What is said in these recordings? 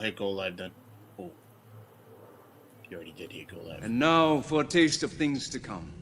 Hit go live then. Oh, you already did hit go live. And now for a taste of things to come.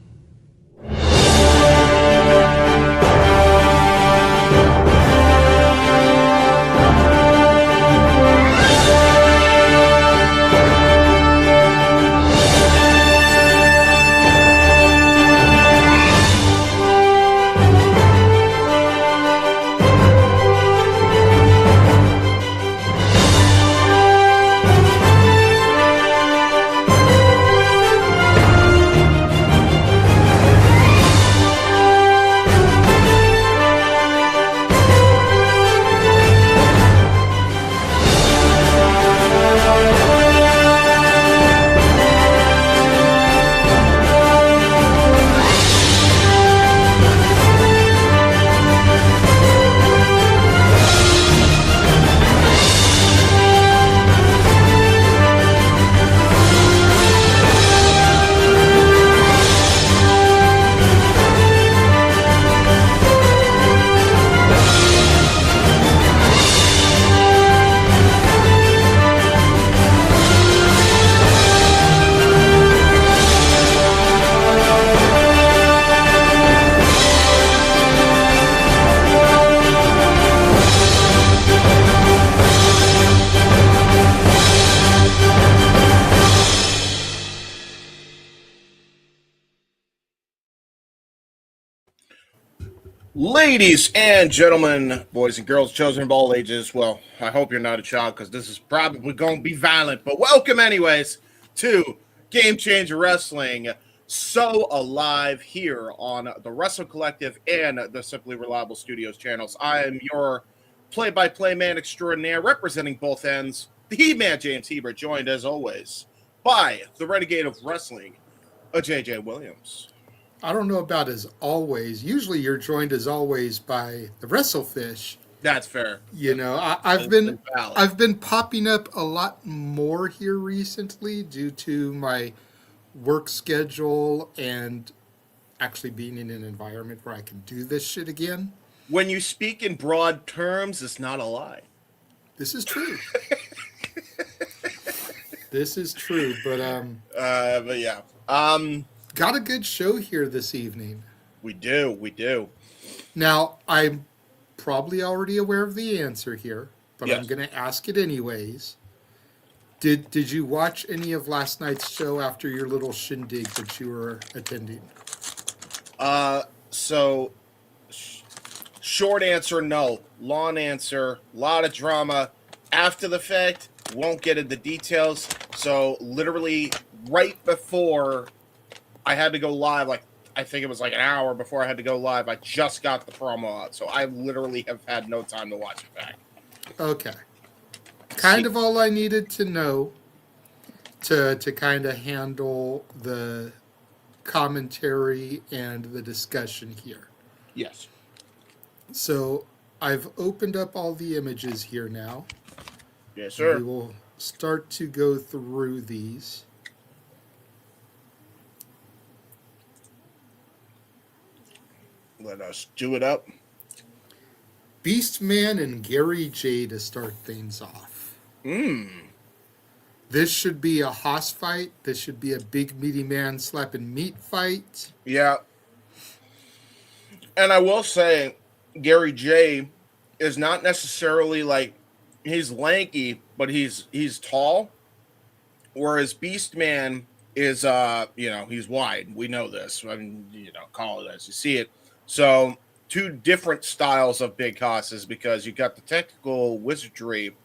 Ladies and gentlemen, boys and girls, children of all ages. Well, I hope you're not a child because this is probably going to be violent. But welcome, anyways, to Game Changer Wrestling. So alive here on the Wrestle Collective and the Simply Reliable Studios channels. I am your play-by-play man extraordinaire, representing both ends, the Heb Man, James Hebert, joined as always by the Renegade of Wrestling, JJ Williams. I don't know about as always. Usually you're joined as always by the Wrestlefish. That's fair. You know, I've been popping up a lot more here recently due to my work schedule and actually being in an environment where I can do this shit again. When you speak in broad terms, it's not a lie. This is true. This is true, but yeah. Got a good show here this evening. We do. Now, I'm probably already aware of the answer here, but yes. I'm going to ask it anyways. Did you watch any of last night's show after your little shindig that you were attending? So, short answer, no. Long answer, a lot of drama. After the fact, won't get into details. So, literally, right before I had to go live, like, I think it was like an hour before I had to go live, I just got the promo out. So, I literally have had no time to watch it back. Okay. Kind of all I needed to know to kind of handle the commentary and the discussion here. Yes. So I've opened up all the images here now. Yes, sir. We will start to go through these. Let us do it up. Beastman and Gary J to start things off. This should be a hoss fight. This should be a big meaty man slapping meat fight. Yeah. And I will say, Gary J is not necessarily like, he's lanky, but he's tall. Whereas Beastman is, he's wide. We know this. I mean, call it as you see it. So, two different styles of big hosses because you got the technical wizardry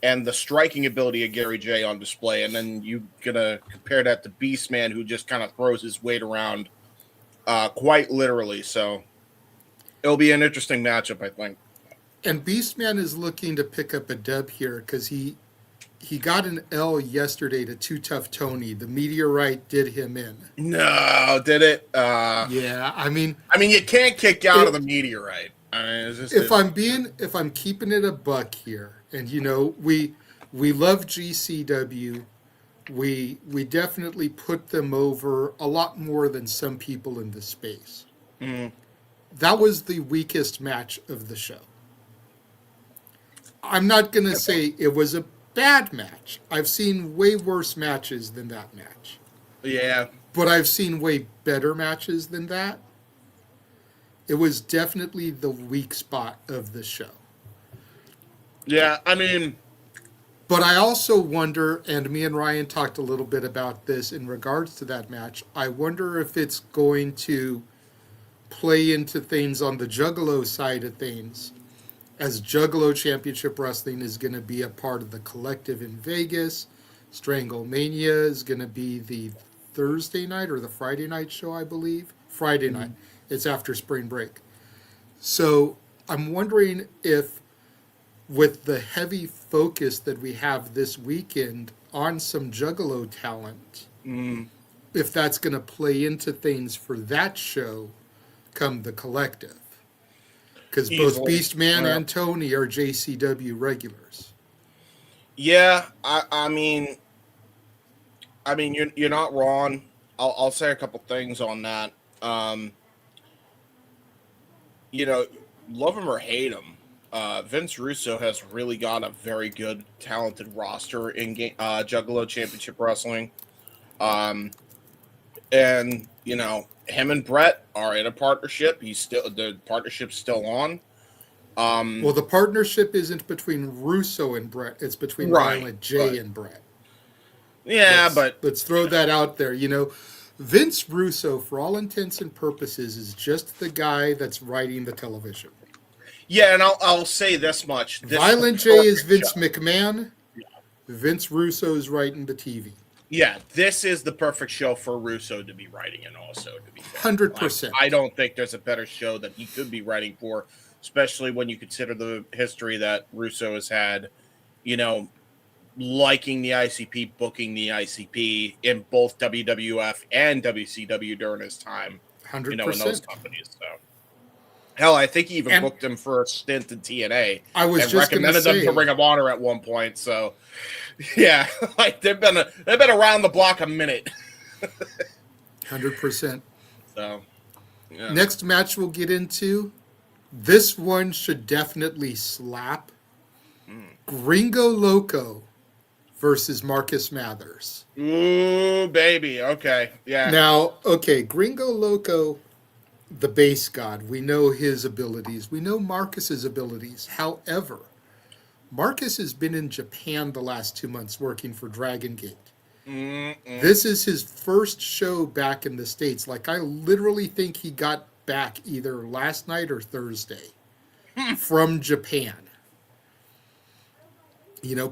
and the striking ability of Gary J on display, and then you're gonna compare that to Beastman, who just kind of throws his weight around, quite literally. So it'll be an interesting matchup, I think. And Beastman is looking to pick up a dub here because he got an L yesterday to Too Tough Tony. The meteorite did him in. No, did it? Yeah, I mean, you can't kick out of the meteorite. I mean, it's just, if I'm keeping it a buck here, and we love GCW, we definitely put them over a lot more than some people in the space. Mm-hmm. That was the weakest match of the show. I'm not gonna say it was bad match. I've seen way worse matches than that match. Yeah. But I've seen way better matches than that. It was definitely the weak spot of the show. Yeah, I mean... But I also wonder, and me and Ryan talked a little bit about this in regards to that match, I wonder if it's going to play into things on the Juggalo side of things, as Juggalo Championship Wrestling is going to be a part of the Collective in Vegas. Stranglemania is going to be the Thursday night or the Friday night show, I believe. Friday night. It's after spring break. So I'm wondering if, with the heavy focus that we have this weekend on some Juggalo talent, if that's going to play into things for that show come the Collective. Because both Beastman and Tony are JCW regulars. Yeah, I mean, you're not wrong. I'll say a couple things on that. Love him or hate him, Vince Russo has really got a very good, talented roster in Juggalo Championship Wrestling. And him and Brett are in a partnership. The partnership's still on. Well, the partnership isn't between Russo and Brett. It's between Violent J and Brett. Yeah, let's throw that out there. Vince Russo, for all intents and purposes, is just the guy that's writing the television. Yeah, and I'll say this much. Violent J is Vince McMahon. Vince Russo is writing the TV. Yeah, this is the perfect show for Russo to be writing, and also to be 100%. I don't think there's a better show that he could be writing for, especially when you consider the history that Russo has had, liking the ICP, booking the ICP in both WWF and WCW during his time, 100%. In those companies. So, hell, I think he even booked him for a stint in TNA. I was just recommended them to Ring of Honor at one point. So, yeah, they've been around the block a minute. 100%. So, yeah. Next match we'll get into. This one should definitely slap. Gringo Loco versus Marcus Mathers. Ooh, baby. Okay. Yeah. Now, Gringo Loco, the base god. We know his abilities. We know Marcus's abilities. However, Marcus has been in Japan the last 2 months working for Dragon Gate. This is his first show back in the States. I literally think he got back either last night or Thursday from Japan.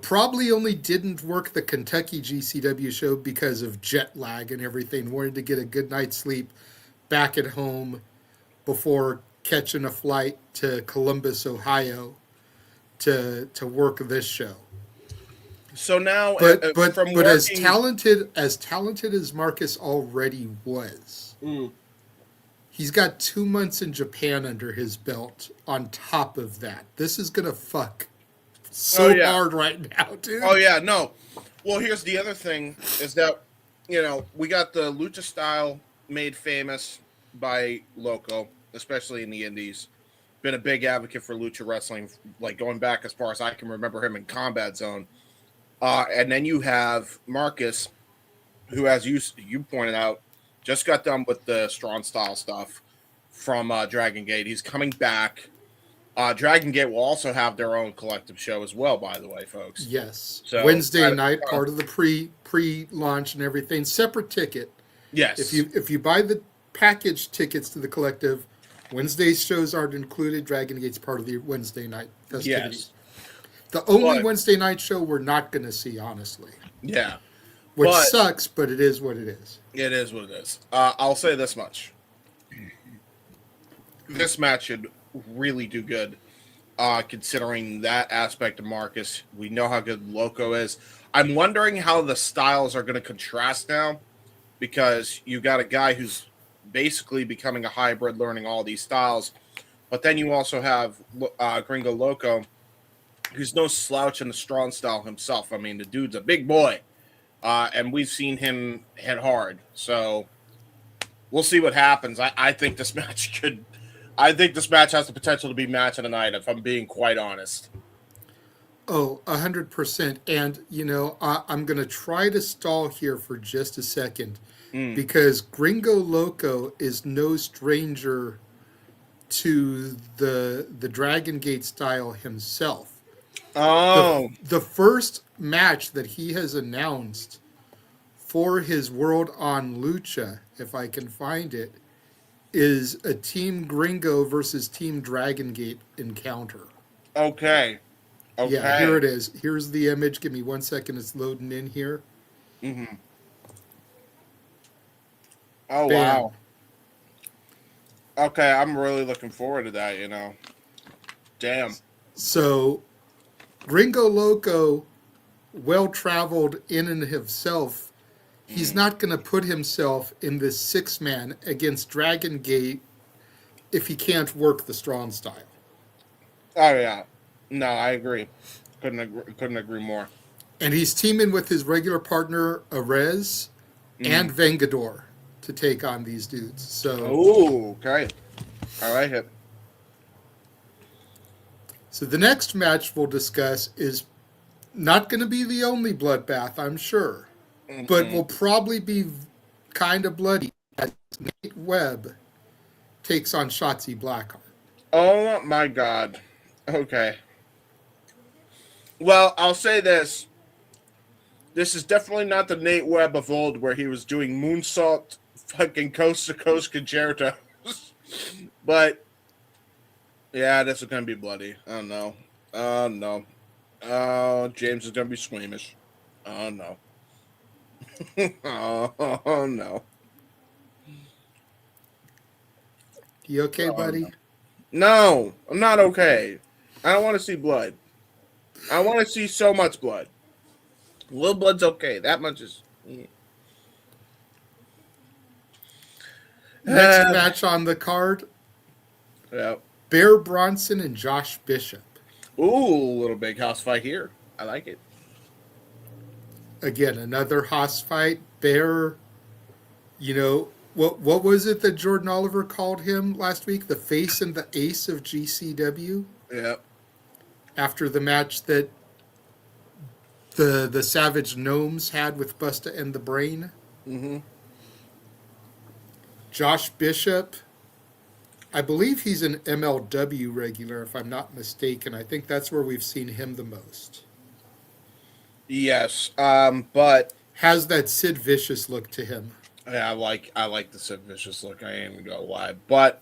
Probably only didn't work the Kentucky GCW show because of jet lag and everything. Wanted to get a good night's sleep back at home before catching a flight to Columbus, Ohio to work this show. So now, but as talented as Marcus already was, he's got 2 months in Japan under his belt. On top of that, this is gonna fuck so hard right now, dude. Oh yeah, no. Well, here's the other thing: is that we got the lucha style made famous by Loco, especially in the Indies. Been a big advocate for lucha wrestling, going back as far as I can remember him in Combat Zone. And then you have Marcus, who, as you pointed out, just got done with the strong style stuff from Dragon Gate. He's coming back. Dragon Gate will also have their own collective show as well, by the way, folks. Yes. So, Wednesday night, part of the pre-launch and everything. Separate ticket. Yes. If you buy the package tickets to the collective, Wednesday's shows aren't included. Dragon Gate's part of the Wednesday night festivities. Yes. The only Wednesday night show we're not going to see, honestly. Yeah. Which sucks, but it is what it is. It is what it is. I'll say this much. This match should really do good, considering that aspect of Marcus. We know how good Loco is. I'm wondering how the styles are going to contrast now, because you got a guy who's basically becoming a hybrid, learning all these styles, but then you also have Gringo Loco, who's no slouch in the strong style himself. I mean, the dude's a big boy, and we've seen him hit hard. So we'll see what happens. I think this match has the potential to be match of the night, if I'm being quite honest. Oh, 100%. And, I'm going to try to stall here for just a second because Gringo Loco is no stranger to the Dragon Gate style himself. Oh, The first match that he has announced for his World on Lucha, if I can find it, is a Team Gringo versus Team Dragon Gate encounter. okay. Yeah, Okay. here it is. Here's the image. Give me 1 second. It's loading in here. Mm-hmm. Oh, Bam. wow. Okay, I'm really looking forward to that, Damn. So, Gringo Loco, well traveled in and of himself, he's not going to put himself in this 6-man against Dragon Gate if he can't work the strong style. Oh, yeah. No, I agree. Couldn't agree more. And he's teaming with his regular partner, Arez, and Vengador to take on these dudes. So, Oh, okay. I like it. So the next match we'll discuss is not going to be the only bloodbath, I'm sure, but will probably be kind of bloody as Nate Webb takes on Shotzi Blackheart. Oh, my God. Okay. Well, I'll say this. This is definitely not the Nate Webb of old where he was doing moonsault fucking coast-to-coast concertos. But, yeah, this is going to be bloody. Oh, no. Oh, no. Oh, James is going to be squeamish. Oh, no. Oh, no. You okay, buddy? No, I'm not okay. I don't want to see blood. I want to see so much blood. A little blood's okay. That much is... Next match on the card, Yeah. Bear Bronson and Josh Bishop. Ooh, little big house fight here. I like it. Again, another Haas fight. Bear, what was it that Jordan Oliver called him last week? The face and the ace of GCW? Yeah. After the match that the Savage Gnomes had with Busta and the Brain. Mm-hmm. Josh Bishop, I believe he's an MLW regular, if I'm not mistaken. I think that's where we've seen him the most. Yes, but Has that Sid Vicious look to him. yeah, I like the Sid Vicious look. I ain't even gonna lie, but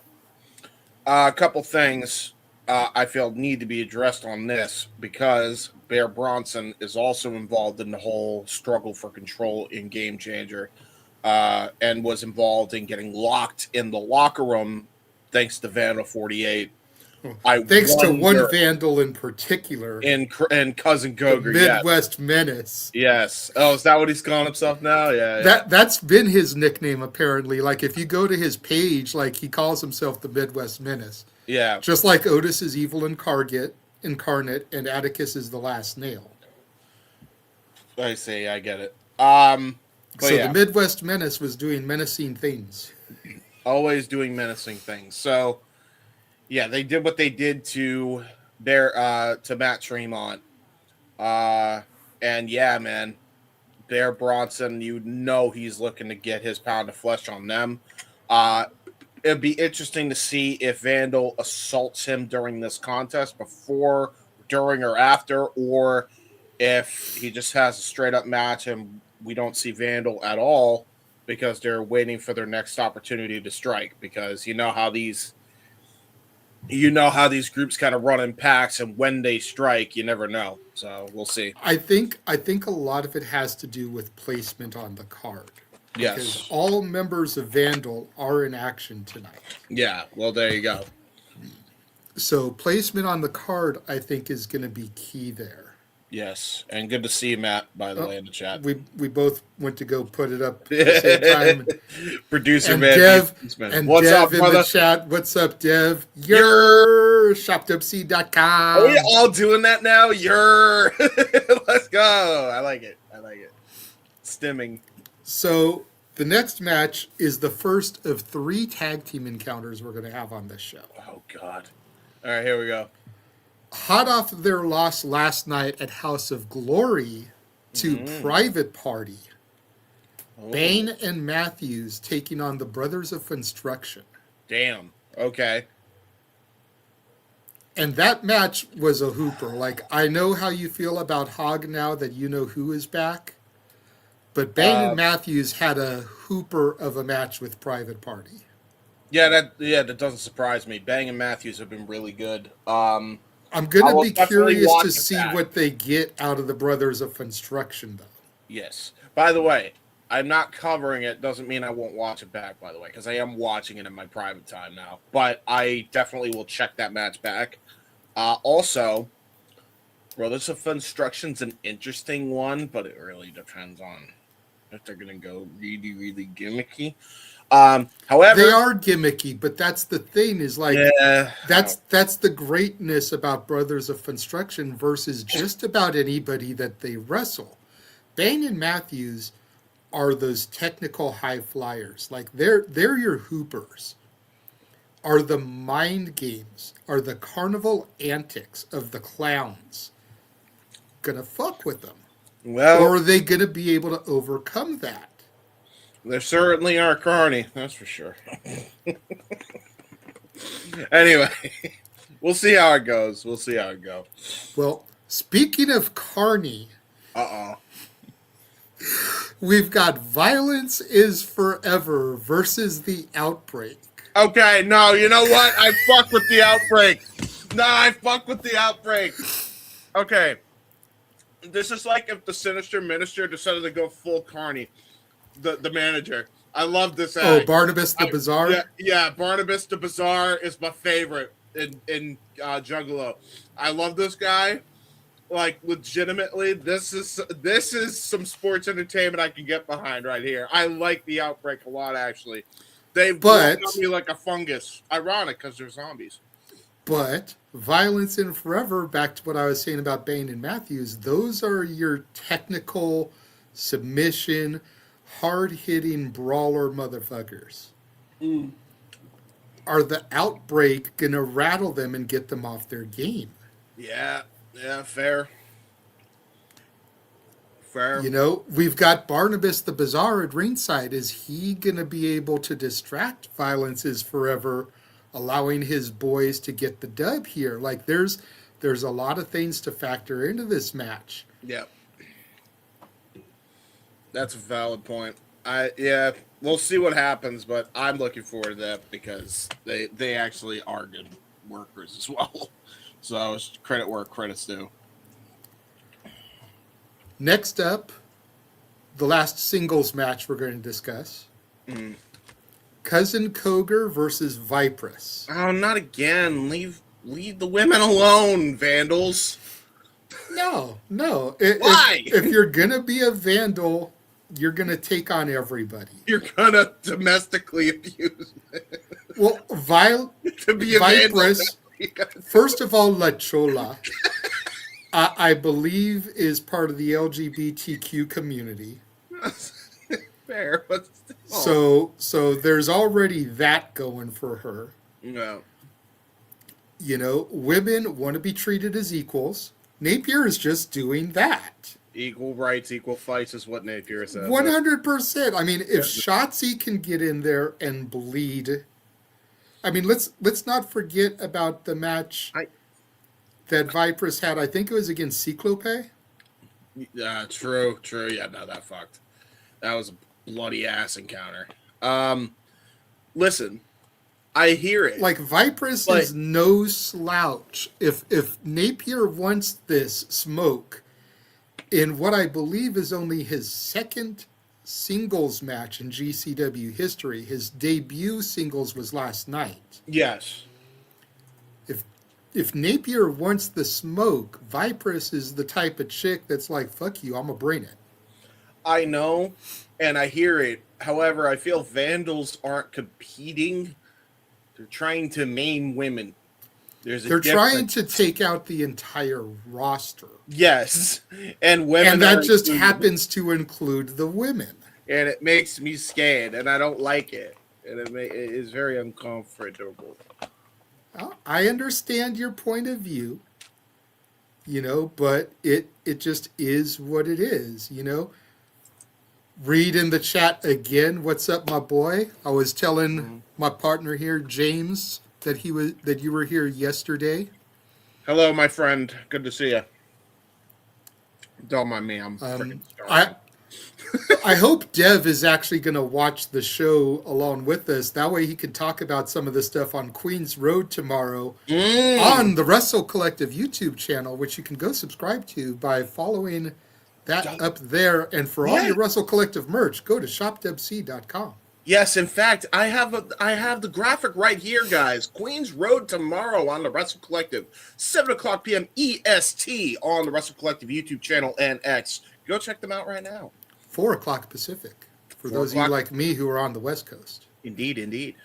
a couple things I feel need to be addressed on this because Bear Bronson is also involved in the whole struggle for control in Game Changer, and was involved in getting locked in the locker room thanks to Vandal 48. Thanks to one Vandal in particular. And Cousin Goger, the Midwest Menace. Yes. Oh, is that what he's calling himself now? Yeah. That's been his nickname, apparently. Like, if you go to his page, like, he calls himself the Midwest Menace. Yeah. Just like Otis is Evil Incarnate, and Atticus is the Last Nail. I see. I get it. So the Midwest Menace was doing menacing things. Always doing menacing things. So, yeah, they did what they did to Matt Tremont. And yeah, man, Bear Bronson, he's looking to get his pound of flesh on them. It'd be interesting to see if Vandal assaults him during this contest before, during, or after, or if he just has a straight up match and we don't see Vandal at all because they're waiting for their next opportunity to strike. Because you know how these groups kind of run in packs, and when they strike, you never know. So we'll see. I think a lot of it has to do with placement on the card. Yes. Because all members of Vandal are in action tonight. Yeah, well, there you go. So placement on the card, I think, is going to be key there. Yes, and good to see you, Matt, by the way, in the chat. We both went to go put it up at the same time. Producer and man. Dev, and what's Dev up, in brother? The chat. What's up, Dev? You're shoptopsy.com. Are we all doing that now? Let's go. I like it. Stimming. So the next match is the first of 3 tag team encounters we're going to have on this show. Oh, God. All right, here we go. hot off their loss last night at House of Glory to Private Party, Bane and Matthews taking on the Brothers of Funstruction. Damn. Okay. And that match was a hooper. Like, I know how you feel about Hog now that you know who is back. But Bane and Matthews had a hooper of a match with Private Party. Yeah, that doesn't surprise me. Bang and Matthews have been really good. I'm going to be curious to see what they get out of the Brothers of Funstruction, though. Yes. By the way, I'm not covering it. Doesn't mean I won't watch it back, by the way, because I am watching it in my private time now. But I definitely will check that match back. Also, Brothers of Funstruction's an interesting one, but it really depends on if they're going to go really, really gimmicky. However, they are gimmicky, but that's the thing is like that's the greatness about Brothers of Funstruction versus just about anybody that they wrestle. Bane and Matthews are those technical high flyers. Like they're your hoopers. Are the mind games, are the carnival antics of the clowns gonna fuck with them? Well, or are they gonna be able to overcome that? They certainly are carny, that's for sure. Anyway, we'll see how it goes. Well, speaking of carny, we've got Violence is Forever versus the Outbreak. Okay, no, you know what? I fuck with the Outbreak. Okay. This is like if the Sinister Minister decided to go full carny. The manager. I love this act. Oh, Barnabas the Bizarre? Yeah, Barnabas the Bizarre is my favorite in Juggalo. I love this guy. Like, legitimately, this is some sports entertainment I can get behind right here. I like the Outbreak a lot, actually. They've grown on me like a fungus. Ironic, because they're zombies. But Violence in Forever, back to what I was saying about Bane and Matthews, those are your technical submission, hard-hitting brawler motherfuckers. Are the Outbreak going to rattle them and get them off their game? Yeah, fair. You know, we've got Barnabas the Bizarre at ringside. Is he going to be able to distract Violence is Forever, allowing his boys to get the dub here? Like, there's a lot of things to factor into this match. Yeah. That's a valid point. We'll see what happens, but I'm looking forward to that because they actually are good workers as well. So credit where credit's due. Next up, the last singles match we're going to discuss. Cousin Koger versus Vipress. Oh, not again. Leave the women alone, vandals. No. Why? If you're going to be a vandal, you're going to take on everybody. You're going to domestically abuse me. Well, to be a Vipress, first of all, La Chola, I believe is part of the LGBTQ community. Fair. But so there's already that going for her. No. You know, women want to be treated as equals. Napier is just doing that. Equal rights, equal fights is what Napier says. 100%. I mean, if Shotzi can get in there and bleed, I mean, let's not forget about the match that Vipress had. I think it was against Cyclope. True. Yeah, no, that fucked. That was a bloody ass encounter. Listen, I hear it. Like, Vipress is no slouch. If Napier wants this smoke in what I believe is only his second singles match in GCW history, his debut singles was last night. Yes. If Napier wants the smoke, Vipress is the type of chick that's like, fuck you, I'm going to bring it. I know, and I hear it. However, I feel vandals aren't competing. They're trying to maim women. They're trying to take out the entire roster. Yes, and women, and that just happens to include the women. And it makes me scared, and I don't like it, and it is very uncomfortable. Well, I understand your point of view, but it just is what it is. Read in the chat again. What's up, my boy? I was telling my partner here, James, that you were here yesterday. Hello, my friend. Good to see you. Don't mind me. I'm freaking starving. I hope Dev is actually going to watch the show along with us. That way he can talk about some of the stuff on Queens Road tomorrow on the Wrestle Collective YouTube channel, which you can go subscribe to by following that up there. And for all your Wrestle Collective merch, go to shopdebc.com. Yes, in fact, I have the graphic right here, guys. Queens Road tomorrow on the Wrestle Collective, 7:00 p.m. EST on the Wrestle Collective YouTube channel and X. Go check them out right now. 4:00 Pacific for those of you like me who are on the West Coast. Indeed.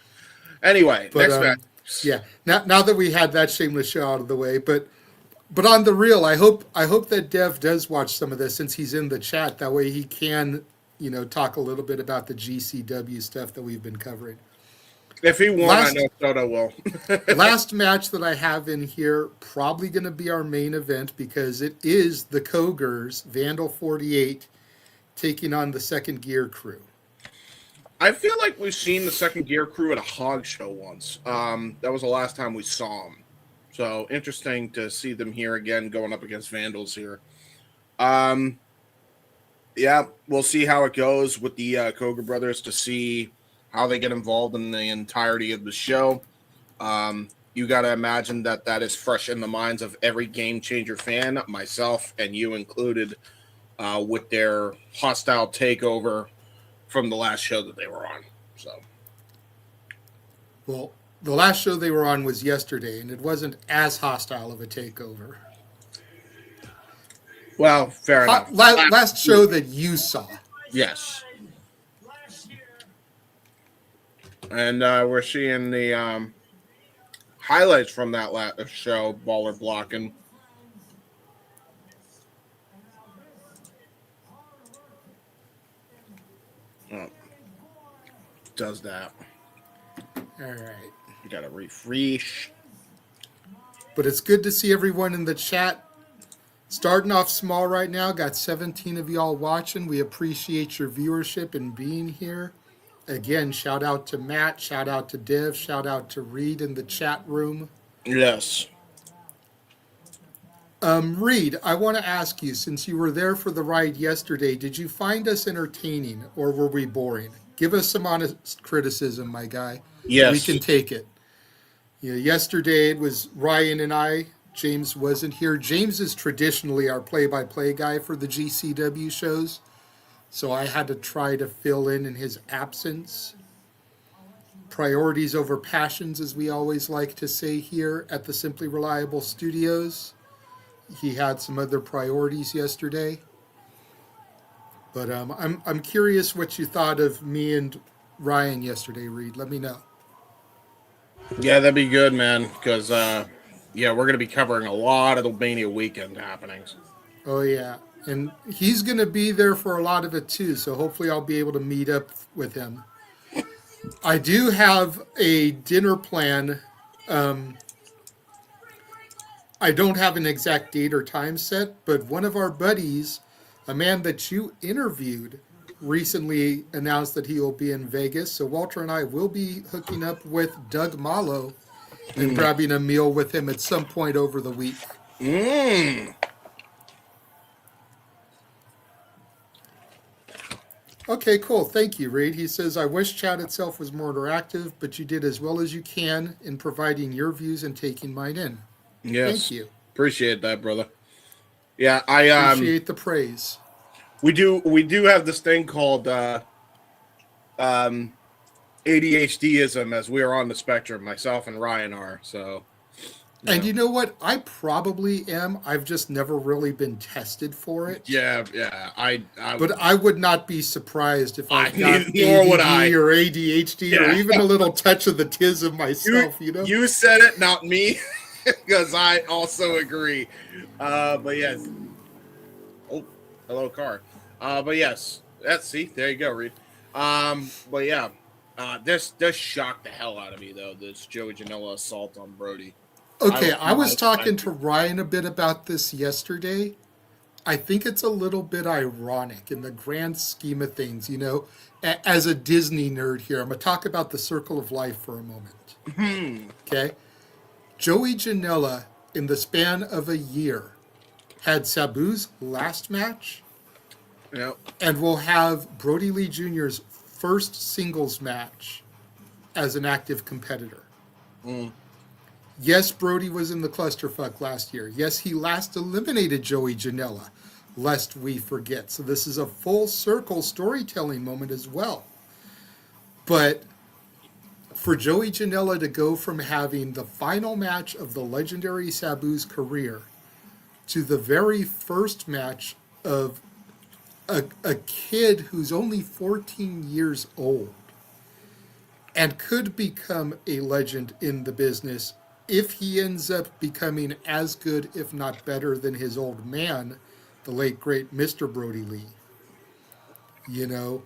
Anyway, next match. Yeah. Now that we had that shameless show out of the way, but on the real, I hope that Dev does watch some of this since he's in the chat. That way he can, talk a little bit about the GCW stuff that we've been covering. If he won, I know Soto will. Last match that I have in here, probably going to be our main event because it is the Cogers, Vandal 48, taking on the Second Gear crew. I feel like we've seen the Second Gear crew at a hog show once. That was the last time we saw them. So interesting to see them here again going up against Vandals here. Yeah, we'll see how it goes with the Koga brothers to see how they get involved in the entirety of the show. You got to imagine that is fresh in the minds of every Game Changer fan, myself and you included, with their hostile takeover from the last show that they were on. So, well, the last show they were on was yesterday, and it wasn't as hostile of a takeover. Well, fair enough. Last show that you saw. Yes. And we're seeing the highlights from that last show, Baller blocking. Oh, does that. All right. You got to refresh. But it's good to see everyone in the chat. Starting off small right now. Got 17 of y'all watching. We appreciate your viewership and being here. Again, shout out to Matt. Shout out to Dev. Shout out to Reed in the chat room. Yes. Reed, I want to ask you, since you were there for the ride yesterday, did you find us entertaining or were we boring? Give us some honest criticism, my guy. Yes. We can take it. Yesterday it was Ryan and I. James wasn't here. James is traditionally our play-by-play guy for the GCW shows, so I had to try to fill in his absence. Priorities over passions, as we always like to say here at the Simply Reliable Studios. He had some other priorities yesterday. But I'm curious what you thought of me and Ryan yesterday, Reed. Let me know. Yeah, that'd be good, man, because, we're going to be covering a lot of the Mania weekend happenings. Oh, yeah. And he's going to be there for a lot of it, too, so hopefully I'll be able to meet up with him. I do have a dinner plan. I don't have an exact date or time set, but one of our buddies, a man that you interviewed, recently announced that he will be in Vegas. So Walter and I will be hooking up with Doug Malo and grabbing a meal with him at some point over the week. Okay, cool. Thank you, Reed. He says, I wish chat itself was more interactive, but you did as well as you can in providing your views and taking mine in. Yes. Thank you. Appreciate that, brother. Yeah, I appreciate the praise. We do have this thing called ADHDism, as we are on the spectrum. Myself and Ryan are, so. And you know what? I probably am. I've just never really been tested for it. Yeah. But I would not be surprised if I got ADD or ADHD or even a little touch of the tism myself. You said it, not me, because I also agree. But yes. Oh, hello, car. But yes, there you go, Reed. But yeah, this shocked the hell out of me though. This Joey Janela assault on Brody. Okay, I was talking to Ryan a bit about this yesterday. I think it's a little bit ironic in the grand scheme of things, you know. As a Disney nerd here, I'm going to talk about the Circle of Life for a moment. Okay? Joey Janela, in the span of a year, had Sabu's last match, and will have Brody Lee Jr.'s first singles match as an active competitor. Yes, Brody was in the clusterfuck last year. Yes, he last eliminated Joey Janela, lest we forget. So this is a full circle storytelling moment as well. But for Joey Janela to go from having the final match of the legendary Sabu's career to the very first match of a kid who's only 14 years old and could become a legend in the business if he ends up becoming as good, if not better, than his old man, the late great Mr. Brody Lee. You know,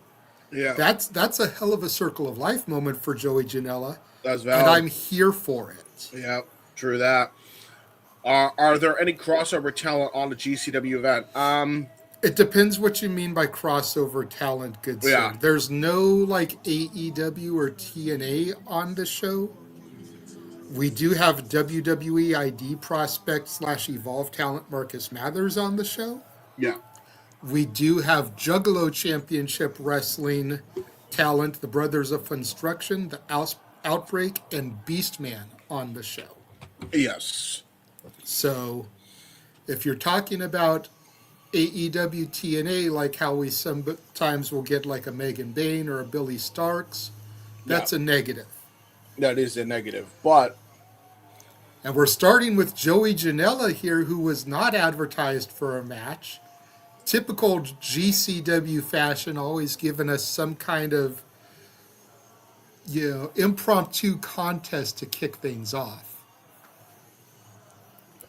that's a hell of a circle of life moment for Joey Janela. That's valid. And I'm here for it. Yeah, true that. Are there any crossover talent on the GCW event? It depends what you mean by crossover talent, good sir. There's no like AEW or TNA on the show. We do have WWE ID prospect / Evolve talent Marcus Mathers on the show. Yeah. We do have Juggalo Championship Wrestling talent, the Brothers of Funstruction, the Outbreak, and Beastman on the show. Yes. So if you're talking about AEW TNA, like how we sometimes will get like a Megan Bain or a Billy Starks, that's a negative. That is a negative. And we're starting with Joey Janela here, who was not advertised for a match. Typical GCW fashion, always giving us some kind of, impromptu contest to kick things off.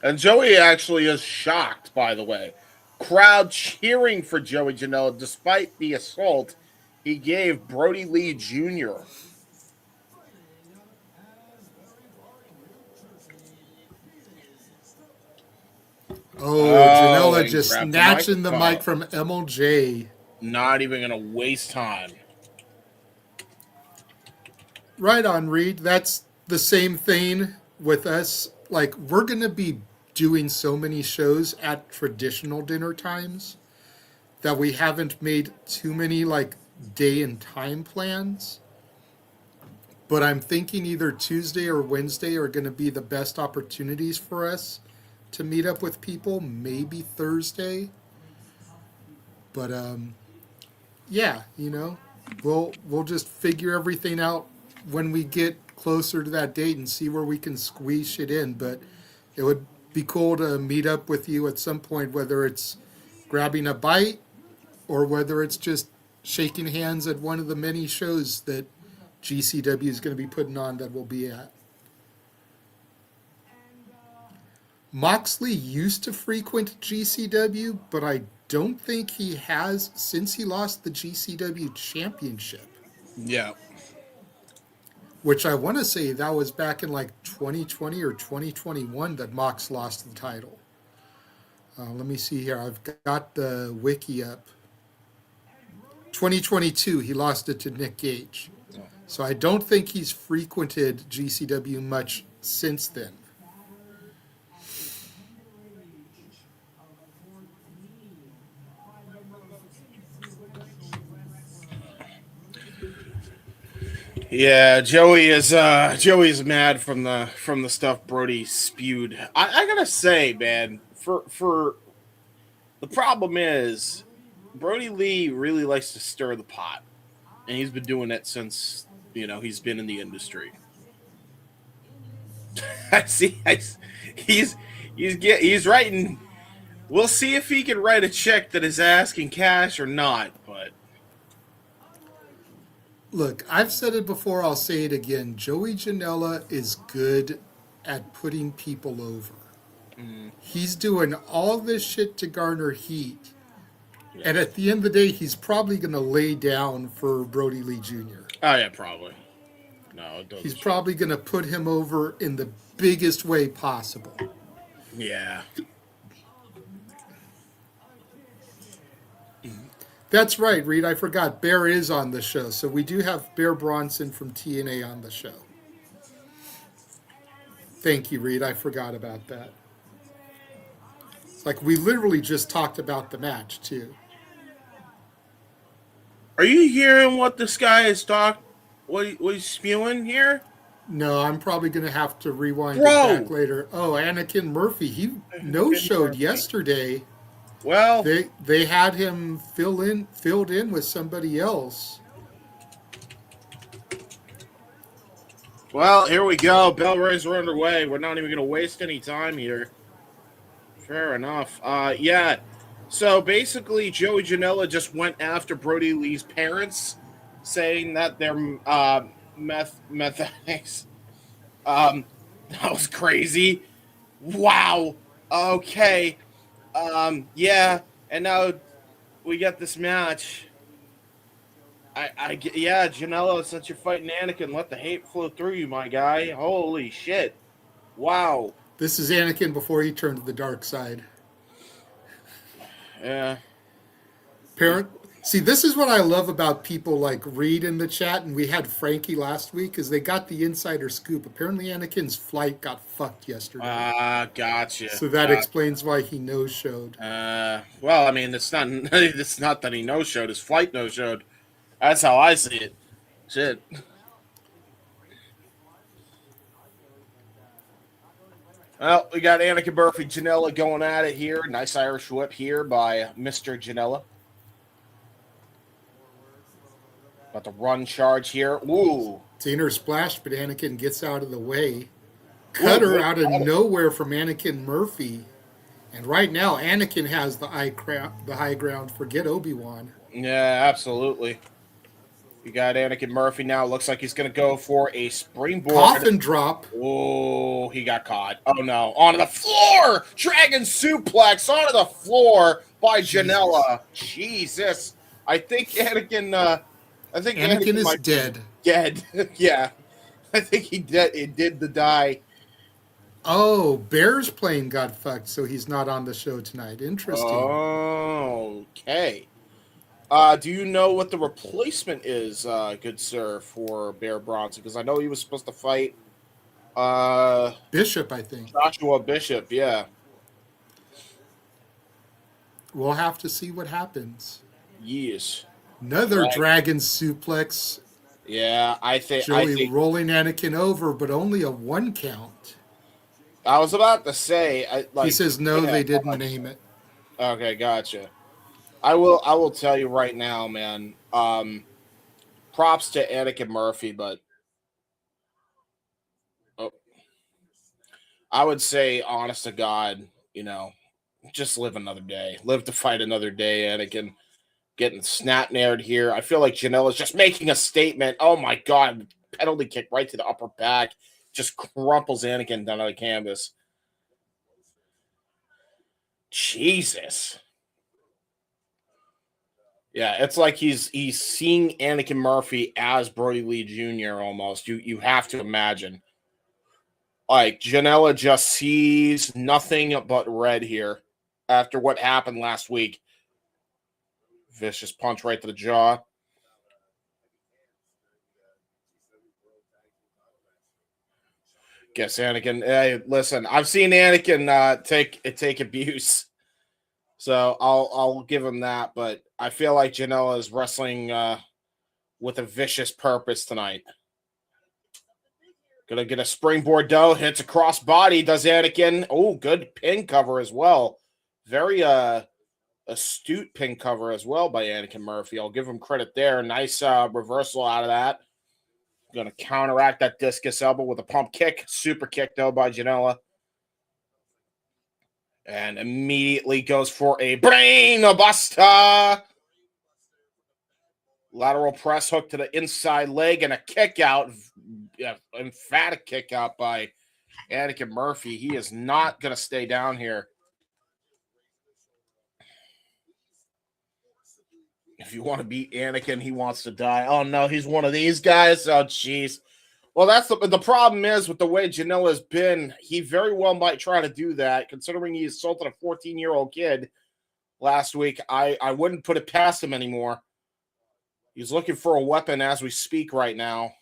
And Joey actually is shocked, by the way. Crowd cheering for Joey Janela despite the assault he gave Brody Lee Jr. Janela just snatching the mic from MLJ. Not even going to waste time. Right on, Reed. That's the same thing with us. Like, we're going to be doing so many shows at traditional dinner times that we haven't made too many, like, day and time plans. But I'm thinking either Tuesday or Wednesday are going to be the best opportunities for us to meet up with people, maybe Thursday. But we'll just figure everything out when we get closer to that date and see where we can squeeze shit in. But it would be cool to meet up with you at some point, whether it's grabbing a bite or whether it's just shaking hands at one of the many shows that GCW is going to be putting on that we'll be at. Moxley used to frequent GCW, but I don't think he has since he lost the GCW championship. Yeah. Which I want to say that was back in like 2020 or 2021 that Mox lost the title. Let me see here. I've got the wiki up. 2022, he lost it to Nick Gage. So I don't think he's frequented GCW much since then. Yeah, Joey is mad from the stuff Brody spewed. I gotta say, man, for the problem is Brody Lee really likes to stir the pot, and he's been doing it since he's been in the industry. He's writing. We'll see if he can write a check that is asking cash or not, but. Look, I've said it before, I'll say it again. Joey Janela is good at putting people over. He's doing all this shit to garner heat. Yeah. And at the end of the day, he's probably going to lay down for Brody Lee Jr. Oh, yeah, probably. No, it doesn't. He's probably going to put him over in the biggest way possible. Yeah. That's right, Reed. I forgot. Bear is on the show. So we do have Bear Bronson from TNA on the show. Thank you, Reed. I forgot about that. It's like we literally just talked about the match, too. Are you hearing what this guy is what he's spewing here? No, I'm probably going to have to rewind it Bro! back later. Oh, Anakin Murphy. He no-showed yesterday. Well, They had him filled in with somebody else. well, here we go. Bell rings are underway. We're not even going to waste any time here. Fair enough. Yeah. So basically, Joey Janela just went after Brody Lee's parents, saying that they're meth addicts. That was crazy. Wow. Okay. Yeah. And now we got this match. Yeah, Janela, since you're fighting Anakin, let the hate flow through you, my guy. Holy shit. Wow. This is Anakin before he turned to the dark side. Yeah. See, this is what I love about people like Reed in the chat, and we had Frankie last week, is they got the insider scoop. Apparently Anakin's flight got fucked yesterday. Gotcha. So that explains why he no-showed. Well, I mean, it's not that he no-showed. His flight no-showed. That's how I see it. Shit. Well, we got Anakin Murphy, Janela going at it here. Nice Irish whip here by Mr. Janela. About the run charge here. Ooh. Zaner splash, but Anakin gets out of the way. Cutter out of nowhere from Anakin Murphy. And right now, Anakin has the high ground. Forget Obi-Wan. Yeah, absolutely. You got Anakin Murphy now. Looks like he's going to go for a springboard. Coffin drop. Oh, he got caught. Oh, no. Onto the floor. Dragon suplex onto the floor by Janela. Jesus. I think Anakin... Anakin is dead. Dead. Yeah. I think he did the die. Oh, Bear's plane got fucked, so he's not on the show tonight. Interesting. Oh, okay. Do you know what the replacement is, good sir, for Bear Bronson? Because I know he was supposed to fight Bishop, I think. Joshua Bishop, yeah. We'll have to see what happens. Yes. Another dragon suplex. Yeah, I think rolling Anakin over, but only a 1 count. I was about to say, he says no, they didn't name it. Okay, gotcha. I will tell you right now, man. Props to Anakin Murphy, but I would say, honest to God, just live another day. Live to fight another day, Anakin. Getting snap-nared here. I feel like Janela's just making a statement. Oh, my God. Penalty kick right to the upper back. Just crumples Anakin down on the canvas. Jesus. Yeah, it's like he's seeing Anakin Murphy as Brody Lee Jr. almost. You have to imagine. Like, Janela just sees nothing but red here after what happened last week. Vicious punch right to the jaw. Guess Anakin. Hey, listen, I've seen Anakin take abuse, so I'll give him that. But I feel like Janela is wrestling with a vicious purpose tonight. Gonna get a springboard though. Hits a cross body. Does Anakin? Oh, good pin cover as well. Very astute pin cover as well by Anakin Murphy. I'll give him credit there. Nice reversal out of that. Going to counteract that discus elbow with a pump kick. Super kick, though, by Janela. And immediately goes for a brain buster. Lateral press hook to the inside leg and a kick out. Emphatic kick out by Anakin Murphy. He is not going to stay down here. If you want to beat Anakin, he wants to die. Oh, no, he's one of these guys. Oh, jeez. Well, that's the problem is with the way Janela's been, he very well might try to do that, considering he assaulted a 14-year-old kid last week. I wouldn't put it past him anymore. He's looking for a weapon as we speak right now.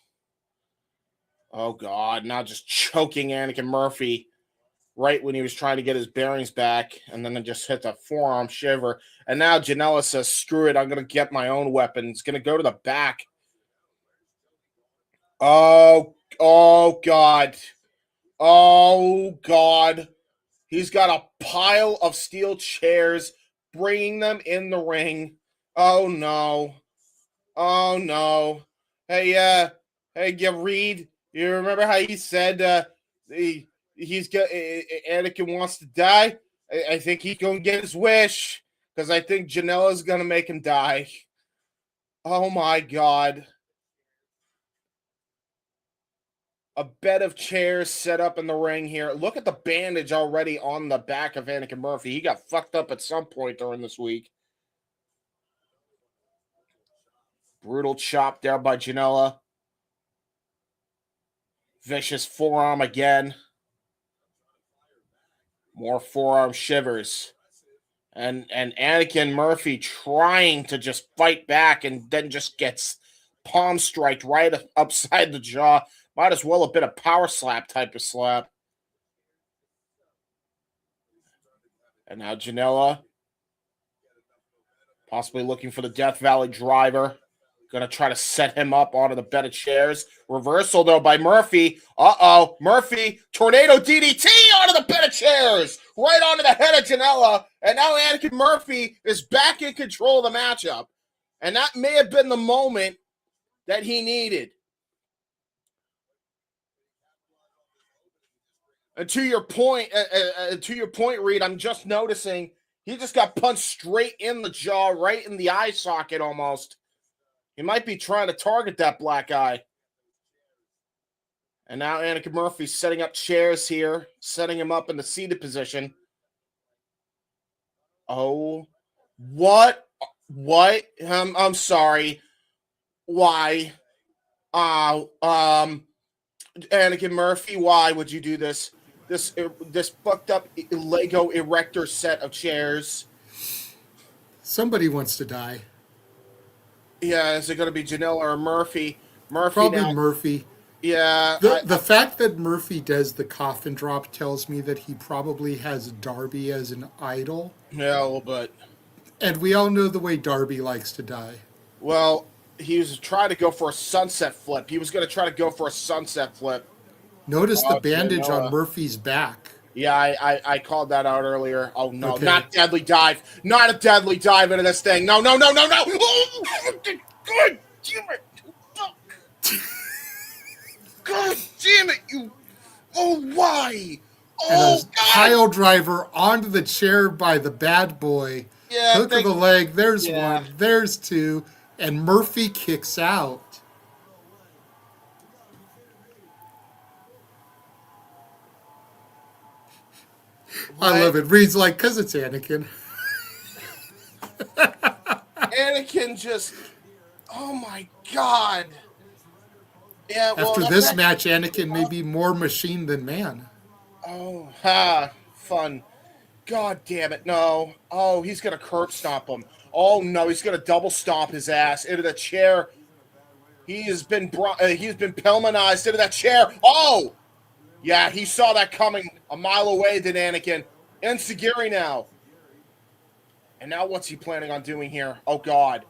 Oh, God. Now just choking Anakin Murphy right when he was trying to get his bearings back, and then it just hit the forearm shiver. And now Janela says, screw it, I'm going to get my own weapon. It's going to go to the back. Oh, God. Oh, God. He's got a pile of steel chairs, bringing them in the ring. Oh, no. Oh, no. Hey, Reed, you remember how he said Anakin wants to die? I think he's going to get his wish, because I think Janela's going to make him die. Oh, my God. A bed of chairs set up in the ring here. Look at the bandage already on the back of Anakin Murphy. He got fucked up at some point during this week. Brutal chop there by Janela. Vicious forearm again. More forearm shivers. And Anakin Murphy trying to just fight back, and then just gets palm striked right upside the jaw. Might as well have been a power slap type of slap. And now Janela possibly looking for the Death Valley driver. Going to try to set him up onto the bed of chairs. Reversal, though, by Murphy. Uh-oh. Murphy, tornado DDT onto the bed of chairs. Right onto the head of Janela. And now Anakin Murphy is back in control of the matchup. And that may have been the moment that he needed. And to your point, Reed, I'm just noticing he just got punched straight in the jaw, right in the eye socket almost. He might be trying to target that black eye. And now Anakin Murphy's setting up chairs here, setting him up in the seated position. Oh, what? What? I'm sorry. Why? Anakin Murphy, why would you do this? This fucked up Lego erector set of chairs. Somebody wants to die. Yeah, is it going to be Janela or Murphy? Probably now. Murphy. Yeah. The fact that Murphy does the coffin drop tells me that he probably has Darby as an idol. Yeah, a little bit. And we all know the way Darby likes to die. Well, he was trying to go for a sunset flip. He was going to try to go for a sunset flip. Notice the bandage on Murphy's back. Yeah, I called that out earlier. Oh, no, okay. Not deadly dive. Not a deadly dive into this thing. No. Oh, God damn it. God damn it, you. Oh, why? Oh, and a pile driver onto the chair by the bad boy. Yeah, hook of the leg. There's one. There's two. And Murphy kicks out. What? I love it. Reed's like, because it's Anakin. Anakin just, oh my God. Yeah. Well, after this match, Anakin may be more machine than man. Oh, fun. God damn it, no. Oh, he's going to curb stomp him. Oh, no, he's going to double stomp his ass into the chair. He's been Pellmanized into that chair. Oh! Yeah, he saw that coming a mile away, did Anakin. Enziguri now. And now what's he planning on doing here? Oh, God.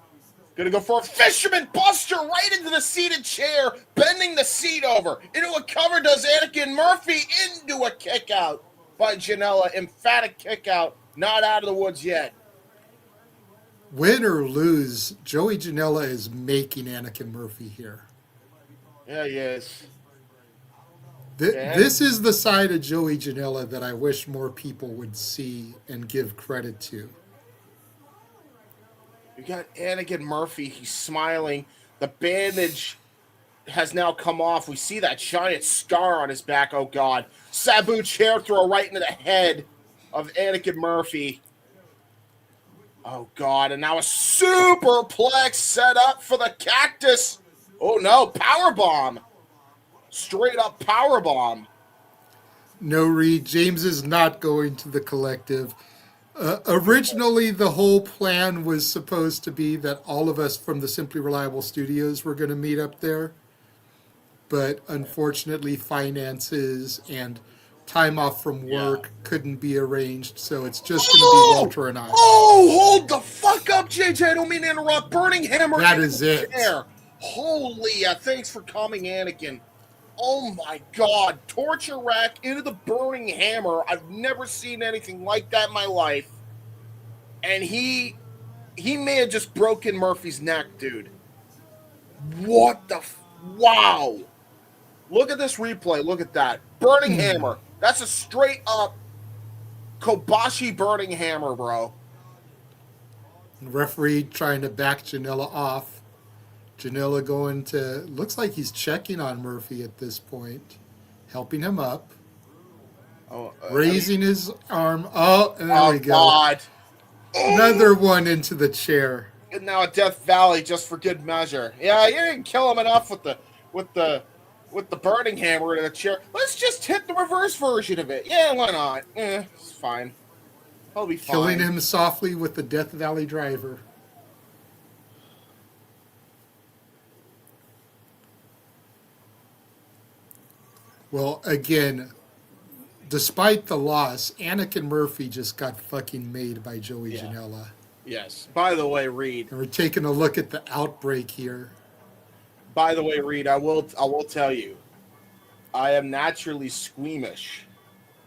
Gonna go for a fisherman buster right into the seated chair, bending the seat over. Into a cover does Anakin Murphy, into a kick out by Janela. Emphatic kick out. Not out of the woods yet. Win or lose, Joey Janela is making Anakin Murphy here. Yeah, he is. This is the side of Joey Janela that I wish more people would see and give credit to. You got Anakin Murphy. He's smiling. The bandage has now come off. We see that giant scar on his back. Oh, God. Sabu chair throw right into the head of Anakin Murphy. Oh, God. And now a superplex set up for the cactus. Oh, no. Powerbomb. straight up power bomb. No, Reed, James is not going to the collective. Originally, the whole plan was supposed to be that all of us from the Simply Reliable Studios were going to meet up there. But unfortunately, finances and time off from work couldn't be arranged, so it's just going to be Walter and I. Oh, hold the fuck up, JJ. I don't mean to interrupt. Burning Hammer. That is it. Chair. Holy, thanks for coming, Anakin. Oh my God, torture rack into the burning hammer. I've never seen anything like that in my life. And he may have just broken Murphy's neck, dude. What the wow. Look at this replay. Look at that. Burning hammer. That's a straight up Kobashi burning hammer, bro. Referee trying to back Janela off. Janela going to, looks like he's checking on Murphy at this point, helping him up, raising his arm. Oh, and there we go. God. Another one into the chair. And now a Death Valley just for good measure. Yeah, you didn't kill him enough with the burning hammer in the chair. Let's just hit the reverse version of it. Yeah, why not? It's fine. He'll be fine. Killing him softly with the Death Valley driver. Well, again, despite the loss, Anakin Murphy just got fucking made by Joey Janela. Yes. By the way, Reed. And we're taking a look at the Outbreak here. By the way, Reed, I will tell you, I am naturally squeamish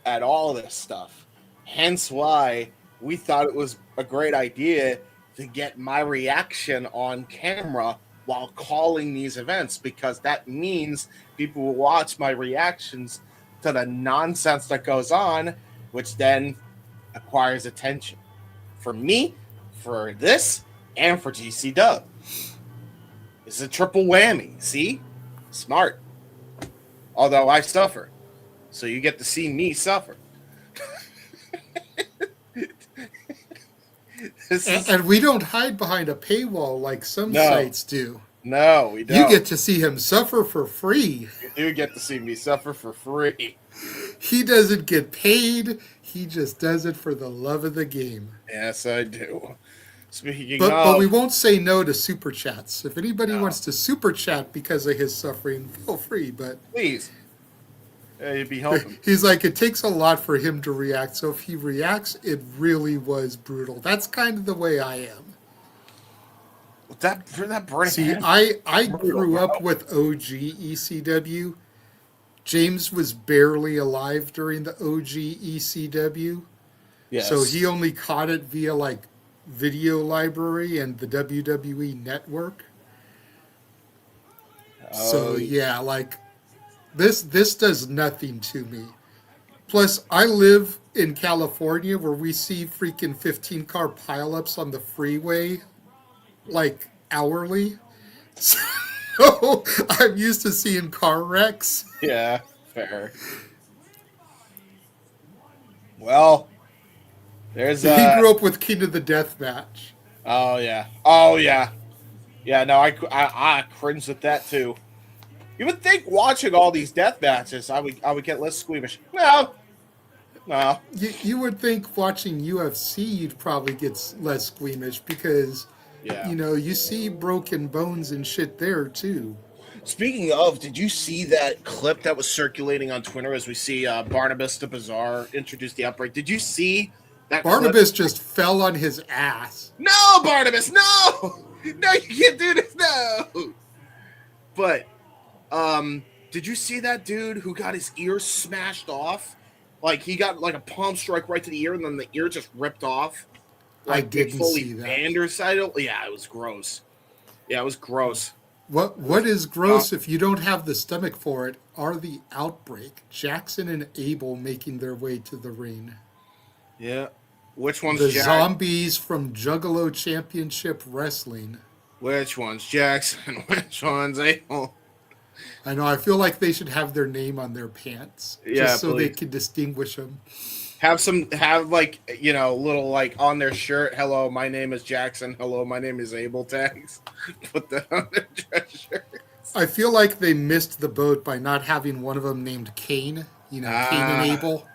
at all this stuff. Hence why we thought it was a great idea to get my reaction on camera while calling these events, because that means people will watch my reactions to the nonsense that goes on, which then acquires attention for me, for this, and for GCW. It's a triple whammy. See? Smart. Although I suffer. So you get to see me suffer. And we don't hide behind a paywall like some sites do. No, we don't. You get to see him suffer for free. You do get to see me suffer for free. He doesn't get paid. He just does it for the love of the game. Yes, I do. But we won't say no to super chats. If anybody wants to super chat because of his suffering, feel free. But please, you'd be helping. He's like, it takes a lot for him to react. So if he reacts, it really was brutal. That's kind of the way I am. That burning. See, I grew up with OG ECW. James was barely alive during the OG ECW. Yes. So he only caught it via like video library and the WWE network. So yeah, like this does nothing to me. Plus, I live in California where we see freaking 15-car pileups on the freeway like hourly. So I'm used to seeing car wrecks. Yeah, fair. Well, there's he grew up with King of the Death Match. Oh yeah. Yeah, no, I cringed at that too. You would think watching all these death matches, I would get less squeamish. No. You would think watching UFC, you'd probably get less squeamish because, you know, you see broken bones and shit there too. Speaking of, did you see that clip that was circulating on Twitter as we see Barnabas the Bizarre introduce the Outbreak? Did you see that Barnabas clip? just fell on his ass. No, Barnabas, no! No, you can't do this, no! But, did you see that dude who got his ear smashed off? Like, he got, like, a palm strike right to the ear, and then the ear just ripped off. Like, I didn't see that. Yeah, it was gross. Yeah, it was gross. What is gross if you don't have the stomach for it are the Outbreak. Jackson and Abel making their way to the ring. Yeah. Which one's the zombies from Juggalo Championship Wrestling? Which one's Jackson? Which one's Abel? I know. I feel like they should have their name on their pants, just so they can distinguish them. Have like, you know, little like on their shirt. Hello, my name is Jackson. Hello, my name is Abel tags. Put that on their dress shirt. I feel like they missed the boat by not having one of them named Cain. You know, Cain and Abel.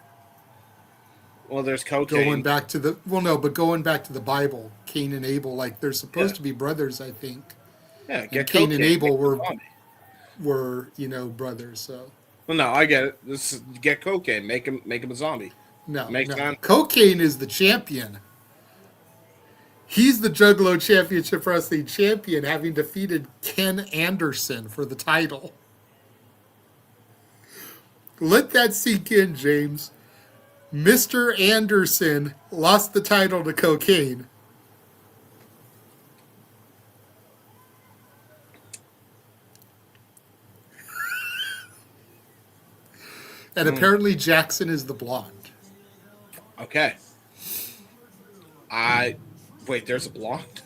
Well, there's cocaine. Going back to the but going back to the Bible, Cain and Abel, like they're supposed to be brothers, I think. Yeah, And get Cain cocaine. and Abel were brothers. So. Well, no, I get it. Get cocaine. Make him a zombie. No, Makes no. sense. Cocaine is the champion. He's the Juggalo Championship Wrestling champion, having defeated Ken Anderson for the title. Let that sink in, James. Mr. Anderson lost the title to Cocaine. And apparently Jackson is the blonde. Okay. Wait, there's a blonde?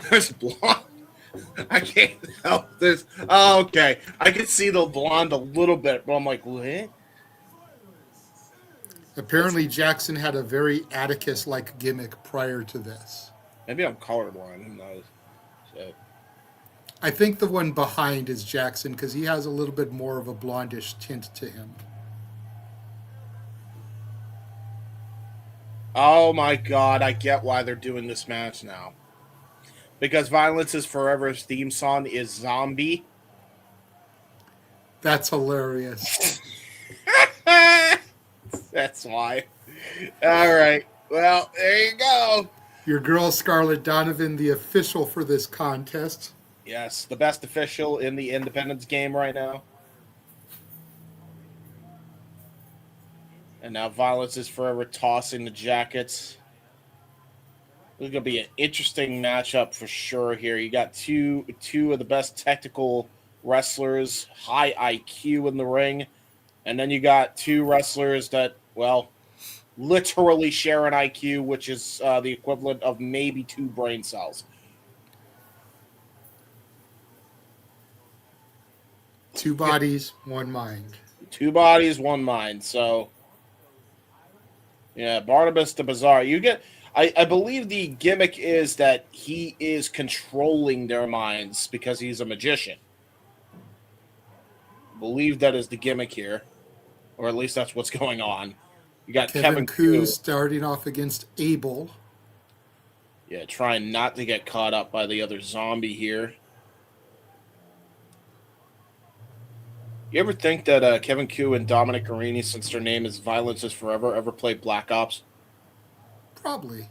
There's a blonde? I can't help this. Oh, okay. I can see the blonde a little bit, but I'm like, what? Apparently Jackson had a very Atticus-like gimmick prior to this. Maybe I'm colorblind. Who knows? Shit. I think the one behind is Jackson because he has a little bit more of a blondish tint to him. Oh my god, I get why they're doing this match now. Because Violence is Forever's theme song is Zombie. That's hilarious. That's why. All right. Well, there you go. Your girl Scarlett Donovan, the official for this contest. Yes, the best official in the Independence game right now. And now Violence is Forever tossing the jackets. This is going to be an interesting matchup for sure here. You got two of the best technical wrestlers, high IQ in the ring. And then you got two wrestlers that, well, literally share an IQ, which is the equivalent of maybe 2 brain cells. Two bodies, one mind. 2 bodies, 1 mind. So, yeah, Barnabas the Bizarre. You get, I believe the gimmick is that he is controlling their minds because he's a magician. I believe that is the gimmick here, or at least that's what's going on. You got Kevin Koo starting off against Abel. Yeah, trying not to get caught up by the other zombie here. You ever think that Kevin Koo and Dominic Guarini, since their name is Violence is Forever, ever played Black Ops? Probably.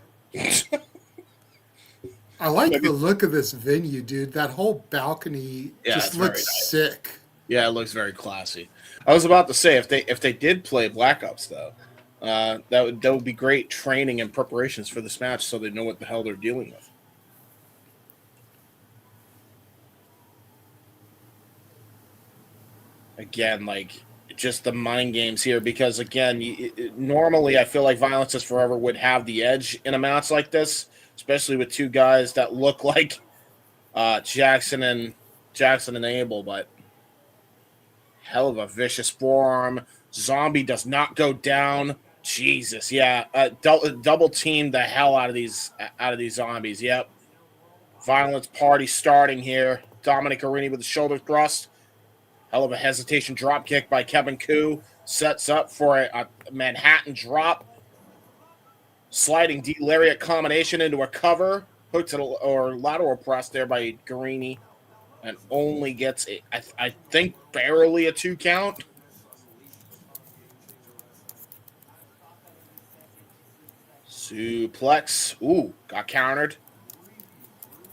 I like the look of this venue, dude. That whole balcony just looks nice. Sick. Yeah, it looks very classy. I was about to say if they did play Black Ops though, that would be great training and preparations for this match, so they know what the hell they're dealing with. Again, like just the mind games here, because again, normally I feel like Violence is Forever would have the edge in a match like this, especially with 2 guys that look like Jackson and Abel, but hell of a vicious forearm. Zombie does not go down. Jesus, yeah, double team the hell out of these zombies. Yep, Violence party starting here. Dominic Guarini with the shoulder thrust. Hell of a hesitation drop kick by Kevin Koo. Sets up for a Manhattan drop. Sliding D-lariat combination into a cover. Hook to or lateral press there by Guarini. And only gets, I think, barely a 2 count. Suplex. Ooh, got countered.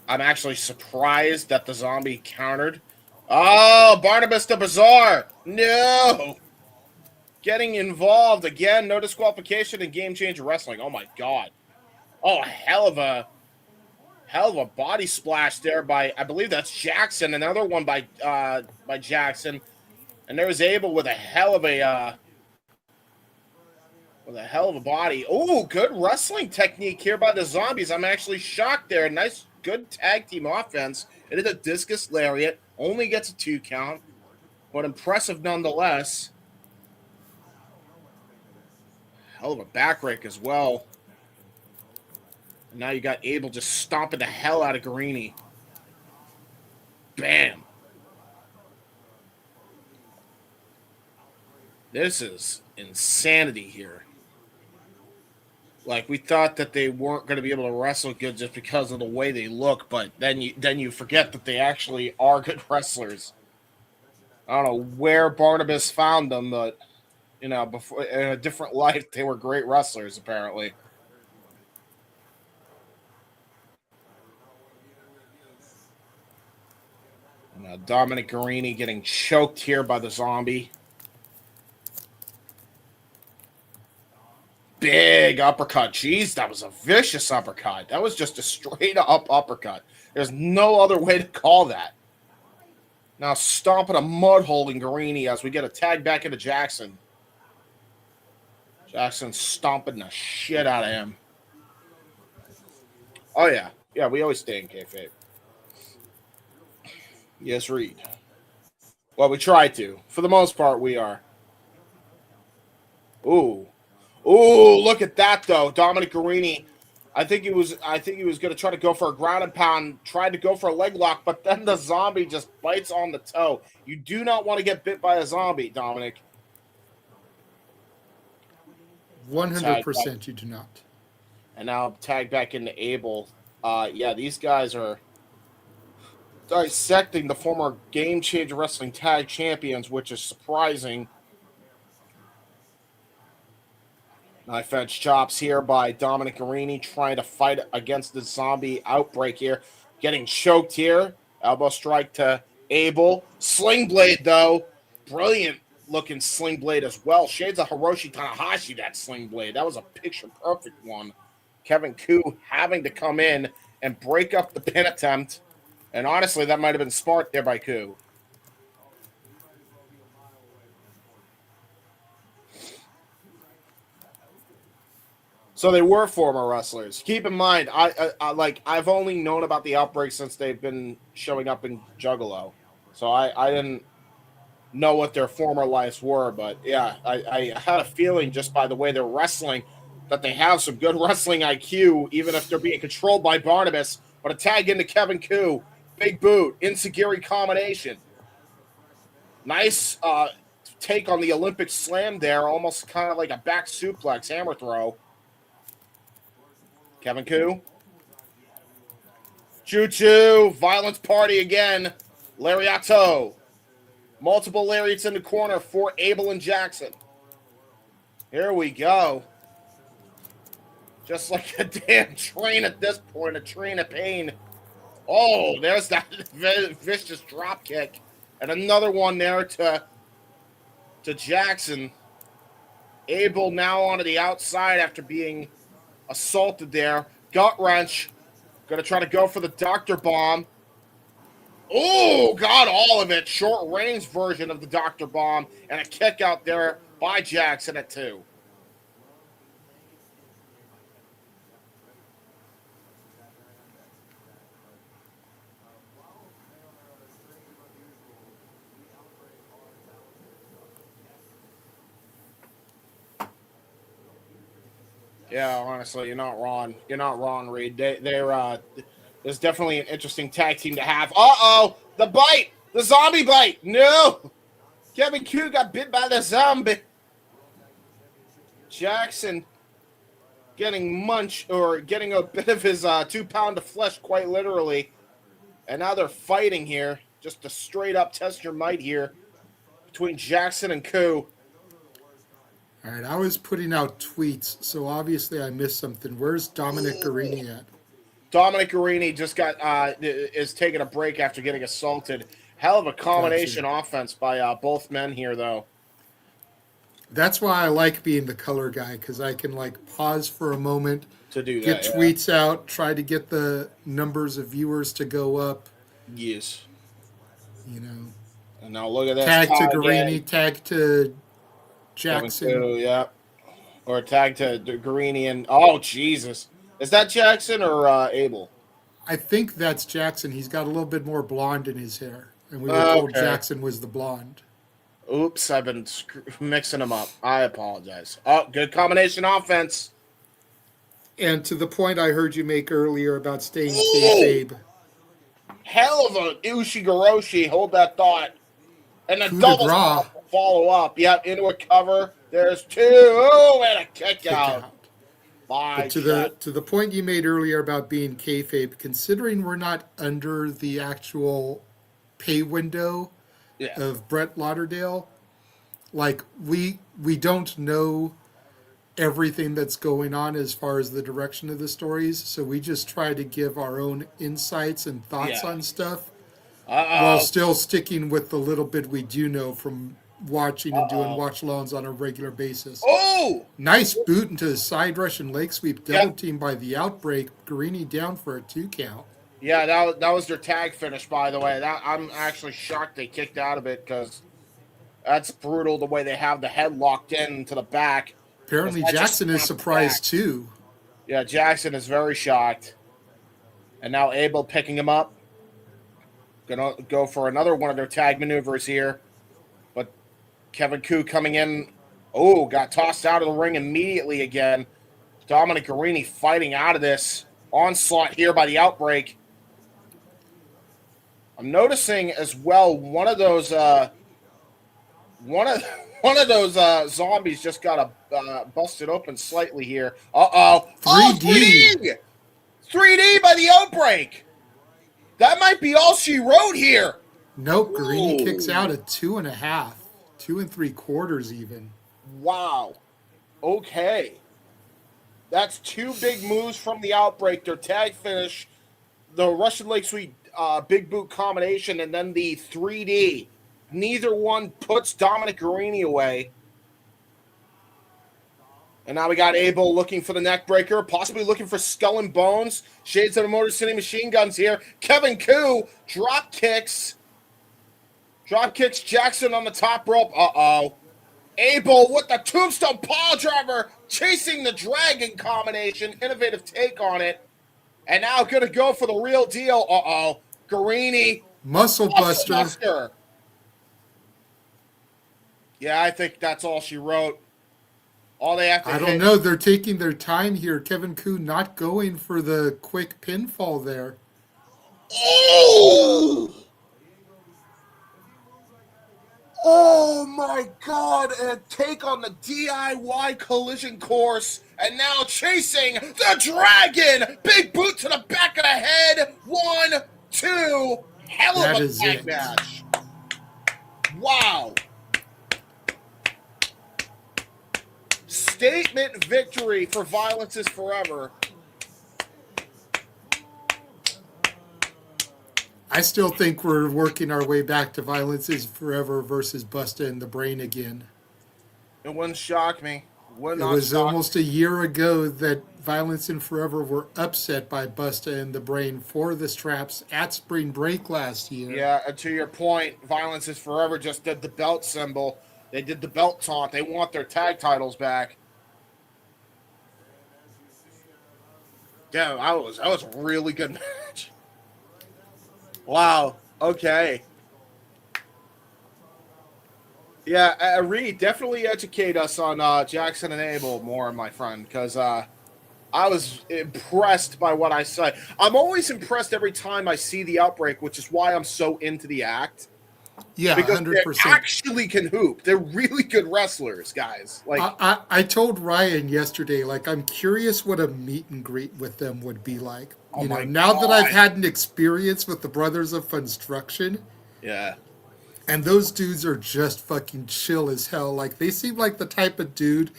I'm actually surprised that the zombie countered. Oh, Barnabas the Bizarre. No. Getting involved again. No disqualification in Game Changer Wrestling. Oh, my God. Oh, hell of a body splash there by, I believe that's Jackson. Another one by Jackson. And there was Abel with a hell of a body. Oh, good wrestling technique here by the zombies. I'm actually shocked there. Nice, good tag team offense. It is a discus lariat. Only gets a 2 count, but impressive nonetheless. Hell of a back rake as well. And now you got Abel just stomping the hell out of Guarini. Bam. This is insanity here. Like, we thought that they weren't going to be able to wrestle good just because of the way they look, but then you forget that they actually are good wrestlers. I don't know where Barnabas found them, but before in a different life, they were great wrestlers apparently. Dominic Guarini getting choked here by the zombie. Big uppercut. Jeez, that was a vicious uppercut. That was just a straight up uppercut. There's no other way to call that. Now stomping a mud hole in Guarini as we get a tag back into Jackson. Jackson stomping the shit out of him. Oh, yeah. Yeah, we always stay in kayfabe. Yes, Reed. Well, we try to. For the most part, we are. Ooh. Ooh, look at that, though. Dominic Guarini. I think he was going to try to go for a ground and pound, tried to go for a leg lock, but then the zombie just bites on the toe. You do not want to get bit by a zombie, Dominic. 100% you do not. And now tag back into Abel. Yeah, these guys are dissecting the former Game Changer Wrestling Tag Champions, which is surprising. Knife edge chops here by Dominic Guarini trying to fight against the zombie outbreak here. Getting choked here. Elbow strike to Abel. Sling blade, though. Brilliant looking sling blade as well. Shades of Hiroshi Tanahashi, that sling blade. That was a picture perfect one. Kevin Koo having to come in and break up the pin attempt. And honestly, that might have been smart there by Koo. So they were former wrestlers. Keep in mind, I've only known about the Outbreak since they've been showing up in Juggalo. So I didn't know what their former lives were, but yeah, I had a feeling just by the way they're wrestling that they have some good wrestling IQ, even if they're being controlled by Barnabas. But a tag into Kevin Koo, big boot, Insagiri combination. Nice take on the Olympic slam there, almost kind of like a back suplex hammer throw. Kevin Koo. Choo-choo. Violence party again. Lariato. Multiple lariats in the corner for Abel and Jackson. Here we go. Just like a damn train at this point. A train of pain. Oh, there's that vicious drop kick. And another one there to Jackson. Abel now onto the outside after being assaulted there. Gut wrench. Gonna try to go for the Dr. Bomb. Oh, got all of it. Short range version of the Dr. Bomb. And a kick out there by Jackson at 2. Yeah, honestly, you're not wrong. You're not wrong, Reed. There's definitely an interesting tag team to have. Uh-oh! The bite! The zombie bite! No! Kevin Koo got bit by the zombie. Jackson getting getting a bit of his 2 pound of flesh, quite literally. And now they're fighting here. Just a straight up test your might here between Jackson and Koo. All right, I was putting out tweets, so obviously I missed something. Where's Dominic Guarini at? Dominic Guarini just is taking a break after getting assaulted. Hell of a combination offense by both men here, though. That's why I like being the color guy, because I can pause for a moment, to do get tweets out, try to get the numbers of viewers to go up. Yes. And now look at this. Tag to Guarini, tag to Jackson. Yeah. Or tag to Guarini and oh Jesus. Is that Jackson or Abel? I think that's Jackson. He's got a little bit more blonde in his hair. And we were told Jackson was the blonde. Oops, I've been mixing them up. I apologize. Oh, good combination offense. And to the point I heard you make earlier about staying kayfabe. hell of a Ushigoroshi. Hold that thought. And a Coup de double grace. follow up. Yep, into a cover. There's two. Oh, and a kick out. But to the point you made earlier about being kayfabe, considering we're not under the actual pay window of Brett Lauderdale, like we don't know everything that's going on as far as the direction of the stories, so we just try to give our own insights and thoughts on stuff while still sticking with the little bit we do know from watching and doing watch-alongs on a regular basis. Oh! Nice boot into the side rush and leg sweep double team by the Outbreak. Guarini down for a 2 count. Yeah, that was their tag finish, by the way. I'm actually shocked they kicked out of it because that's brutal the way they have the head locked in to the back. Apparently Jackson is surprised too. Yeah, Jackson is very shocked. And now Abel picking him up. Gonna go for another one of their tag maneuvers here. But Kevin Koo coming in. Oh, got tossed out of the ring immediately again. Dominic Guarini fighting out of this onslaught here by the Outbreak. I'm noticing as well one of those zombies just got busted open slightly here. 3D. 3D by the Outbreak. That might be all she wrote here. Nope, Guarini kicks out at 2.5, 2 3/4 even. Wow. Okay. That's 2 big moves from the Outbreak. Their tag finish, the Russian leg sweep big boot combination, and then the 3D. Neither one puts Dominic Guarini away. And now we got Abel looking for the neck breaker, possibly looking for Skull and Bones. Shades of the Motor City Machine Guns here. Kevin Koo drop kicks Jackson on the top rope. Abel with the tombstone pile driver, chasing the dragon combination. Innovative take on it. And now going to go for the real deal. Guarini. Muscle buster. Yeah, I think that's all she wrote. All they have to I don't know. They're taking their time here. Kevin Koo not going for the quick pinfall there. Oh my God, and take on the DIY collision course, and now chasing the dragon! Big boot to the back of the head. 1, 2, hell of a tag match. Wow. Statement victory for Violence is Forever. I still think we're working our way back to Violence is Forever versus Busta and the Brain again. It wouldn't shock me. It was almost a year ago that Violence and Forever were upset by Busta and the Brain for the straps at Spring Break last year. Yeah, and to your point, Violence is Forever just did the belt symbol. They did the belt taunt. They want their tag titles back. Yeah, that was a really good match. Wow. Okay. Yeah, Reed, definitely educate us on Jackson and Abel more, my friend, because I was impressed by what I saw. I'm always impressed every time I see the Outbreak, which is why I'm so into the act. Yeah, because 100%. They actually can hoop. They're really good wrestlers, guys. Like I told Ryan yesterday, like, I'm curious what a meet and greet with them would be like. You know, now that I've had an experience with the Brothers of Funstruction. Yeah. And those dudes are just fucking chill as hell. Like, they seem like the type of dude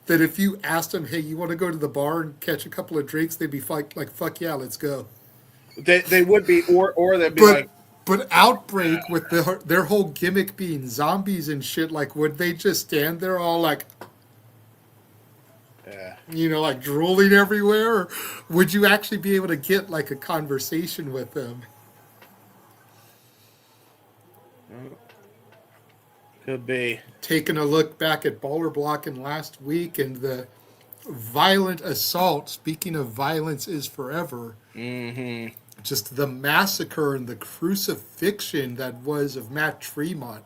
that if you asked them, hey, you want to go to the bar and catch a couple of drinks, they'd be like fuck yeah, let's go. They would be, or they'd be like. But Outbreak, with their whole gimmick being zombies and shit, like, would they just stand there all like, you know, like drooling everywhere? Or would you actually be able to get like a conversation with them? Could be. Taking a look back at Baller Blocking last week and the violent assault, speaking of Violence is Forever, just the massacre and the crucifixion that was of Matt Tremont.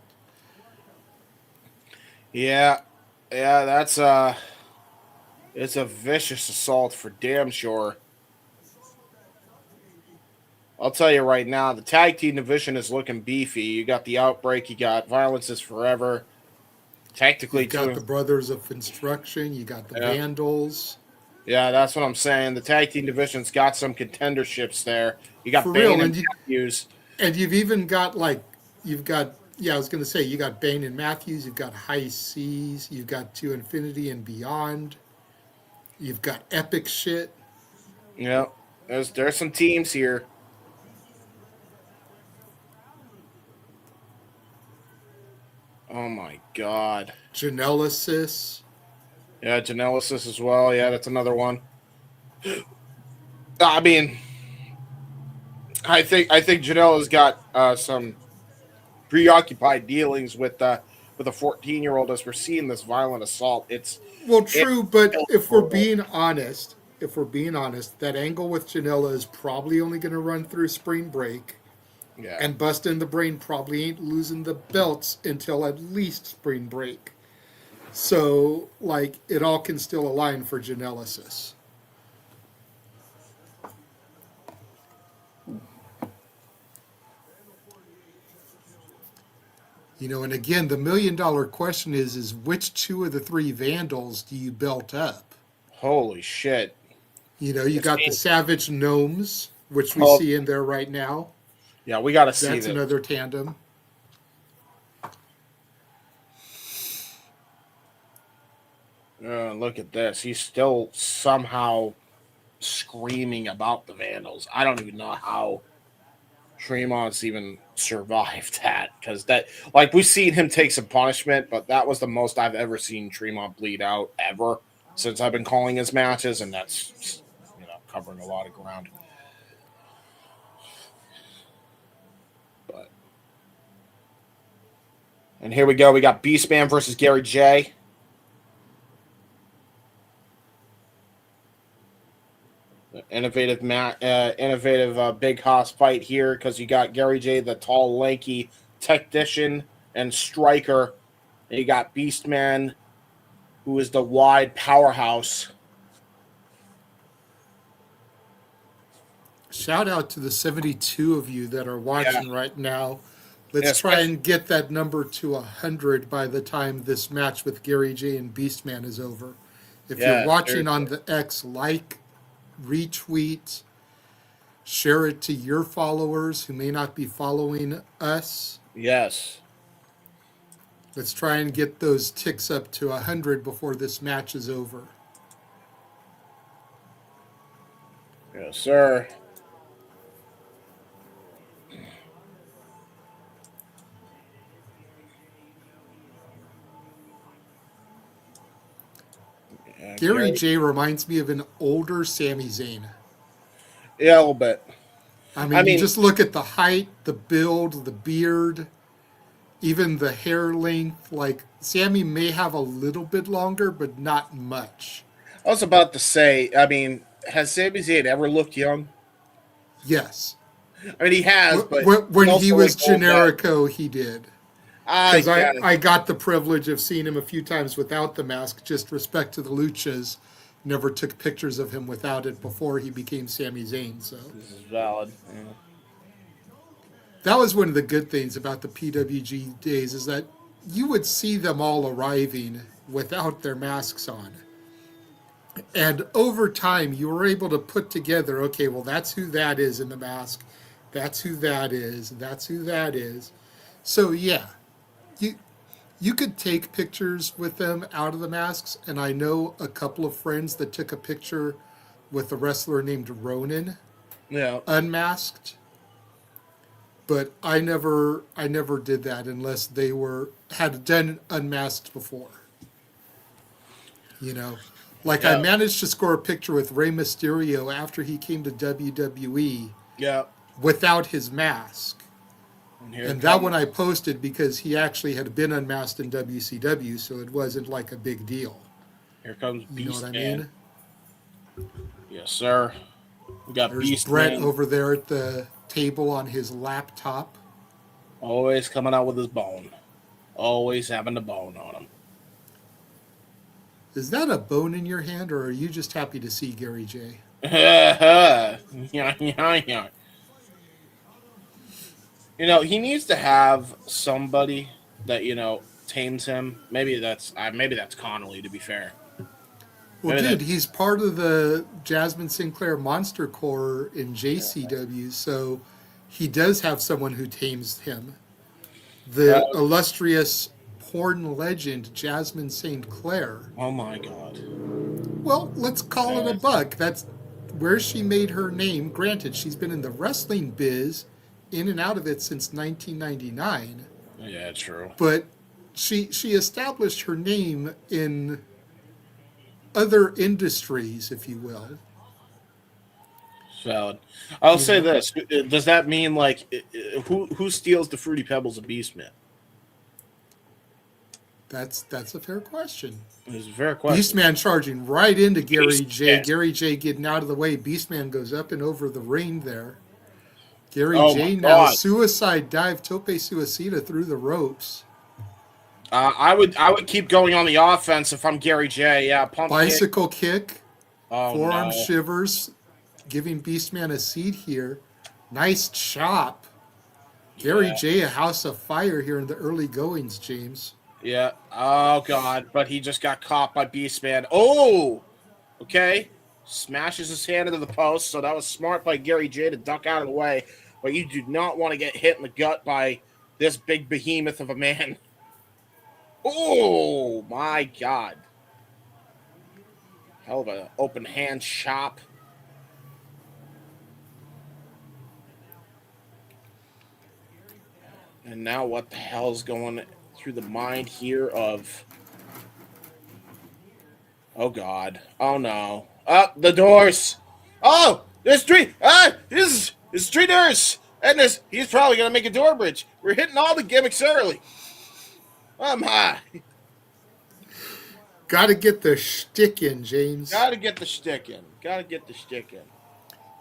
Yeah, that's it's a vicious assault for damn sure. I'll tell you right now, the tag team division is looking beefy. You got the Outbreak, you got Violence is Forever. Technically, You've got too. the Brothers of Funstruction. You got the Yeah. Vandals. Yeah, that's what I'm saying. The tag team division's got some contenderships there. You got For Bane real. and Matthews. And you've even got you've got, yeah, I was going to say, you got Bane and Matthews. You've got High Seas. You've got To Infinity and Beyond. You've got epic shit. Yeah, there's some teams here. Oh my god. Genesis. Yeah, Genesis as well. Yeah, that's another one. I mean, I think Janela's got some preoccupied dealings with a 14-year-old as we're seeing this violent assault. Well, It's true, but brutal. if we're being honest, that angle with Janela is probably only going to run through spring break, Yeah. and Bust in the Brain probably ain't losing the belts until at least spring break. So, it all can still align for Genesis. And again, the $1,000,000 question is which two of the three Vandals do you belt up? Holy shit. You got the Savage Gnomes, which we Oh, see in there right now. yeah, we got to see That's this. another tandem. Look at this. He's still somehow screaming about the Vandals. I don't even know how Tremont's even survived that, because we've seen him take some punishment, but that was the most I've ever seen Tremont bleed out ever since I've been calling his matches, and that's covering a lot of ground. And here we go. We got Beastman versus Gary J. Innovative big hoss fight here, because you got Gary J, the tall, lanky technician and striker, and you got Beastman, who is the wide powerhouse. Shout out to the 72 of you that are watching right now. Let's Yes, try and get that number to 100 by the time this match with Gary J and Beastman is over. If you're watching on the X, retweet, share it to your followers who may not be following us. Yes. Let's try and get those ticks up to 100 before this match is over. Yes, sir. Gary J reminds me of an older Sami Zayn. Yeah, a little bit. I mean, you just look at the height, the build, the beard, even the hair length. Sami may have a little bit longer, but not much. I was about to say, I mean, has Sami Zayn ever looked young? Yes. I mean, he has, but when he was Generico, he did. Because I got the privilege of seeing him a few times without the mask. Just respect to the Luchas, never took pictures of him without it before he became Sami Zayn. So this is valid. Yeah. That was one of the good things about the PWG days, is that you would see them all arriving without their masks on. And over time, you were able to put together, okay, well, that's who that is in the mask. That's who that is. That's who that is. So, yeah, you could take pictures with them out of the masks. And I know a couple of friends that took a picture with a wrestler named Ronan, unmasked. But I never did that unless they had done unmasked before. I managed to score a picture with Rey Mysterio after he came to WWE without his mask. And that one I posted because he actually had been unmasked in WCW, so it wasn't like a big deal. Here comes Beastman. You know what I mean? Yes, sir. We got Beastman. Brett over there at the table on his laptop. Always coming out with his bone. Always having a bone on him. Is that a bone in your hand, or are you just happy to see Gary J? Yeah. He needs to have somebody that tames him. Maybe that's Connolly. To be fair, Well, maybe that. dude, he's part of the Jasmine Sinclair Monster Corps in JCW, so he does have someone who tames him. Uh, The illustrious porn legend Jasmine St. Clair. oh my God. Well, let's call it a buck. That's where she made her name. Granted, she's been in the wrestling biz, in and out of it since 1999, Yeah, true. but she established her name in other industries, if you will. Valid. I'll You say know, this: does that mean who steals the fruity pebbles of Beastman? that's a fair question. It's a fair question. Beastman charging right into Gary J. Yes. Gary J getting out of the way. Beastman goes up and over the ring there. Gary Oh my J now God. suicide dive, tope suicida through the ropes. I would keep going on the offense if I'm Gary J. Yeah, pump kick. Bicycle kick, Oh forearm no. shivers, giving Beastman a seat here. Nice chop. Gary Yeah. J, a house of fire here in the early goings, James. Yeah. Oh God. But he just got caught by Beastman. Oh. Okay. Smashes his hand into the post. So that was smart by Gary J to duck out of the way. But you do not want to get hit in the gut by this big behemoth of a man. Oh my God. Hell of an open hand chop. And now what the hell's going through the mind here of... Oh, God. Oh, no. Up the doors. Oh, there's three. This is three doors. And he's probably going to make a door bridge. We're hitting all the gimmicks early. I'm high. Gotta get the shtick in, James. Gotta get the shtick in.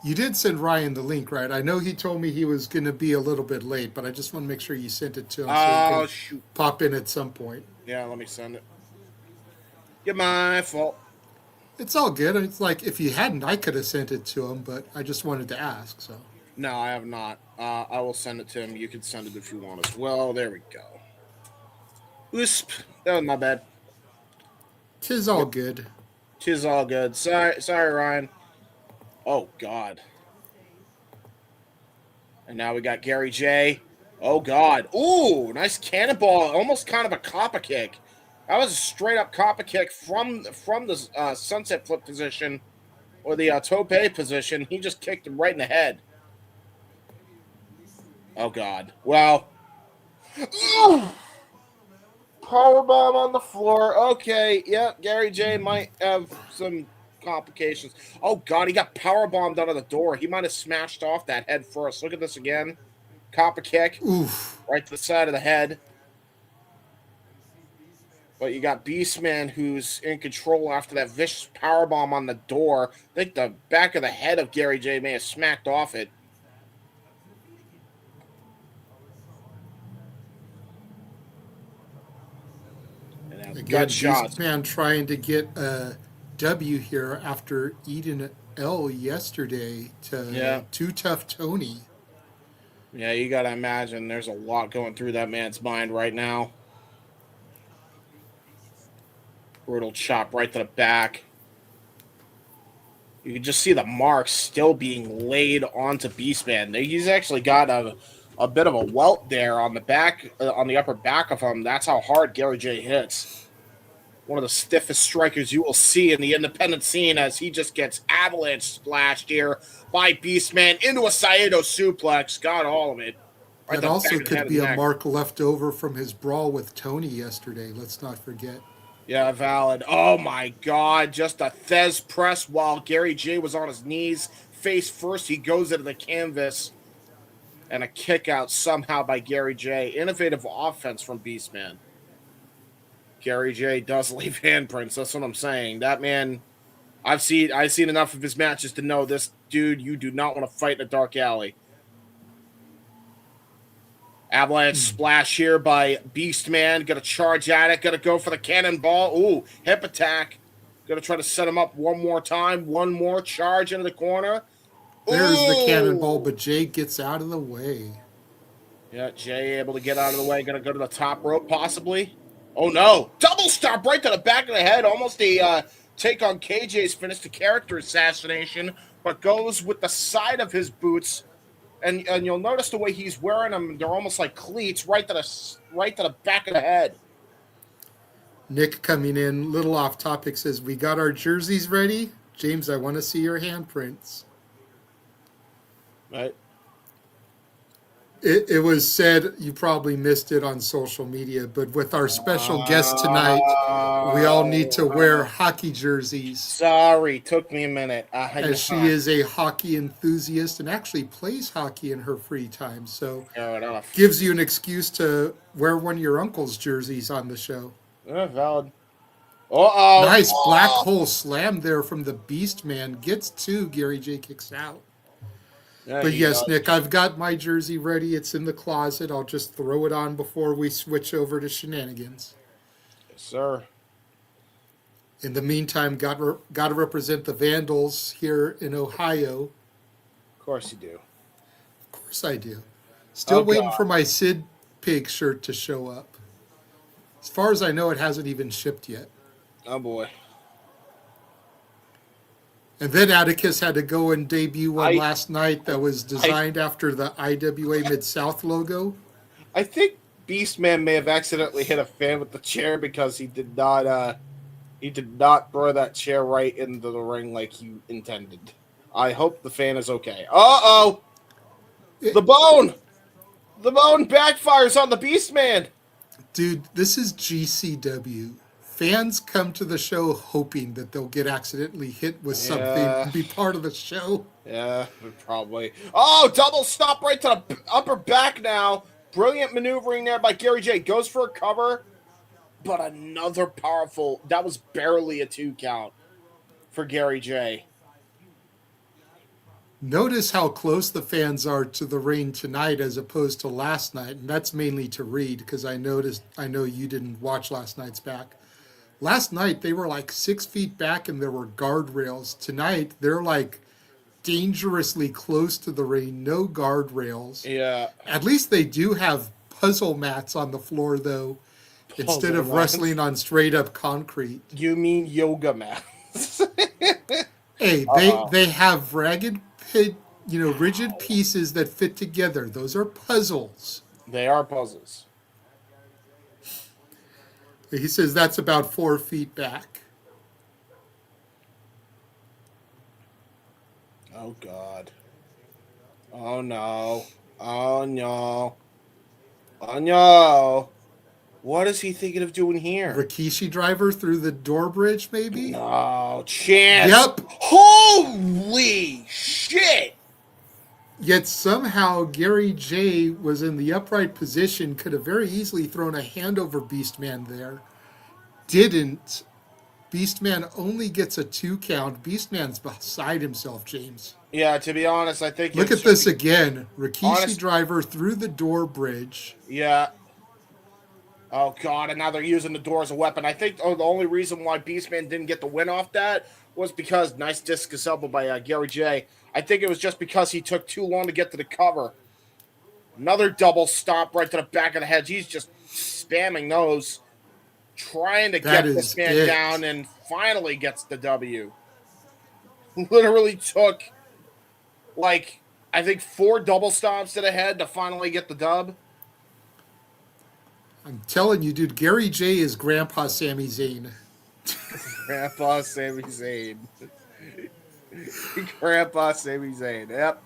You did send Ryan the link, right? I know he told me he was going to be a little bit late, but I just want to make sure you sent it to him so he can Shoot. pop in at some point. Yeah, let me send it. Get my fault. It's all good. It's like if you hadn't, I could have sent it to him, but I just wanted to ask. So No, I have not. I will send it to him. You can send it if you want as well. There we go. Oosp. That was my bad. tis all good. Tis all good. Sorry, Ryan. Oh, God. And now we got Gary J. Oh, God. Ooh, nice cannonball. Almost kind of a copper kick. That was a straight-up copper kick from the sunset flip position or the tope position. He just kicked him right in the head. Oh, God. Well. Powerbomb on the floor. Okay. Yep. Gary J might have some complications. Oh, God. He got powerbombed out of the door. He might have smashed off that head first. Look at this again. Copper kick. Oof. Right to the side of the head. But you got Beastman who's in control after that vicious powerbomb on the door. I think the back of the head of Gary J may have smacked off it. Again, Beastman trying to get a W here after eating an L yesterday to Too Tough Tony. Yeah, you got to imagine there's a lot going through that man's mind right now. Brutal chop right to the back. You can just see the marks still being laid onto Beastman. He's actually got a bit of a welt there on the back, on the upper back of him. That's how hard Gary J hits. One of the stiffest strikers you will see in the independent scene as he just gets avalanche splashed here by Beastman into a Saito suplex. Got all of it. Right, that also could be a mark left over from his brawl with Tony yesterday. Let's not forget. Yeah, valid. Oh, my God. Just a Thez press while Gary J was on his knees. Face first, he goes into the canvas. And a kick out somehow by Gary J. Innovative offense from Beastman. Gary J does leave handprints. That's what I'm saying. That man, I've seen enough of his matches to know this dude, you do not want to fight in a dark alley. Avalanche splash here by Beastman. Gonna charge at it. Gonna go for the cannonball. Ooh, hip attack. Gonna try to set him up one more time. One more charge into the corner. There's the cannonball, but Jay gets out of the way. Yeah, Jay able to get out of the way. Going to go to the top rope, possibly. Oh, no. Double stop right to the back of the head. Almost a take on KJ's finish, the character assassination, but goes with the side of his boots. And you'll notice the way he's wearing them. They're almost like cleats right to the back of the head. Nick coming in, little off topic, says, we got our jerseys ready. James, I want to see your handprints. Right. It was said, you probably missed it on social media, but with our special guest tonight, we all need to wear hockey jerseys. Sorry, took me a minute. As she is a hockey enthusiast and actually plays hockey in her free time. So gives you an excuse to wear one of your uncle's jerseys on the show. Valid. Uh-oh. Nice black hole slam there from the Beastman. Gets two. Gary J kicks out. But yes, Nick, I've got my jersey ready. It's in the closet. I'll just throw it on before we switch over to shenanigans. Yes, sir. In the meantime, got to represent the Vandals here in Ohio. Of course you do. Of course I do. Still waiting for my Sid Pig shirt to show up. As far as I know, it hasn't even shipped yet. Oh, boy. And then Atticus had to go and debut one last night that was designed after the IWA Mid-South logo. I think Beastman may have accidentally hit a fan with the chair because he did not throw that chair right into the ring like he intended. I hope the fan is okay. Uh-oh! The bone backfires on the Beastman! Dude, this is GCW. Fans come to the show hoping that they'll get accidentally hit with something and be part of the show. Yeah, probably. Oh, double stop right to the upper back now. Brilliant maneuvering there by Gary J. Goes for a cover, but another powerful. That was barely a 2 count for Gary J. Notice how close the fans are to the ring tonight as opposed to last night, and that's mainly to Reed because I know you didn't watch last night's back. Last night, they were like 6 feet back and there were guardrails. Tonight, they're like dangerously close to the ring, no guardrails. Yeah. At least they do have puzzle mats on the floor, though, instead of wrestling on straight-up concrete. You mean yoga mats? Hey, they have rigid pieces that fit together. Those are puzzles. They are puzzles. He says that's about 4 feet back. Oh, God. Oh, no. Oh, no. Oh, no. What is he thinking of doing here? Rikishi driver through the door bridge, maybe? No chance. Yep. Holy shit. Yet somehow Gary J was in the upright position, could have very easily thrown a hand over Beastman there. Didn't. Beastman only gets a 2 count. Beastman's beside himself, James. Yeah, to be honest, I think... Look at this again. Rikishi driver through the door bridge. Yeah. Oh, God, and now they're using the door as a weapon. I think the only reason why Beastman didn't get the win off that was because nice discus elbow by Gary J. I think it was just because he took too long to get to the cover. Another double stomp right to the back of the head. He's just spamming those, trying to get this man down, and finally gets the W. Literally took, like, I think 4 double stomps to the head to finally get the dub. I'm telling you, dude, Gary J is Grandpa Sami Zayn. Grandpa Sami Zayn. Grandpa Sami Zayn. Yep.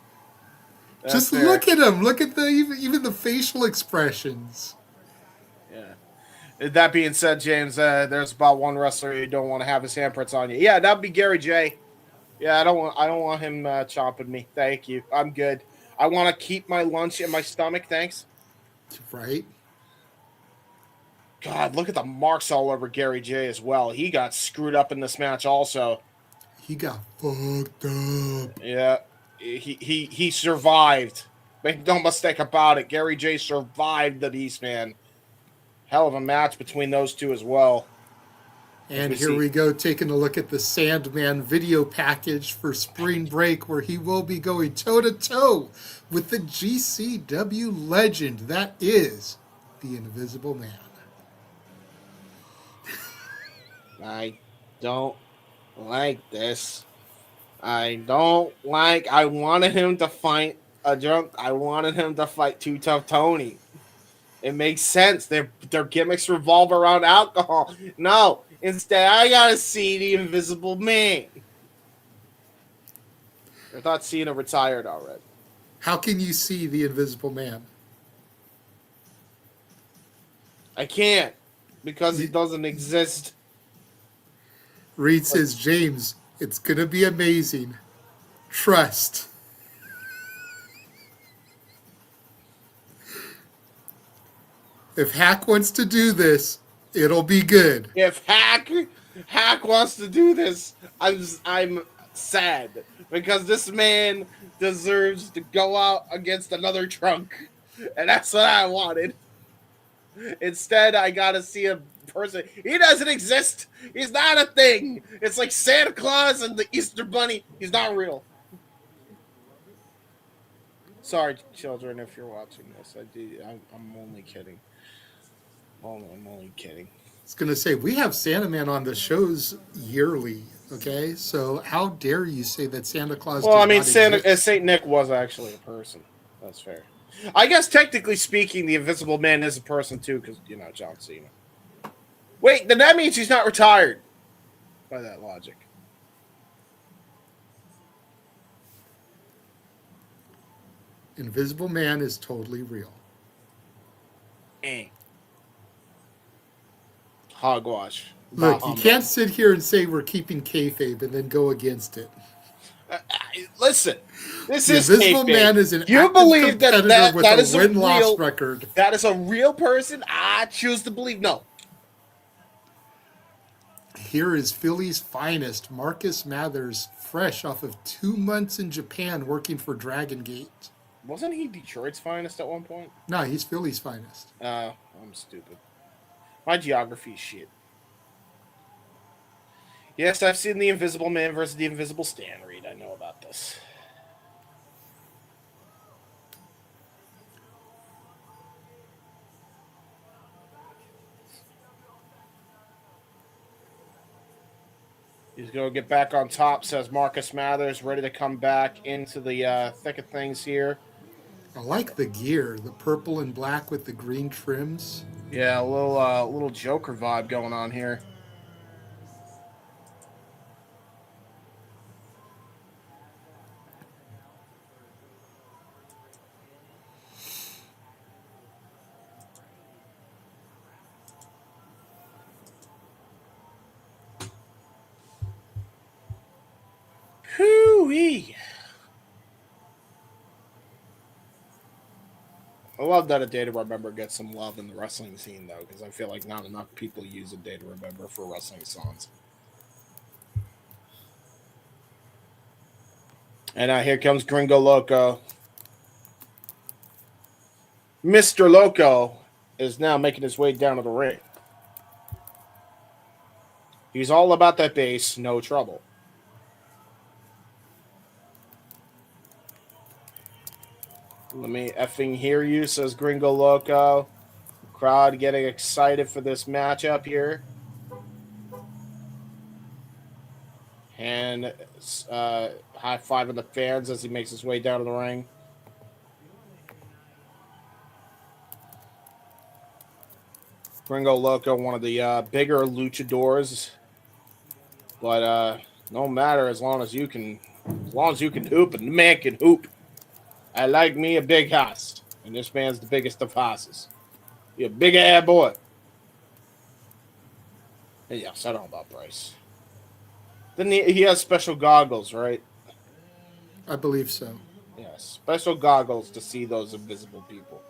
Just look at him. Look at even the facial expressions. Yeah. That being said, James, there's about one wrestler you don't want to have his handprints on you. Yeah, that'd be Gary J. Yeah, I don't want him chomping me. Thank you. I'm good. I want to keep my lunch in my stomach. Thanks. Right. God, look at the marks all over Gary J as well. He got screwed up in this match also. He got fucked up. Yeah, he survived. Make no mistake about it. Gary J survived the Beastman. Hell of a match between those two as well. And here we go, taking a look at the Sandman video package for Spring Break, where he will be going toe-to-toe with the GCW legend that is the Invisible Man. I don't like this. I wanted him to fight a drunk. I wanted him to fight Too Tough Tony. It makes sense. Their gimmicks revolve around alcohol. No, instead I gotta see the Invisible Man. I thought Cena retired already. How can you see the Invisible Man? I can't because he doesn't exist. Reed says, James, it's going to be amazing. Trust. If Hack wants to do this, it'll be good. If Hack wants to do this, I'm sad because this man deserves to go out against another drunk, and that's what I wanted. Instead, I gotta see a person. He doesn't exist. He's not a thing. It's like Santa Claus and the Easter Bunny. He's not real. Sorry, children, if you're watching this. I'm only kidding. I'm only kidding. I was going to say, we have Santa Man on the shows yearly, okay? So how dare you say that Santa Claus Well, I mean, exist? Saint Nick was actually a person. That's fair. I guess, technically speaking, the Invisible Man is a person, too, because, John Cena. Wait, then that means he's not retired, by that logic. Invisible Man is totally real. Hogwash. Look, you can't sit here and say we're keeping kayfabe and then go against it. Listen, this the is Invisible kayfabe. Man is an you believe that with that a is win-loss record. That is a real person? I choose to believe no. Here is Philly's finest, Marcus Mathers, fresh off of 2 months in Japan working for Dragon Gate. Wasn't he Detroit's finest at one point? No, he's Philly's finest. I'm stupid. My geography is shit. Yes, I've seen the Invisible Man versus the Invisible Stan Reed. I know about this. He's going to get back on top, says Marcus Mathers, ready to come back into the thick of things here. I like the gear, the purple and black with the green trims. Yeah, a little Joker vibe going on here. Hoo-wee. I love that A Day to Remember gets some love in the wrestling scene, though, because I feel like not enough people use A Day to Remember for wrestling songs. And here comes Gringo Loco. Mr. Loco is now making his way down to the ring. He's all about that bass, no trouble. Let me effing hear you, says Gringo Loco. Crowd getting excited for this matchup here. And high-fiving the fans as he makes his way down to the ring. Gringo Loco, one of the bigger luchadors. But no matter as long as you can hoop, and the man can hoop. I like me a big house, and this man's the biggest of houses. You're a big ass boy. Hey, yes, I don't know about Bryce. Then he has special goggles, right? I believe so. Yeah, special goggles to see those invisible people.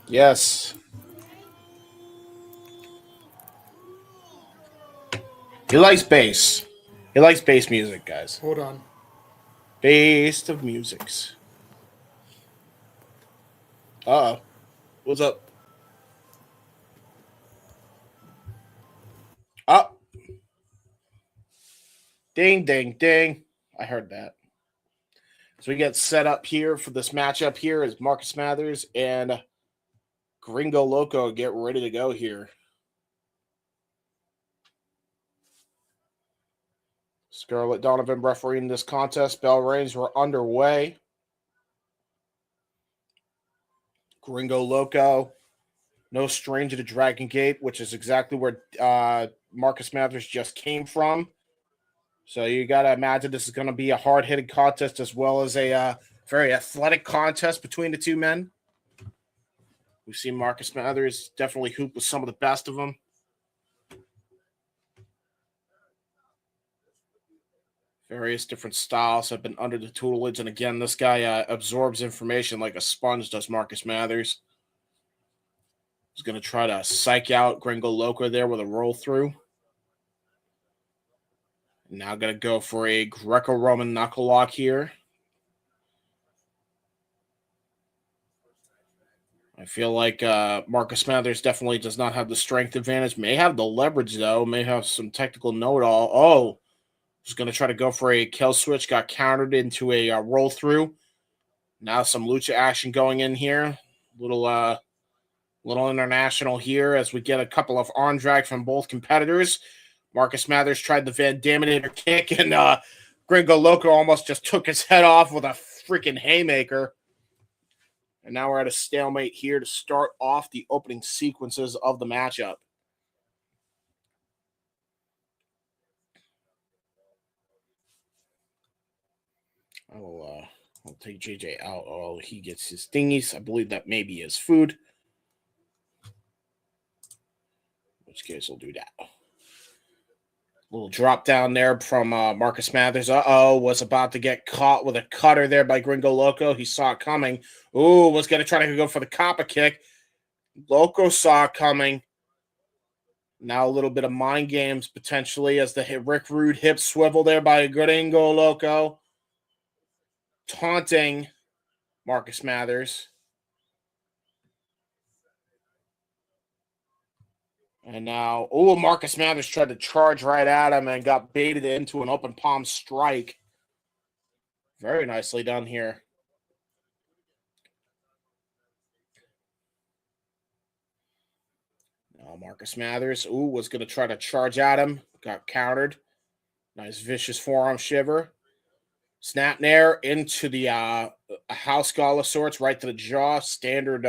Yes. He likes bass. He likes bass music, guys. Hold on. Bass of musics. Uh-oh. What's up? Ding, ding, ding. I heard that. So we get set up here for this matchup here is Marcus Mathers and Gringo Loco get ready to go here. Scarlett Donovan refereeing this contest. Bell rings were underway. Gringo Loco, no stranger to Dragon Gate, which is exactly where Marcus Mathers just came from. So you got to imagine this is going to be a hard-hitting contest as well as a very athletic contest between the two men. We've seen Marcus Mathers definitely hoop with some of the best of them. Various different styles have been under the tutelage. And again, this guy absorbs information like a sponge does Marcus Mathers. He's going to try to psych out Gringo Loco there with a roll through. Now going to go for a Greco-Roman knuckle lock here. I feel like Marcus Mathers definitely does not have the strength advantage. May have the leverage, though. May have some technical know-it-all. Oh, was going to try to go for a kill switch. Got countered into a roll-through. Now some lucha action going in here. Little international here as we get a couple of arm drag from both competitors. Marcus Mathers tried the Van Daminator kick, and Gringo Loco almost just took his head off with a freaking haymaker. And now we're at a stalemate here to start off the opening sequences of the matchup. I'll take JJ out. Oh, he gets his thingies. I believe that may be his food. In which case, we'll do that. Little drop down there from Marcus Mathers. Was about to get caught with a cutter there by Gringo Loco. He saw it coming. Ooh, was going to try to go for the copper kick. Loco saw it coming. Now a little bit of mind games potentially as the Rick Rude hip swivel there by Gringo Loco. Taunting Marcus Mathers. And now, Marcus Mathers tried to charge right at him and got baited into an open palm strike. Very nicely done here. Now Marcus Mathers, was going to try to charge at him. Got countered. Nice vicious forearm shiver. Snap nair into the house call of sorts, right to the jaw. Standard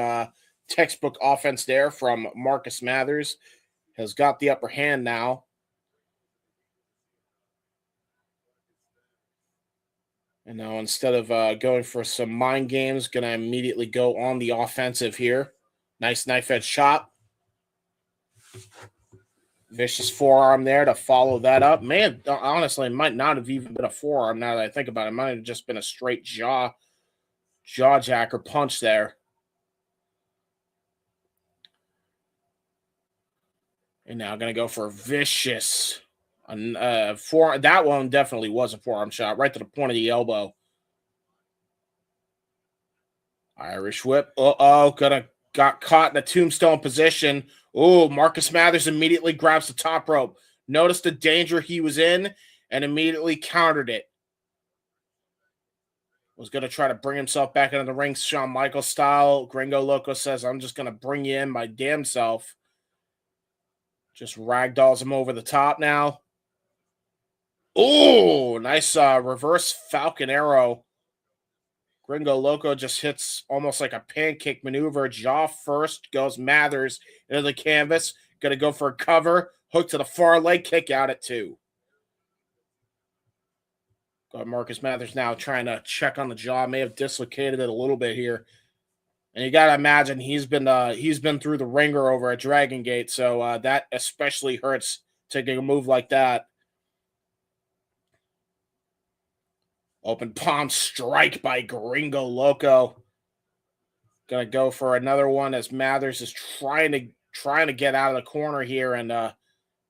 textbook offense there from Marcus Mathers. Has got the upper hand now. And now instead of going for some mind games, going to immediately go on the offensive here. Nice knife edge shot. Vicious forearm there to follow that up. Man, honestly, it might not have even been a forearm now that I think about it. It might have just been a straight jaw jacker punch there. And now going to go for a vicious forearm. That one definitely was a forearm shot right to the point of the elbow. Irish whip. Got caught in a tombstone position. Marcus Mathers immediately grabs the top rope. Noticed the danger he was in and immediately countered it. Was going to try to bring himself back into the ring, Shawn Michaels style. Gringo Loco says, I'm just going to bring you in my damn self. Just ragdolls him over the top now. Nice reverse Falcon Arrow. Gringo Loco just hits almost like a pancake maneuver. Jaw first, goes Mathers into the canvas. Going to go for a cover. Hook to the far leg, kick out at 2. Got Marcus Mathers now trying to check on the jaw. May have dislocated it a little bit here. And you got to imagine he's been through the ringer over at Dragon Gate, so that especially hurts taking a move like that. Open palm strike by Gringo Loco. Gonna go for another one as Mathers is trying to get out of the corner here and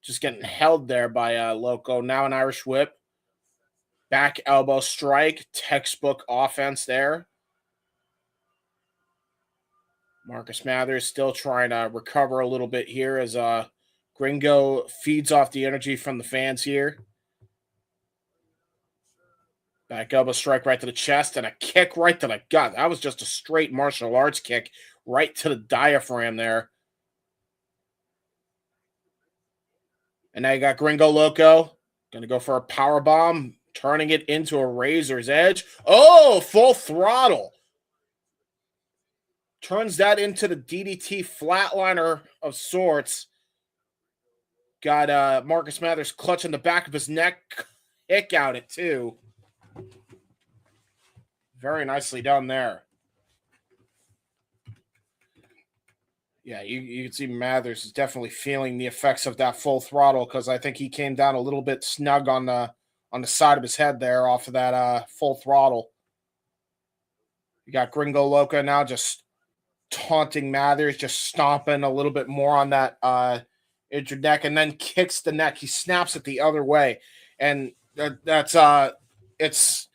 just getting held there by Loco. Now an Irish whip. Back elbow strike. Textbook offense there. Marcus Mathers still trying to recover a little bit here as Gringo feeds off the energy from the fans here. Back elbow strike right to the chest and a kick right to the gut. That was just a straight martial arts kick right to the diaphragm there. And now you got Gringo Loco. Going to go for a power bomb, turning it into a razor's edge. Oh, full throttle. Turns that into the DDT flatliner of sorts. Got Marcus Mathers clutching the back of his neck. Kick out it, too. Very nicely done there. Yeah, you can see Mathers is definitely feeling the effects of that full throttle because I think he came down a little bit snug on the side of his head there off of that full throttle. You got Gringo Loco now just taunting Mathers, just stomping a little bit more on that injured neck, and then kicks the neck. He snaps it the other way, and that's it's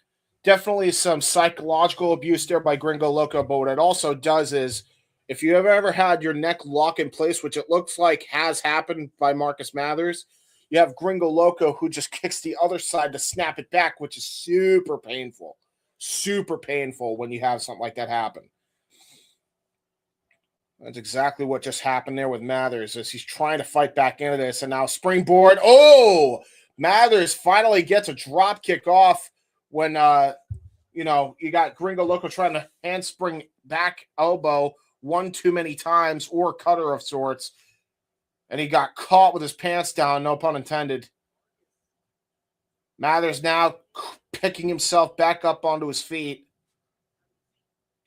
definitely some psychological abuse there by Gringo Loco. But what it also does is, if you have ever had your neck lock in place, which it looks like has happened by Marcus Mathers, you have Gringo Loco who just kicks the other side to snap it back, which is super painful. Super painful when you have something like that happen. That's exactly what just happened there with Mathers as he's trying to fight back into this. And now springboard. Oh, Mathers finally gets a drop kick off when, you got Gringo Loco trying to handspring back elbow one too many times or cutter of sorts. And he got caught with his pants down, no pun intended. Mathers now picking himself back up onto his feet.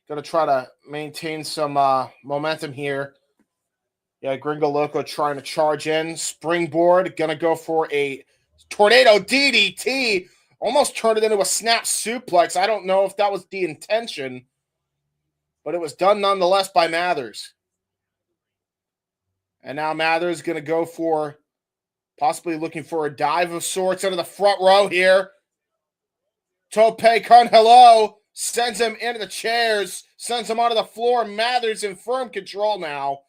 Going to try to maintain some momentum here. Yeah, Gringo Loco trying to charge in. Springboard. Going to go for a tornado DDT. Almost turned it into a snap suplex. I don't know if that was the intention, but it was done nonetheless by Mathers. And now Mathers going to go for possibly looking for a dive of sorts into the front row here. Tope con hello. Sends him into the chairs. Sends him onto the floor. Mathers in firm control now.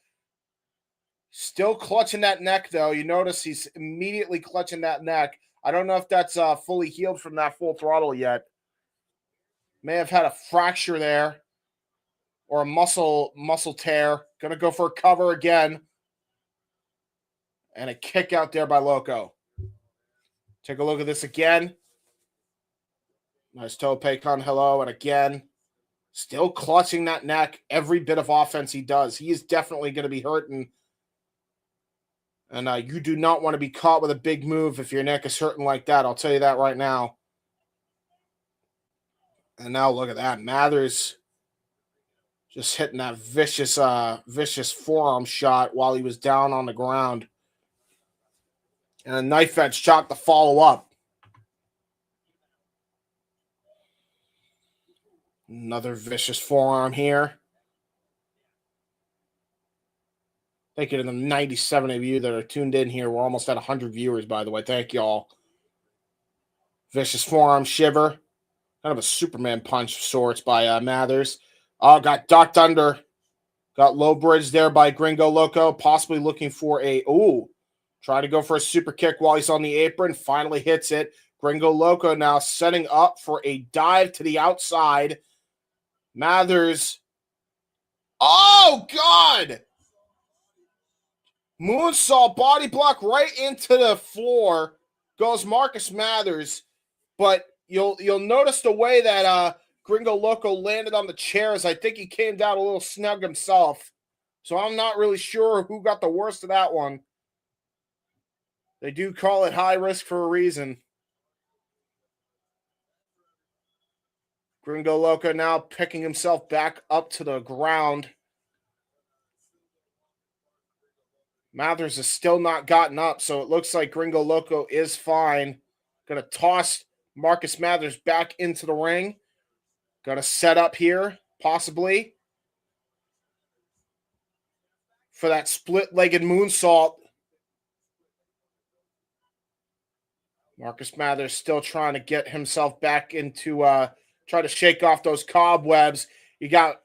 Still clutching that neck, though. You notice he's immediately clutching that neck. I don't know if that's fully healed from that full throttle yet. May have had a fracture there. Or a muscle tear. Going to go for a cover again. And a kick out there by Loco. Take a look at this again. Nice tope con hello. And again, still clutching that neck. Every bit of offense he does. He is definitely going to be hurting. And you do not want to be caught with a big move if your neck is hurting like that. I'll tell you that right now. And now look at that. Mathers just hitting that vicious forearm shot while he was down on the ground. And a knife edge shot to follow up. Another vicious forearm here. Thank you to the 97 of you that are tuned in here. We're almost at 100 viewers, by the way. Thank you all. Vicious forearm shiver. Kind of a Superman punch of sorts by Mathers. Got ducked under. Got low bridge there by Gringo Loco. Possibly looking for a... Try to go for a super kick while he's on the apron. Finally hits it. Gringo Loco now setting up for a dive to the outside. Mathers. Oh, God! Moonsault body block right into the floor. Goes Marcus Mathers. But you'll notice the way that Gringo Loco landed on the chairs. I think he came down a little snug himself. So I'm not really sure who got the worst of that one. They do call it high risk for a reason. Gringo Loco now picking himself back up to the ground. Mathers has still not gotten up, so it looks like Gringo Loco is fine. Going to toss Marcus Mathers back into the ring. Going to set up here, possibly, for that split-legged moonsault. Marcus Mathers still trying to get himself back into, try to shake off those cobwebs. You got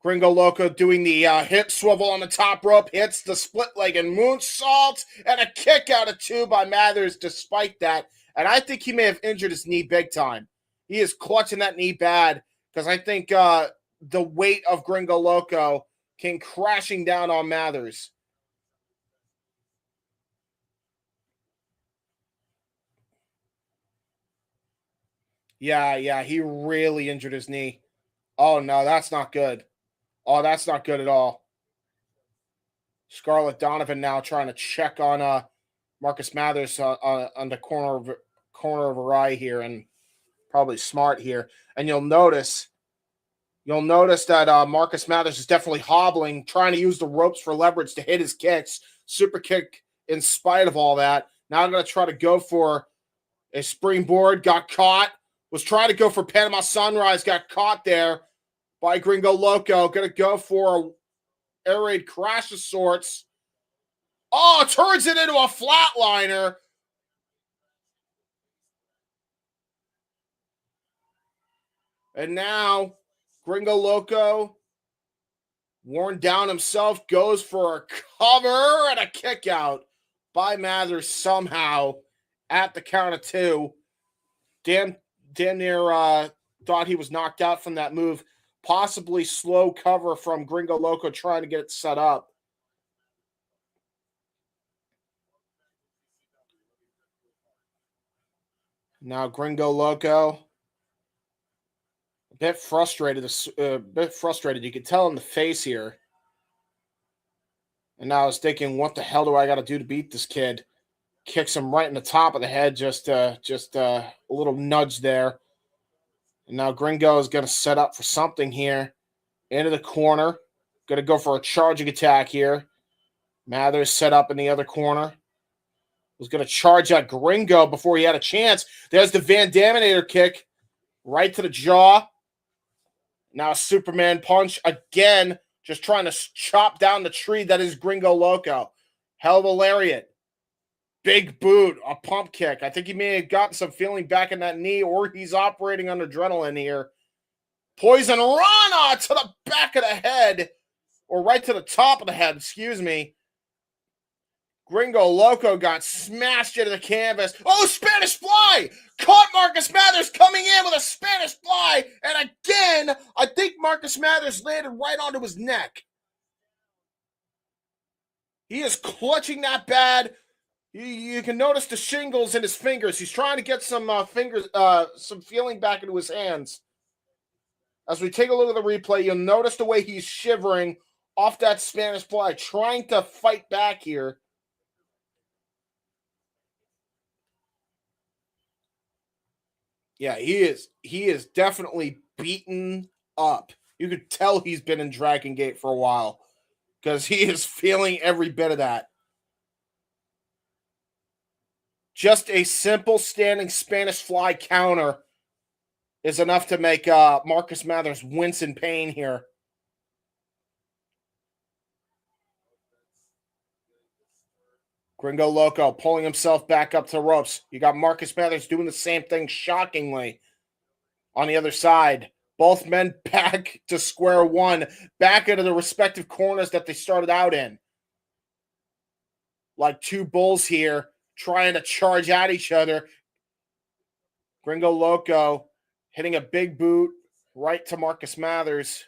Gringo Loco doing the hip swivel on the top rope, hits the split-legged moonsault, and a kick out of two by Mathers despite that. And I think he may have injured his knee big time. He is clutching that knee bad because I think the weight of Gringo Loco came crashing down on Mathers. Yeah, he really injured his knee. Oh, no, that's not good. Oh, that's not good at all. Scarlett Donovan now trying to check on Marcus Mathers on the corner of her eye here, and probably smart here. And you'll notice that Marcus Mathers is definitely hobbling, trying to use the ropes for leverage to hit his kicks. Super kick in spite of all that. Now I'm going to try to go for a springboard. Got caught. Was trying to go for Panama Sunrise. Got caught there by Gringo Loco. Going to go for a air raid crash of sorts. Oh, turns it into a flatliner. And now Gringo Loco, worn down himself, goes for a cover and a kick out by Mathers somehow at the count of 2. Damn near thought he was knocked out from that move. Possibly slow cover from Gringo Loco trying to get it set up. Now Gringo Loco, a bit frustrated. You could tell in the face here. And now I was thinking, what the hell do I got to do to beat this kid? Kicks him right in the top of the head, just a little nudge there. And now Gringo is going to set up for something here. Into the corner. Going to go for a charging attack here. Mathers set up in the other corner. Was going to charge at Gringo before he had a chance. There's the Van Daminator kick. Right to the jaw. Now a Superman punch again. Just trying to chop down the tree that is Gringo Loco. Hell of a lariat. Big boot, a pump kick. I think he may have gotten some feeling back in that knee, or he's operating on adrenaline here. Poison Rana to the back of the head, or right to the top of the head, excuse me. Gringo Loco got smashed into the canvas. Oh, Spanish Fly! Caught Marcus Mathers coming in with a Spanish Fly, and again, I think Marcus Mathers landed right onto his neck. He is clutching that bad. You can notice the shingles in his fingers. He's trying to get some some feeling back into his hands. As we take a look at the replay, you'll notice the way he's shivering off that Spanish Fly, trying to fight back here. Yeah, he is definitely beaten up. You could tell he's been in Dragon Gate for a while because he is feeling every bit of that. Just a simple standing Spanish Fly counter is enough to make Marcus Mathers wince in pain here. Gringo Loco pulling himself back up to the ropes. You got Marcus Mathers doing the same thing shockingly on the other side. Both men back to square one, back into the respective corners that they started out in. Like two bulls here, trying to charge at each other. Gringo Loco hitting a big boot right to Marcus Mathers.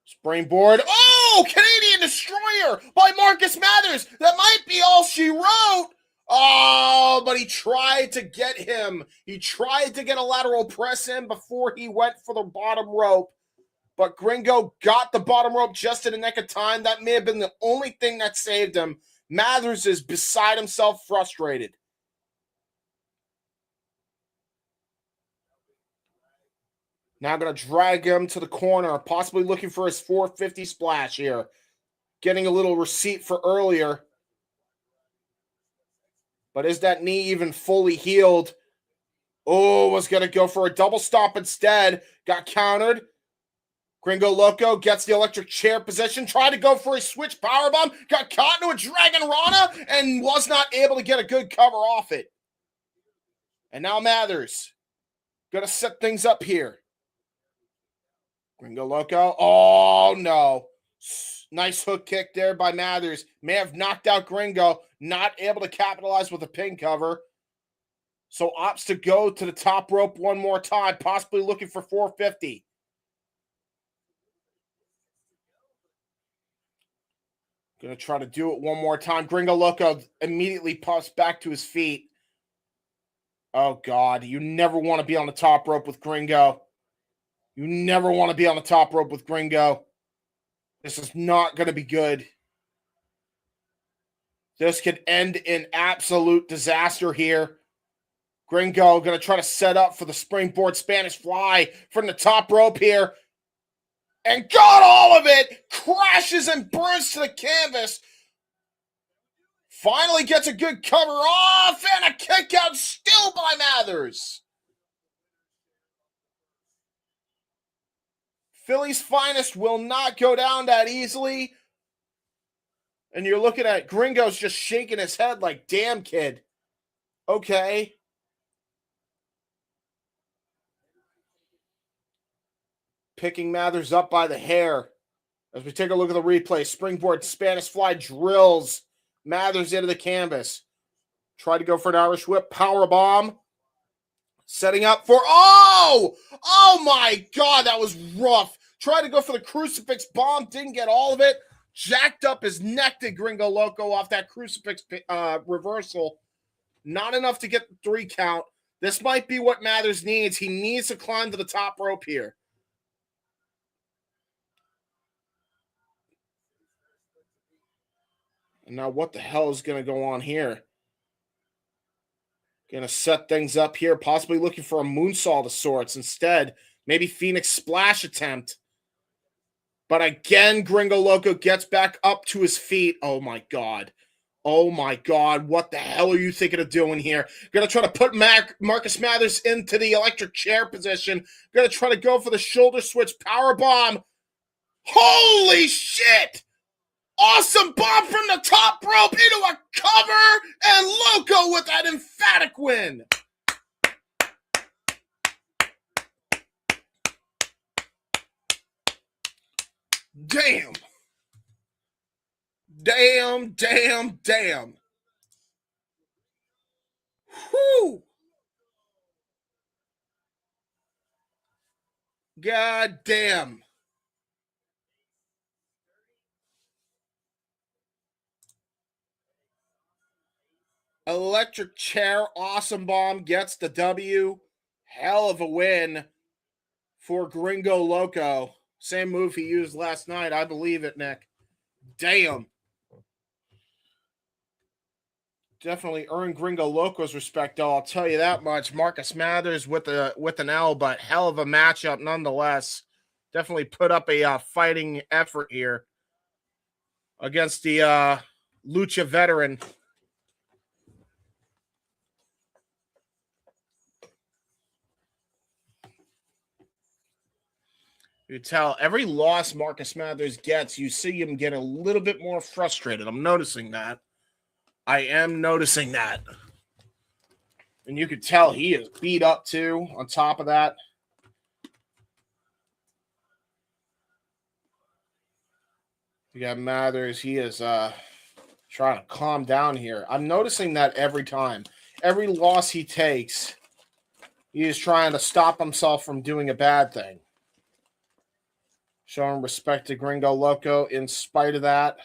Springboard. Oh, Canadian Destroyer by Marcus Mathers. That might be all she wrote. Oh, but he tried to get him. He tried to get a lateral press in before he went for the bottom rope. But Gringo got the bottom rope just in the nick of time. That may have been the only thing that saved him. Mathers is beside himself, frustrated. Now going to drag him to the corner, possibly looking for his 450 splash here. Getting a little receipt for earlier. But is that knee even fully healed? Oh, was going to go for a double stomp instead. Got countered. Gringo Loco gets the electric chair position. Tried to go for a switch powerbomb. Got caught into a Dragon Rana and was not able to get a good cover off it. And now Mathers going to set things up here. Gringo Loco. Oh, no. Nice hook kick there by Mathers. May have knocked out Gringo. Not able to capitalize with a pin cover. So opts to go to the top rope one more time, possibly looking for 450. Gonna try to do it one more time. Gringo Loco immediately pops back to his feet. Oh, God. You never want to be on the top rope with Gringo. You never want to be on the top rope with Gringo. This is not going to be good. This could end in absolute disaster here. Gringo going to try to set up for the springboard Spanish fly from the top rope here. And got all of it. Crashes and burns to the canvas. Finally gets a good cover off and a kick out still by Mathers. Philly's finest will not go down that easily. And you're looking at Gringo's just shaking his head like, damn, kid. Okay. Picking Mathers up by the hair. As we take a look at the replay, springboard Spanish fly drills Mathers into the canvas. Try to go for an Irish whip power bomb. Setting up for, oh my God, that was rough. Tried to go for the crucifix bomb, didn't get all of it. Jacked up his neck to Gringo Loco off that crucifix reversal. Not enough to get the 3 count. This might be what Mathers needs. He needs to climb to the top rope here. And now what the hell is going to go on here? Going to set things up here, possibly looking for a moonsault of sorts. Instead, maybe Phoenix splash attempt. But again, Gringo Loco gets back up to his feet. Oh, my God. Oh, my God. What the hell are you thinking of doing here? Going to try to put Marcus Mathers into the electric chair position. Going to try to go for the shoulder switch power bomb. Holy shit! Awesome bomb from the top rope into a cover, and Loco with that emphatic win. Damn. Damn. Whew. God damn. Electric chair, awesome bomb gets the W. Hell of a win for Gringo Loco. Same move he used last night. I believe it, Nick. Damn. Definitely earned Gringo Loco's respect, though. I'll tell you that much. Marcus Mathers with an L, but hell of a matchup nonetheless. Definitely put up a fighting effort here against the Lucha veteran. You tell every loss Marcus Mathers gets, you see him get a little bit more frustrated. I'm noticing that. I am noticing that. And you could tell he is beat up too, on top of that. You got Mathers. He is trying to calm down here. I'm noticing that every time. Every loss he takes, he is trying to stop himself from doing a bad thing. Showing respect to Gringo Loco in spite of that.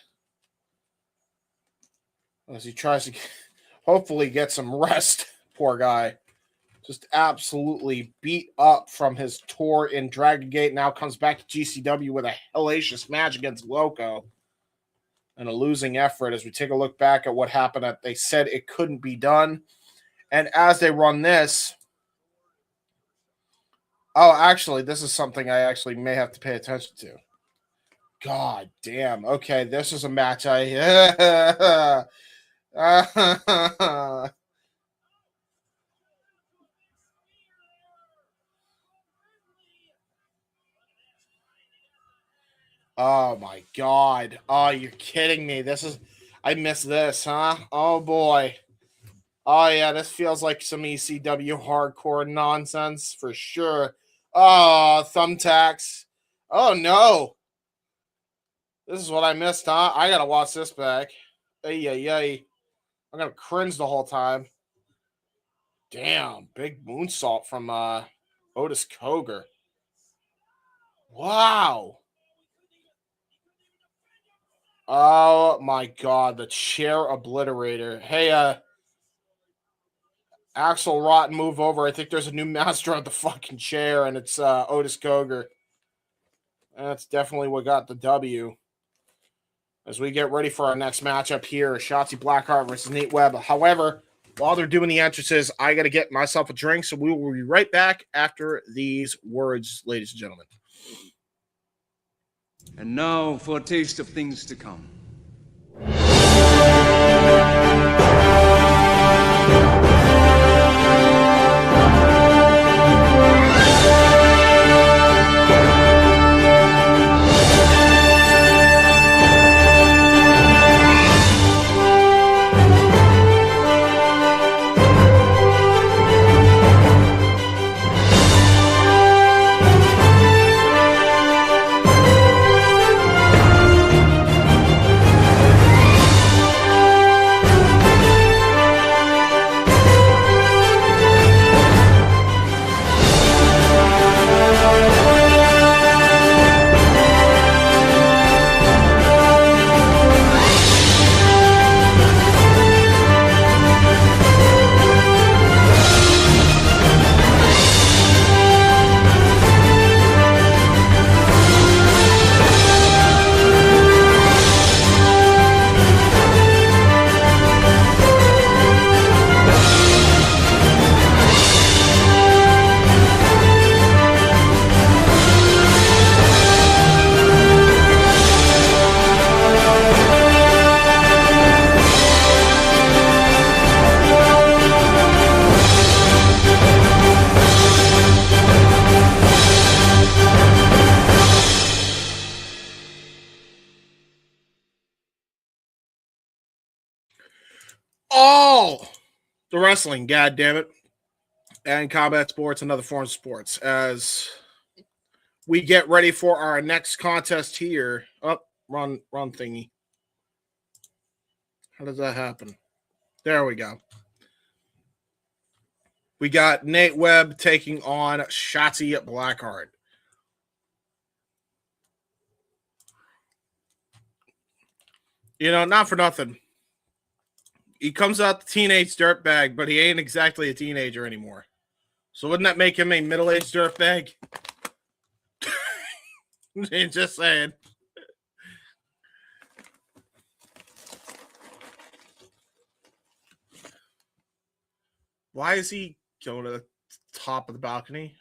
As he tries to hopefully get some rest. Poor guy. Just absolutely beat up from his tour in Dragon Gate. Now comes back to GCW with a hellacious match against Loco. And a losing effort as we take a look back at what happened. They said it couldn't be done. And as they run this, oh, actually, this is something I actually may have to pay attention to. God damn. Okay, this is a match Oh my God. Oh, you're kidding me. I missed this, huh? Oh boy. Oh yeah, this feels like some ECW hardcore nonsense for sure. Oh, thumbtacks. Oh no. This is what I missed, huh? I gotta watch this back. Ay. I'm gonna cringe the whole time. Damn, big moonsault from Otis Koger. Wow. Oh my god, the chair obliterator. Hey, Axel Rotten, move over. I think there's a new master of the fucking chair, and it's Otis Koger. That's definitely what got the W. As we get ready for our next matchup here, Shotzi Blackheart versus Nate Webb. However, while they're doing the entrances, I got to get myself a drink, so we will be right back after these words, ladies and gentlemen. And now for a taste of things to come. All the wrestling, god damn it, and combat sports and other forms of sports as we get ready for our next contest here. Oh, run thingy. How does that happen? There we go. We got Nate Webb taking on Shotzi Blackheart. You know, not for nothing. He comes out the teenage dirtbag, but he ain't exactly a teenager anymore. So wouldn't that make him a middle-aged dirtbag? Just saying. Why is he going to the top of the balcony?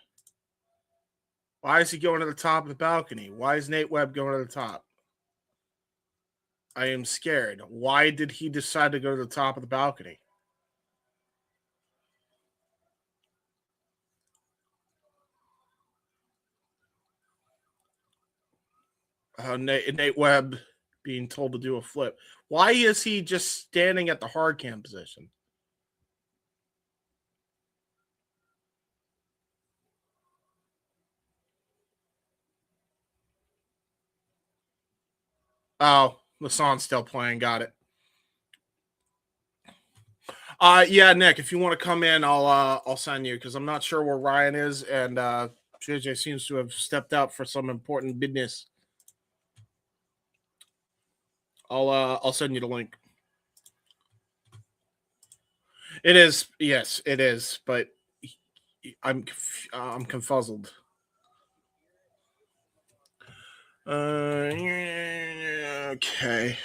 Why is he going to the top of the balcony? Why is Nate Webb going to the top? I am scared. Why did he decide to go to the top of the balcony? Nate Webb being told to do a flip. Why is he just standing at the hard cam position? Oh, the song's still playing. Got it. Yeah, Nick, if you want to come in, I'll send you because I'm not sure where Ryan is, and JJ seems to have stepped out for some important business. I'll send you the link. It is, yes, it is, but I'm confuzzled. Okay.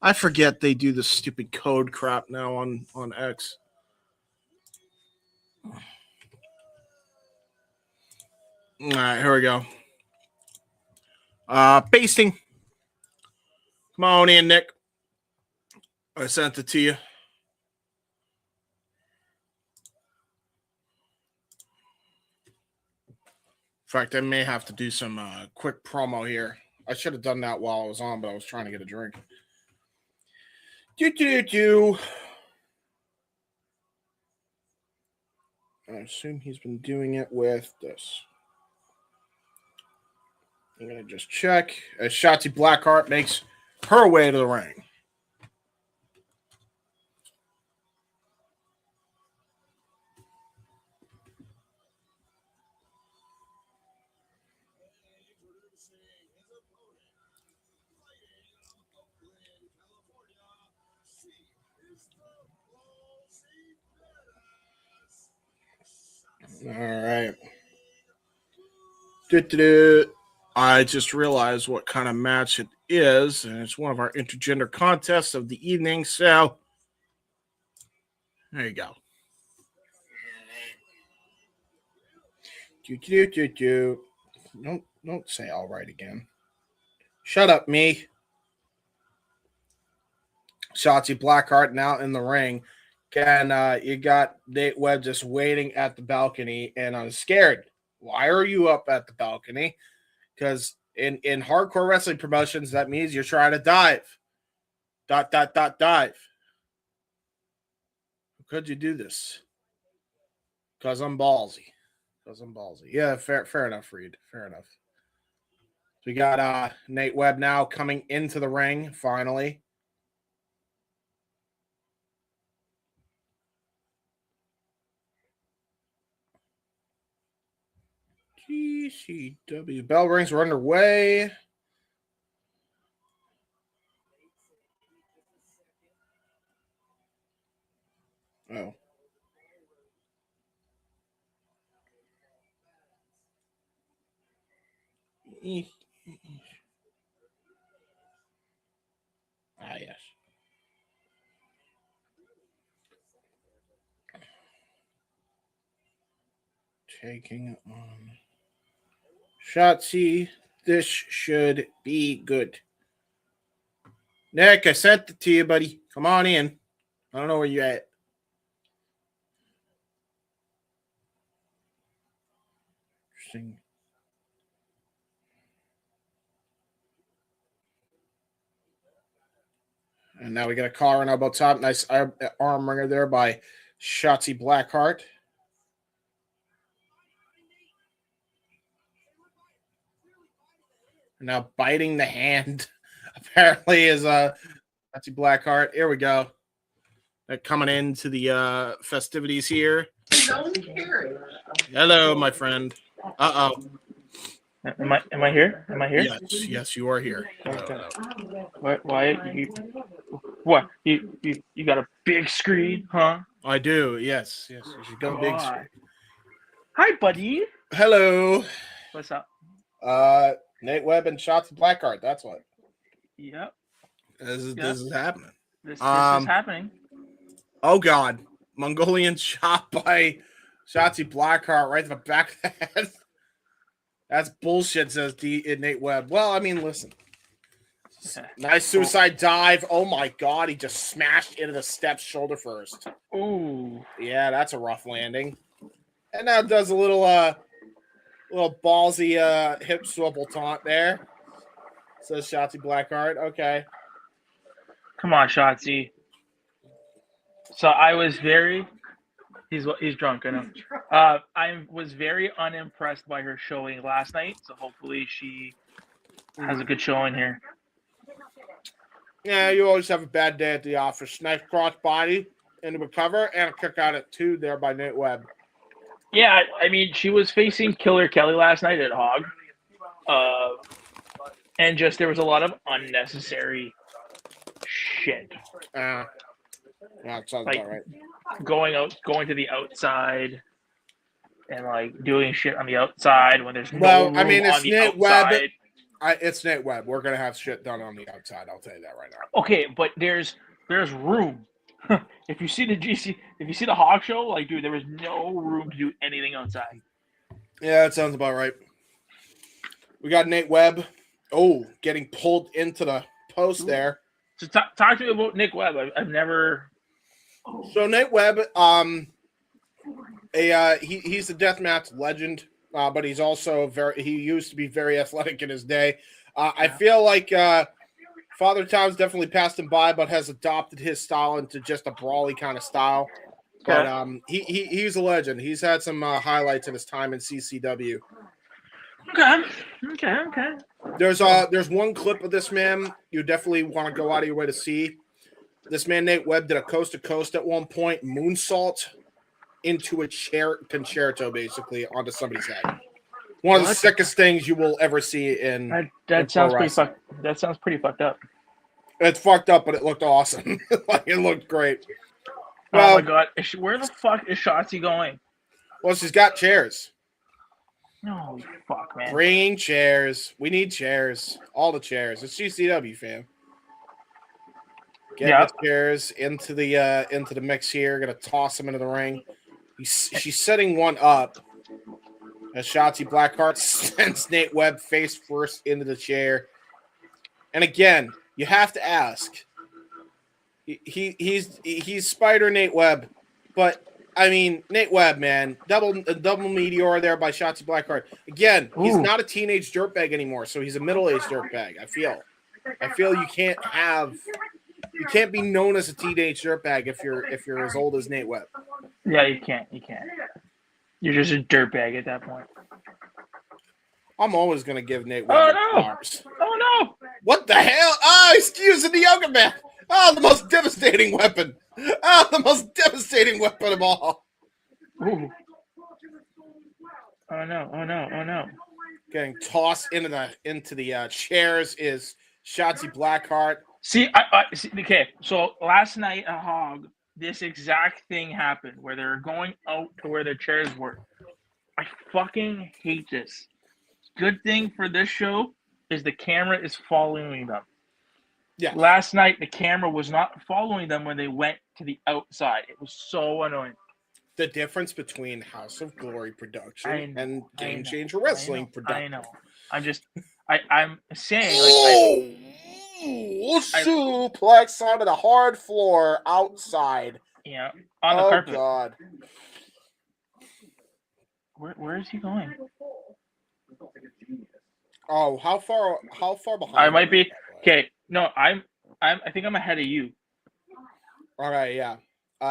I forget they do this stupid code crap now on X. All right, here we go. Pasting. Come on in, Nick. I sent it to you. In fact, I may have to do some quick promo here. I should have done that while I was on, but I was trying to get a drink. I assume he's been doing it with this. I'm going to just check as Shotzi Blackheart makes her way to the ring. All right. Do-do-do. I just realized what kind of match it is, and it's one of our intergender contests of the evening. So there you go. Do-do-do-do. Don't say all right again. Shut up, me. Shotzi Blackheart now in the ring. And you got Nate Webb just waiting at the balcony, and I'm scared. Why are you up at the balcony? Because in hardcore wrestling promotions, that means you're trying to dive. Dive. How could you do this? Because I'm ballsy. Yeah, fair enough, Reed. Fair enough. So we got Nate Webb now coming into the ring, finally. GCW. Bell rings are underway. Oh. Ah, yes. Taking on Shotzi. This should be good. Nick, I sent it to you, buddy. Come on in. I don't know where you at. Interesting. And now we got a collar and elbow top. Nice arm ringer there by Shotzi Blackheart. And now biting the hand apparently is Shotzi Blackheart. Here we go. Coming into the festivities here. Hello, my friend. Uh-oh. Am I here? Am I here? Yes, you are here. Okay. Why what? You got a big screen, huh? I do. Yes. You should go big screen. Hi, buddy. Hello. What's up? Nate Webb and Shotzi Blackheart. That's what. Yep. This is happening. This is happening. Oh God, Mongolian chop by Shotzi Blackheart right to the back of the head. That's bullshit, says Nate Webb. Well, I mean, listen. Nice suicide dive. Oh my God, he just smashed into the steps shoulder first. Ooh. Yeah, that's a rough landing. And now does a little ballsy hip swivel taunt there. Says Shotzi Blackheart. Okay. Come on, Shotzi. So I was very. He's drunk, I know. I was very unimpressed by her showing last night, so hopefully she has a good showing here. Yeah, you always have a bad day at the office. Nice cross body into a cover and a kick out at 2 there by Nate Webb. Yeah, I mean, she was facing Killer Kelly last night at Hog. And just there was a lot of unnecessary shit. Yeah, it sounds about right. Going to the outside and like doing shit on the outside when there's no room it's on the Nate outside. Webb. It's Nate Webb. We're gonna have shit done on the outside. I'll tell you that right now. Okay, but there's room. If you see the Hog show, like, dude, there was no room to do anything outside. Yeah, that sounds about right. We got Nate Webb. Oh, getting pulled into the post there. So talk to me about Nick Webb. I've never. So Nate Webb, he's a deathmatch legend, but he's also he used to be very athletic in his day. I feel like Father Time's definitely passed him by, but has adopted his style into just a brawly kind of style. But he's a legend. He's had some highlights in his time in CCW. Okay. There's one clip of this man you definitely want to go out of your way to see. This man Nate Webb did a coast to coast at one point, moonsault into a chair concerto basically onto somebody's head. One of the sickest things you will ever see in that sounds pretty fucked. That sounds pretty fucked up. It's fucked up, but it looked awesome. Like, it looked great. Well, oh my god, where the fuck is Shotzi going? Well, she's got chairs. No, fuck, man. Bringing chairs. We need chairs. All the chairs. It's GCW, fam. Get the chairs into the mix here. Gonna toss them into the ring. She's setting one up. As Shotzi Blackheart sends Nate Webb face first into the chair. And again, you have to ask. He's Spider Nate Webb, but I mean Nate Webb, man, double meteor there by Shotzi Blackheart. Again, he's not a teenage dirtbag anymore, so he's a middle-aged dirtbag. I feel you can't be known as a teenage dirtbag if you're as old as Nate Webb. Yeah, you can't. You're just a dirtbag at that point. I'm always gonna give Nate Webb flowers. Oh no! What the hell? Oh, he's using the yoga mat. Oh, the most devastating weapon. Oh, the most devastating weapon of all. Ooh. Oh no. Getting tossed into the chairs is Shotzi Blackheart. See, okay, so last night at Hog, this exact thing happened where they're going out to where the chairs were. I fucking hate this. Good thing for this show is the camera is following them. Yeah. Last night, the camera was not following them when they went to the outside. It was so annoying. The difference between House of Glory production and Game Changer Wrestling production. I know. I'm saying, suplex onto the hard floor outside. Yeah, on the carpet. Oh God. Where is he going? Oh, how far behind? I might be. Okay, no, I think I'm ahead of you. All right, yeah.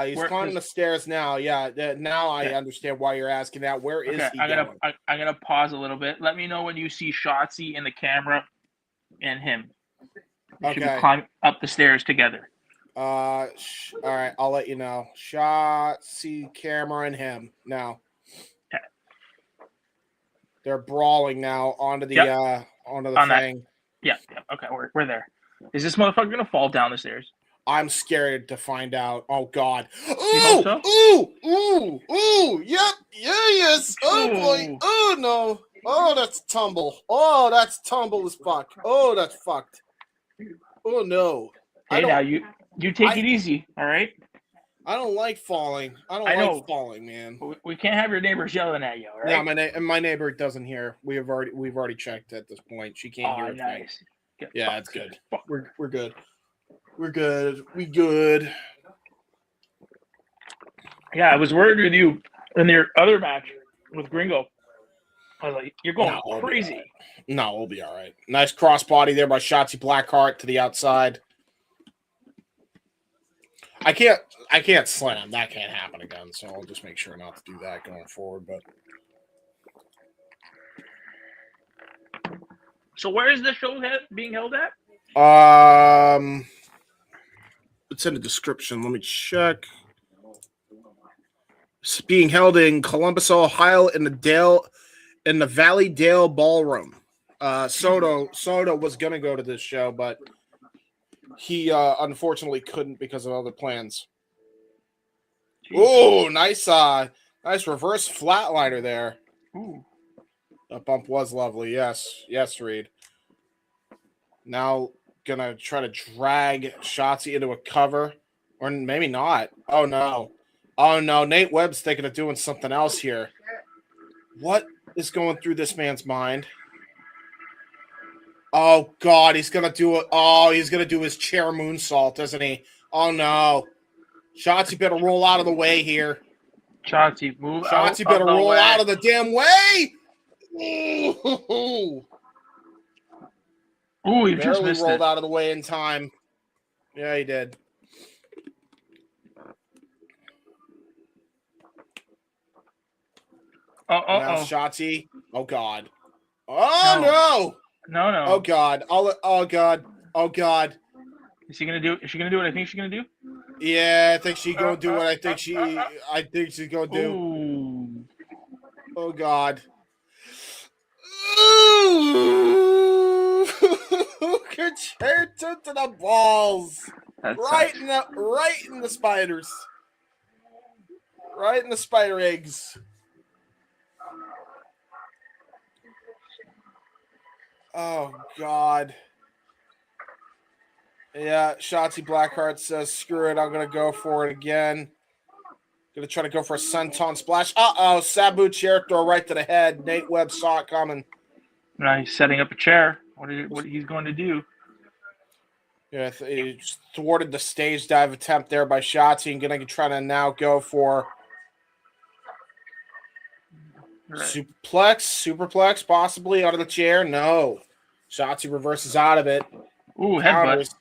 He's climbing the stairs now. Yeah, now I understand why you're asking that. Where is he going? I'm gonna pause a little bit. Let me know when you see Shotzi in the camera and him. They should climb up the stairs together. All right, I'll let you know. Shotzi, camera, and him now. Okay. They're brawling now onto the thing. Yeah. Okay, we're there. Is this motherfucker gonna fall down the stairs? I'm scared to find out. Oh God! Ooh, so? Ooh! Yep! Yes! Oh boy! Oh no! Oh, that's tumble! Oh, that's tumble as fuck! Oh, that's fucked! Oh no! Hey, now you take it easy, all right? I don't like falling. I don't like falling, man. We can't have your neighbors yelling at you, all right? Yeah, my neighbor doesn't hear. We've already checked at this point. She can't hear. Nice. Yeah, that's good. We're good. We're good. We good. Yeah, I was worried with you in your other match with Gringo. I was like, you're going crazy. No, we'll be all right. Nice crossbody there by Shotzi Blackheart to the outside. I can't slam. That can't happen again, so I'll just make sure not to do that going forward. But so where is the show being held at? It's in the description. Let me check. It's being held in Columbus, Ohio, in the Valley Dale Ballroom. Soto was gonna go to this show, but he unfortunately couldn't because of other plans. Oh, nice reverse flatliner there. Ooh. That bump was lovely. Yes, Reed. Now gonna try to drag Shotzi into a cover, or maybe not. Oh no! Nate Webb's thinking of doing something else here. What is going through this man's mind? Oh God, he's gonna do it. Oh, he's gonna do his chair moonsault, isn't he? Oh no! Shotzi better roll out of the way here. Shotzi, move out. Shotzi better roll out of the damn way. Ooh, he just missed rolled out of the way in time. Yeah, he did. Now Shotzi. Oh God. Oh no. No. Oh God. Oh God. Is she gonna do what I think she's gonna do? Yeah, I think she's gonna do what I think she's gonna do. Ooh. Oh God. Ooh, concerto to the balls, That right sucks. in the spiders, right in the spider eggs. Oh God. Yeah, Shotzi Blackheart says, "Screw it, I'm gonna go for it again. Gonna try to go for a senton splash. Sabu chair throw right to the head. Nate Webb saw it coming. Now he's setting up a chair. What he's going to do? Yeah, he thwarted the stage dive attempt there by Shotzi and gonna try to now go for superplex, possibly out of the chair. No, Shotzi reverses out of it. Ooh, Counters.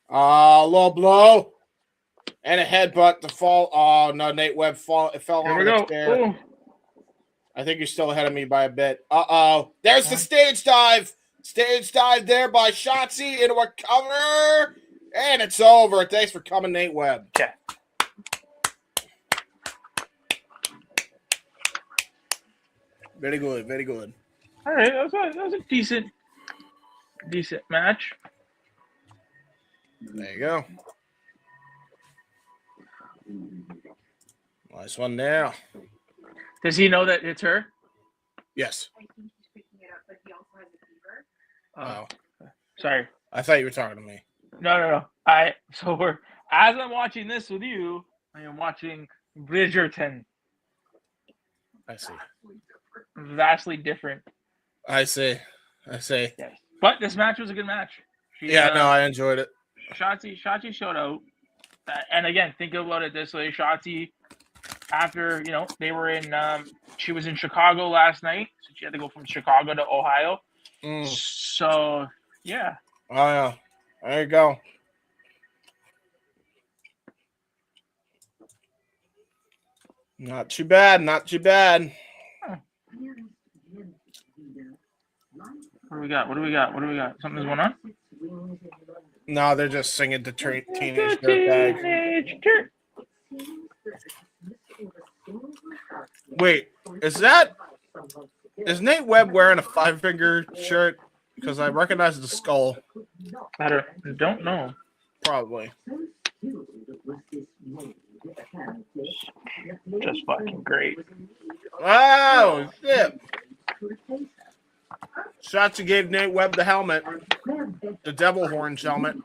headbutt. Low blow and a headbutt to fall. Oh no, Nate Webb fell Here onto we the go. chair. Ooh. I think you're still ahead of me by a bit. There's the stage dive. Stage dive there by Shotzi into a cover. And it's over. Thanks for coming, Nate Webb. Okay. Very good. Very good. All right. That was a decent match. There you go. Nice one now. Does he know that it's her? Yes. Oh. Sorry. I thought you were talking to me. No. As I'm watching this with you, I am watching Bridgerton. I see. Vastly different. I see. Yes. But this match was a good match. I enjoyed it. Shotzi showed out. And again, think about it this way. Shotzi, after, they were in, she was in Chicago last night. So she had to go from Chicago to Ohio. So, yeah. Oh, yeah. There you go. Not too bad. Not too bad. What do we got? Something's going on? No, they're just singing the Teenage Dirtbag. Wait, is Nate Webb wearing a 5-finger shirt? Because I recognize the skull. I don't know. Probably. Just fucking great. Oh, shit. Shotzi gave Nate Webb the helmet. The devil horns helmet.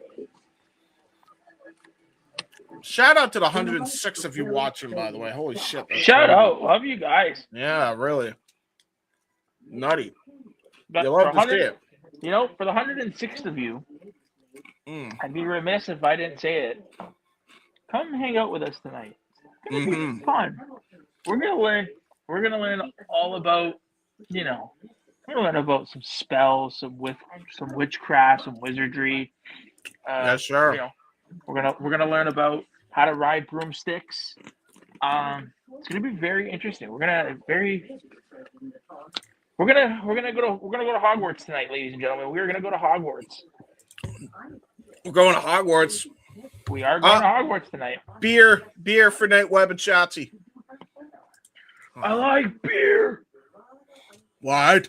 Shout out to the 106 of you watching, by the way. Holy shit. Shout out. Love you guys. Yeah, really. Nutty. But you love to see it. For the 106 of you, I'd be remiss if I didn't say it. Come hang out with us tonight. It's gonna be fun. We're gonna learn all about, we're gonna learn about some spells, some witchcraft, some wizardry. Yeah, sure. We're gonna learn about how to ride broomsticks. It's gonna be very interesting. We're gonna go to Hogwarts tonight, ladies and gentlemen. We're gonna go to Hogwarts. We're going to Hogwarts. We are going to Hogwarts tonight. Beer for Nate Webb and Shotzi. I like beer. What?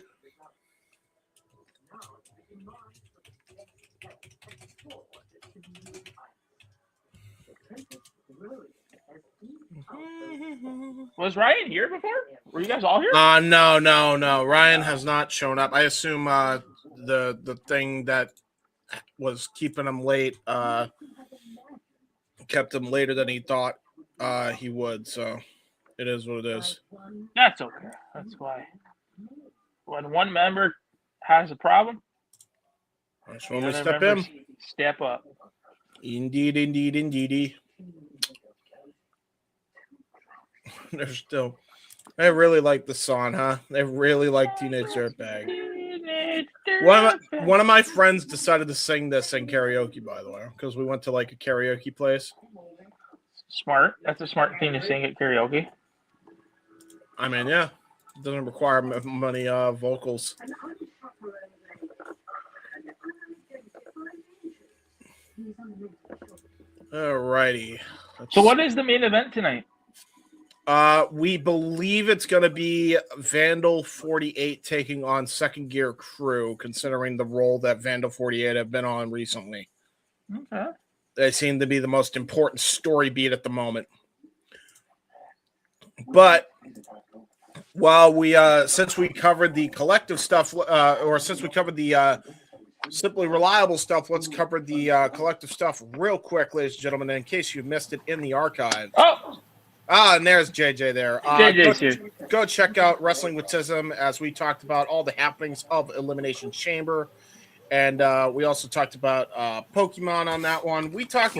Was Ryan here before? Were you guys all here? No. Ryan has not shown up. I assume the thing that was keeping him late kept him later than he thought he would. So it is what it is. That's okay. That's why. When one member has a problem, that's when we step in. Step up. Indeed. They're still. They really like the song, huh? They really like Teenage Dirtbag. One of my friends decided to sing this in karaoke, by the way, because we went to like a karaoke place. Smart. That's a smart thing to sing at karaoke. I mean, yeah. It doesn't require many vocals. Alrighty. So what is the main event tonight? We believe it's going to be Vandal 48 taking on Second Gear Crew, considering the role that Vandal 48 have been on recently. Okay. They seem to be the most important story beat at the moment. But while we, since we covered the collective stuff, or since we covered the Simply Reliable stuff, let's cover the collective stuff real quick, ladies and gentlemen, in case you missed it in the archive. Oh, and there's JJ there. JJ's here. Go check out Wrestling with Tism as we talked about all the happenings of Elimination Chamber. And we also talked about Pokemon on that one. We talked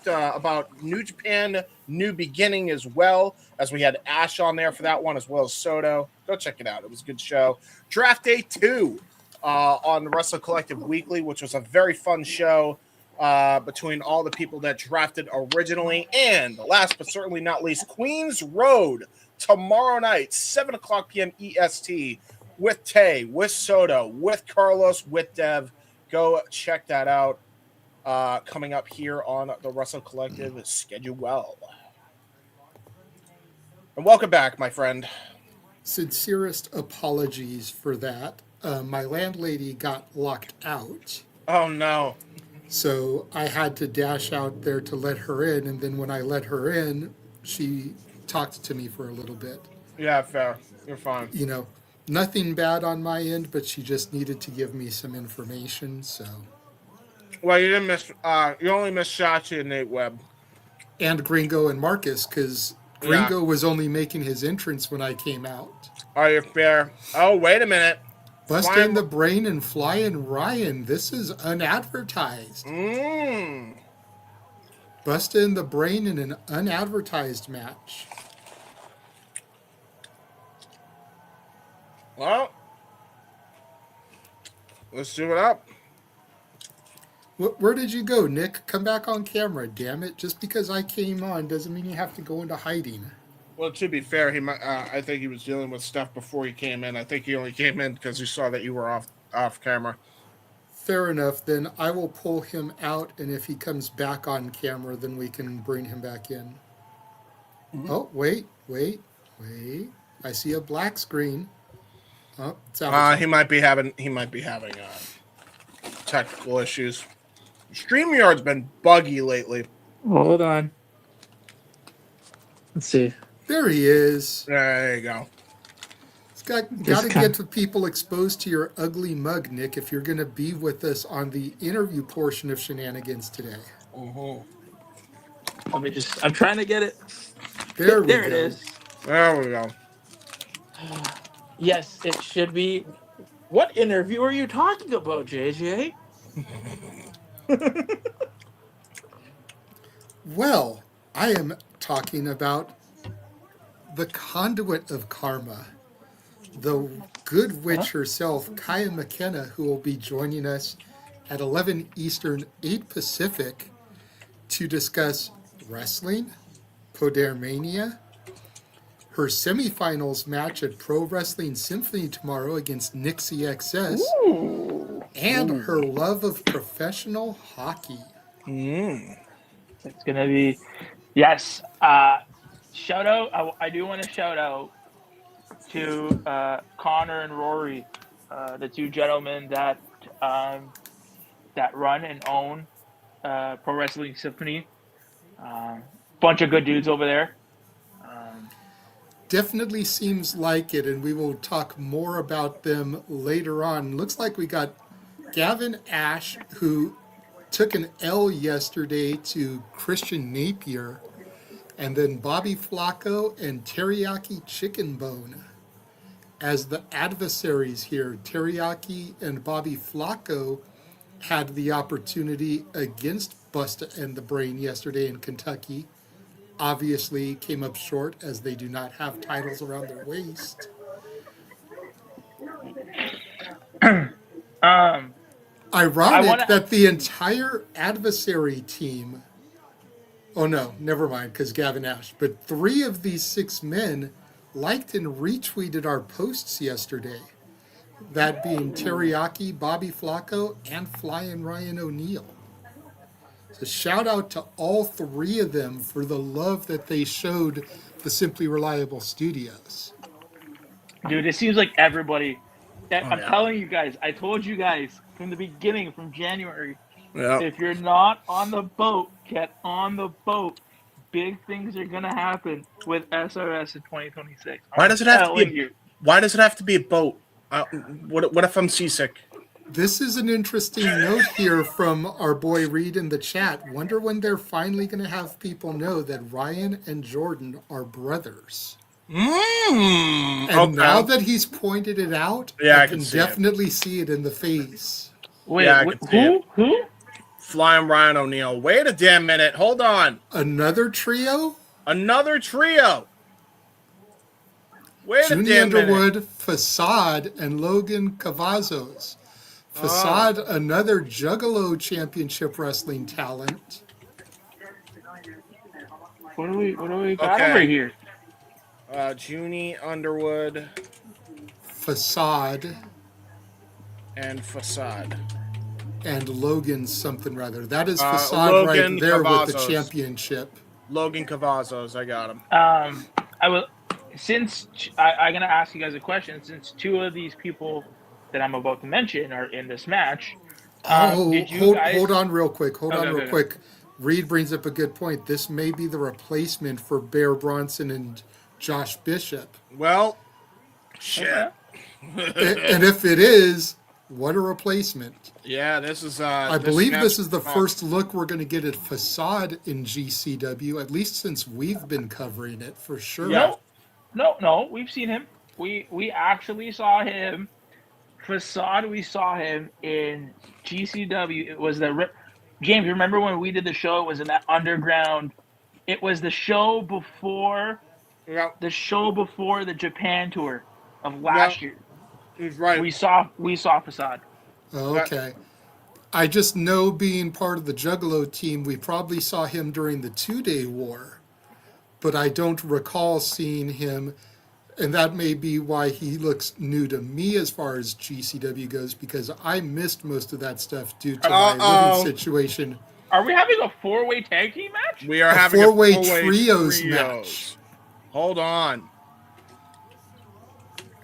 about New Japan New Beginning as well, as we had Ash on there for that one, as well as Soto. Go check it out. It was a good show. Draft Day 2 on the Wrestle Collective Weekly, which was a very fun show between all the people that drafted originally. And last but certainly not least, Queens Road tomorrow night, 7 o'clock p.m. EST, with Tay, with Soto, with Carlos, with Dev. Go check that out. Coming up here on the Wrestle Collective schedule well. And welcome back, my friend. Sincerest apologies for that. My landlady got locked out. Oh, no. So I had to dash out there to let her in. And then when I let her in, she talked to me for a little bit. Yeah, fair. You're fine. You know, nothing bad on my end, but she just needed to give me some information, so. Well, you didn't miss, you only missed Shotzi and Nate Webb. And Gringo and Marcus, because Gringo was only making his entrance when I came out. Are you fair? Oh, wait a minute. Busting the Brain and Flying Ryan. This is unadvertised. Busting the Brain in an unadvertised match. Well, let's do it up. Where did you go, Nick? Come back on camera, damn it. Just because I came on doesn't mean you have to go into hiding. Well, to be fair, I think he was dealing with stuff before he came in. I think he only came in because he saw that you were off camera. Fair enough. Then I will pull him out, and if he comes back on camera, then we can bring him back in. Mm-hmm. Oh, wait. I see a black screen. Oh, he might be having technical issues. StreamYard's been buggy lately. Hold on. Let's see. There he is. There you go. It's got to get the people exposed to your ugly mug, Nick, if you're going to be with us on the interview portion of Shenanigans today. Let me I'm trying to get it. There it is. There we go. Yes, it should be. What interview are you talking about, JJ? Well, I am talking about the conduit of karma, the good witch herself, Kaya McKenna, who will be joining us at 11 Eastern, 8 Pacific to discuss wrestling, Podermania, her semifinals match at Pro Wrestling Symphony tomorrow against Nixie XS, and her love of professional hockey. It's going to be, yes. Shout out, I do want to shout out to Connor and Rory, the two gentlemen that run and own Pro Wrestling Symphony. Bunch of good dudes over there. Definitely seems like it, and we will talk more about them later on. Looks like we got Gavin Ash, who took an L yesterday to Christian Napier, and then Bobby Flacco and Teriyaki Chicken Bone as the adversaries here. Teriyaki and Bobby Flacco had the opportunity against Busta and the Brain yesterday in Kentucky. Obviously came up short as they do not have titles around their waist. Ironic that the entire adversary team, oh no, never mind, because Gavin Ash, but 3 of these 6 men liked and retweeted our posts yesterday. That being Teriyaki, Bobby Flacco, and Flying Ryan O'Neal. So shout out to all three of them for the love that they showed the Simply Reliable Studios. Dude, it seems like everybody. I'm yeah. telling you guys, I told you guys from the beginning, from January, Yeah. if you're not on the boat, get on the boat. Big things are gonna happen with SRS in 2026. Why I'm does it have to telling be? you. Why does it have to be a boat? What if I'm seasick? This is an interesting note here from our boy Reed in the chat. Wonder when they're finally going to have people know that Ryan and Jordan are brothers. And Okay. now that he's pointed it out, Yeah, I I can can see it. definitely see it in the face. Wait, Yeah, I can see it. who? Flying Ryan O'Neal. Wait a damn minute. Hold on. Another trio? Another trio. Wait a Junie damn minute. Underwood, Facade, and Logan Cavazos. Facade, another Juggalo Championship Wrestling talent. What do we got Okay. over here? Junie Underwood Facade, and Facade. and Logan something rather. That is Facade Logan right there with the Cavazos. championship. Logan Cavazos. I got him. I will. Since I'm gonna ask you guys a question, since two of these people that I'm about to mention are in this match. Did you guys... hold on real quick. Hold on real okay. quick. Reed brings up a good point. This may be the replacement for Bear Bronson and Josh Bishop. Well, shit. Okay. And if it is, what a replacement. Yeah, this is. I believe this is the first look we're going to get at Facade in GCW, at least since we've been covering it for sure. Yeah. No, we've seen him. We actually saw him. Facade, we saw him in GCW. It was James, remember when we did the show? It was in that underground. It was the show before the Japan tour of last year. He's right. We saw Facade. Okay. I just know, being part of the Juggalo team, we probably saw him during the 2-Day War, but I don't recall seeing him, and that may be why he looks new to me as far as GCW goes, because I missed most of that stuff due to my living situation. Are we having a 4-way tag team match? We are A having four-way a four-way trios match. Hold on.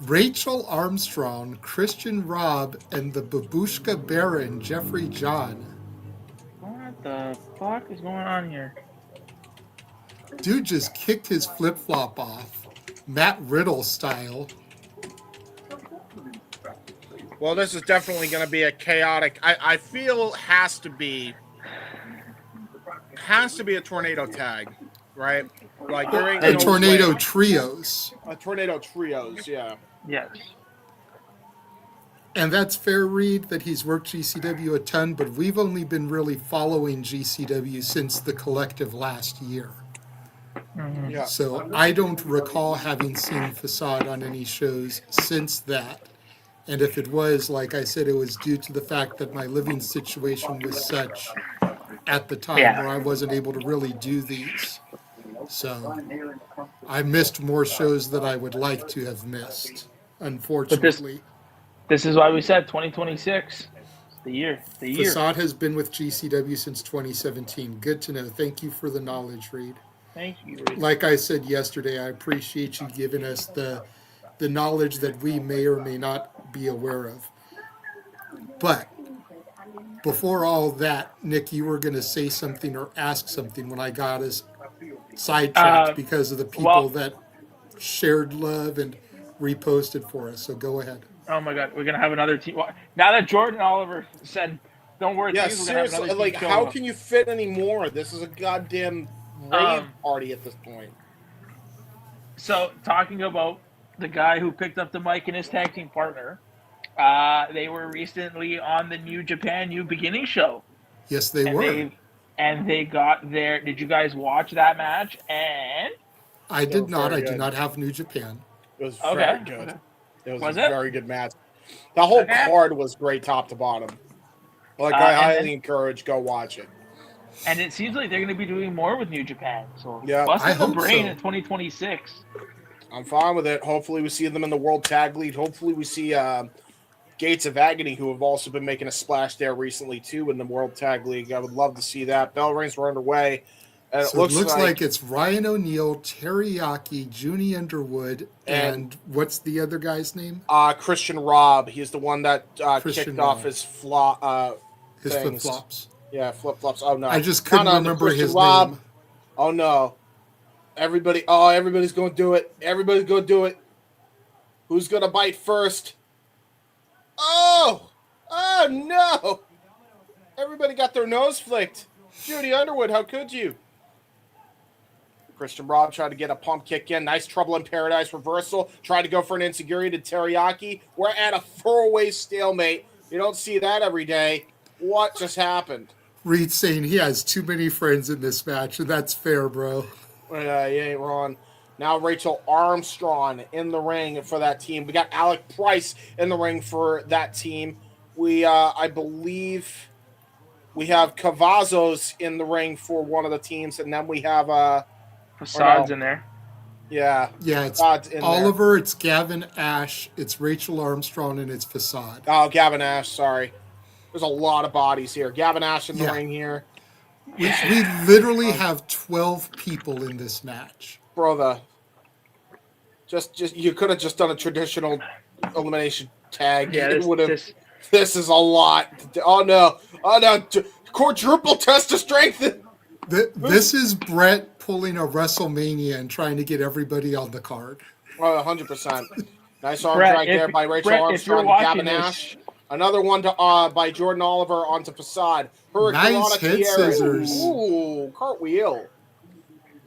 Rachel Armstrong, Christian Robb, and the Babushka Baron, Jeffrey John. What the fuck is going on here? Dude just kicked his flip-flop off. Matt Riddle style. Well, this is definitely going to be a chaotic. I feel has to be a tornado tag, right? Like there ain't A no tornado way. trios. A tornado trios, yeah. Yes. And that's fair, Reed, that he's worked GCW a ton, but we've only been really following GCW since the collective last year. Mm-hmm. Yeah. So I don't recall having seen Facade on any shows since that. And if it was, like I said, it was due to the fact that my living situation was such at the time where I wasn't able to really do these. So I missed more shows that I would like to have missed, unfortunately. This is why we said 2026. The year. Facade has been with GCW since 2017. Good to know. Thank you for the knowledge, Reed. Thank you. Like I said yesterday, I appreciate you giving us the knowledge that we may or may not be aware of. But before all that, Nick, you were going to say something or ask something when I got us sidetracked because of the people that shared love and reposted for us. So go ahead. Oh my God, we're gonna have another team. Now that Jordan Oliver said, "Don't worry, Yeah, we're gonna have seriously, another like team how show can you fit any more? This is a goddamn rave party at this point. So talking about the guy who picked up the mic and his tag team partner, they were recently on the New Japan New Beginning show. Yes, they were. And they got their. Did you guys watch that match? And I did not. I good. do not have New Japan. It was very good. Okay. It was Was a it? very good match. The whole card was great top to bottom. Like I highly encourage go watch it. And it seems like they're going to be doing more with New Japan. So yeah, bust I in the hope brain so. in 2026. I'm fine with it. Hopefully we see them in the World Tag League. Hopefully we see Gates of Agony, who have also been making a splash there recently, too, in the World Tag League. I would love to see that. Bell rings were underway. And so it looks like it's Ryan O'Neal, Teriyaki, Junie Underwood, and what's the other guy's name? Christian Robb. He's the one that kicked Robb. off his flip-flops. Yeah, flip-flops. Oh, no. I just couldn't remember his Robb. name. Oh, no. Everybody's going to do it. Everybody's going to do it. Who's going to bite first? Oh, no. Everybody got their nose flicked. Junie Underwood, how could you? Christian Robb tried to get a pump kick in. Nice Trouble in Paradise reversal. Tried to go for an insecurity to Teriyaki. We're at a four-way stalemate. You don't see that every day. What just happened? Reed saying he has too many friends in this match, and that's fair, bro. Yeah, you ain't wrong. Now Rachel Armstrong in the ring for that team. We got Alec Price in the ring for that team. We, I believe, we have Cavazos in the ring for one of the teams, and then we have Facades in there. Yeah. Yeah, it's Oliver, it's Gavin Ash, it's Rachel Armstrong, and it's Facade. Oh, Gavin Ash, sorry. There's a lot of bodies here. Gavin Ash in the ring here. We literally have 12 people in this match. Brother. Just you could have just done a traditional elimination tag. Yeah, this is a lot. Oh no. Quadruple test of strength. This is Brett pulling a WrestleMania and trying to get everybody on the card. Oh, 100%. Nice arm drag there by Rachel Armstrong and Gavin Ash. Another one to by Jordan Oliver onto Facade. Nice head scissors. Ooh, cartwheel.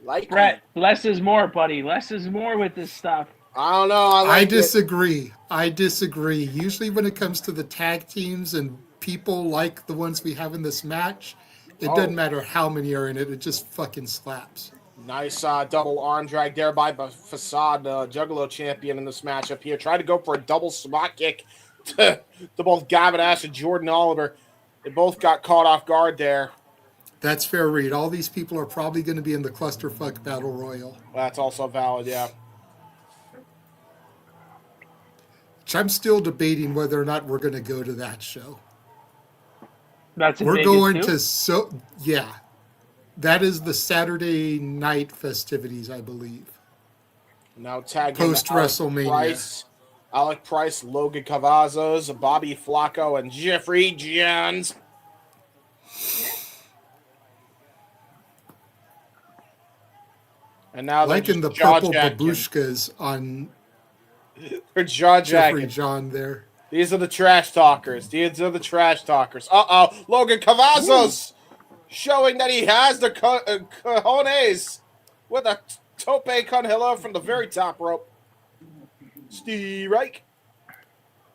Like Brett, less is more, buddy. Less is more with this stuff. I don't know. I disagree. I disagree. Usually when it comes to the tag teams and people like the ones we have in this match, it doesn't matter how many are in it. It just fucking slaps. Nice double arm drag there by Facade, Juggalo champion in this matchup here. Tried to go for a double spot kick to both Gavin Ash and Jordan Oliver. They both got caught off guard there. That's fair, Reed. All these people are probably going to be in the Clusterfuck Battle Royal. That's also valid, yeah. Which I'm still debating whether or not we're going to go to that show. That's we're going to yeah. That is the Saturday night festivities, I believe. Now tag post WrestleMania. Alec Price, Logan Cavazos, Bobby Flacco, and Jeffrey Johns. And now like in the purple babushkas on her jaw jacket. Jeffrey John there. These are the trash talkers. Logan Cavazos showing that he has the cojones with a tope con hilo from the very top rope. Steve Reich.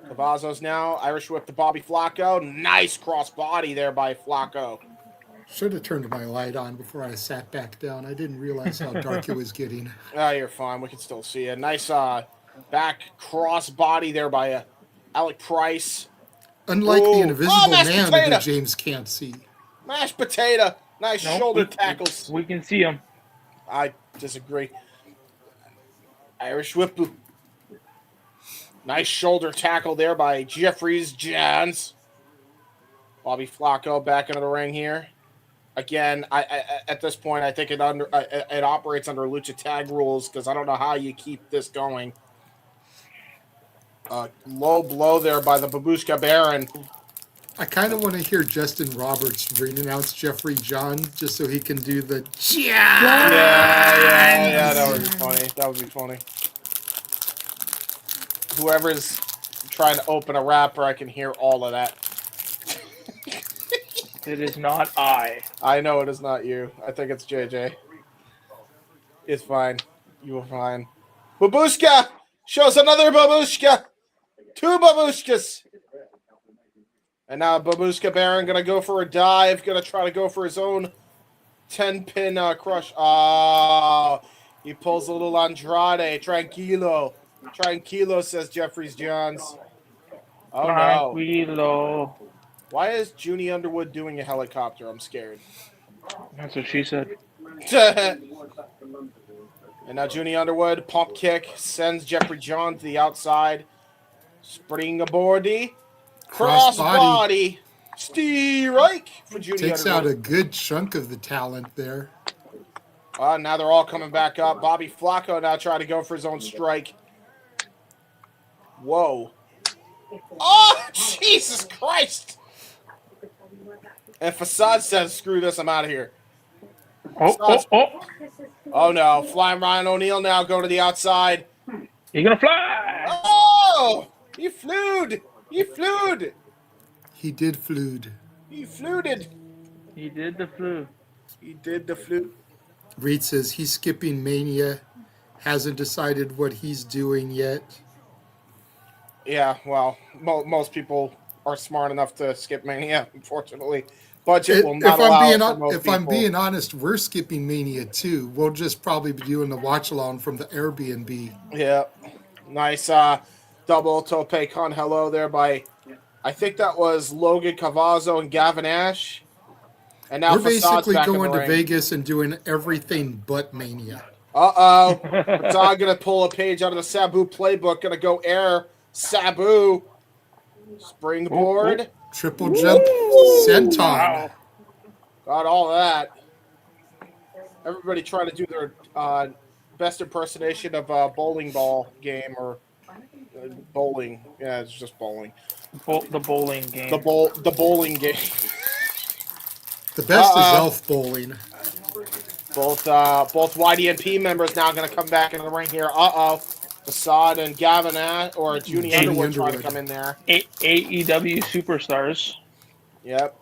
Cavazos now. Irish whip to Bobby Flacco. Nice cross body there by Flacco. Should have turned my light on before I sat back down. I didn't realize how dark it was getting. Oh, you're fine. We can still see it. Nice back cross body there by Alec Price. Unlike the invisible man that James can't see. Mashed potato. Nice shoulder tackles. We can see him. I disagree. Irish whip. Nice shoulder tackle there by Jeffries Johns. Bobby Flacco back into the ring here. Again, I at this point, I think it operates under Lucha Tag rules because I don't know how you keep this going. Low blow there by the Babushka Baron. I kind of want to hear Justin Roberts re-announce Jeffrey John just so he can do the Yeah, that would be funny. Whoever's trying to open a rapper, I can hear all of that. It is not I. I know it is not you. I think it's JJ. It's fine. You were fine. Babushka shows another Babushka. 2 Babushkas. And now Babushka Baron going to go for a dive. Going to try to go for his own 10-pin crush. He pulls a little Andrade. Tranquilo, says Jeffries Johns. Oh, Tranquilo. no. Why is Junie Underwood doing a helicopter? I'm scared. That's what she said. And now Junie Underwood, pump kick, sends Jeffrey John to the outside. Springboardy. Crossbody. Strike for Judy Takes out Underwood. a good chunk of the talent there. Now they're all coming back up. Bobby Flacco now trying to go for his own strike. Whoa. Oh, Jesus Christ. And Facade says, screw this, I'm out of here. Oh, no. Flying Ryan O'Neal now going to the outside. You're going to fly. Oh, he flewed. He flewed. He did flewed. He flewed. He did the flu. He did the flew. Reed says he's skipping Mania. Hasn't decided what he's doing yet. Yeah, well, most people are smart enough to skip Mania, unfortunately. Budget will not allow it for most If people. I'm being honest, we're skipping Mania too. We'll just probably be doing the watch along from the Airbnb. Yeah, nice double tope con hello there by, I think that was Logan Cavazzo and Gavin Ash. And now We're basically back going in the to ring. Vegas and doing everything but Mania. Uh-oh. Facade going to pull a page out of the Sabu playbook. Going to go air Sabu. Springboard. Triple jump senton. Wow. Got all that. Everybody trying to do their best impersonation of a bowling ball game or bowling. Yeah, it's just bowling. The bowling game. The bowling game. The best is elf bowling. Both YDNP members now going to come back into the ring here. Facade and Gavin or Junie Underwood trying to come in there. AEW superstars. Yep.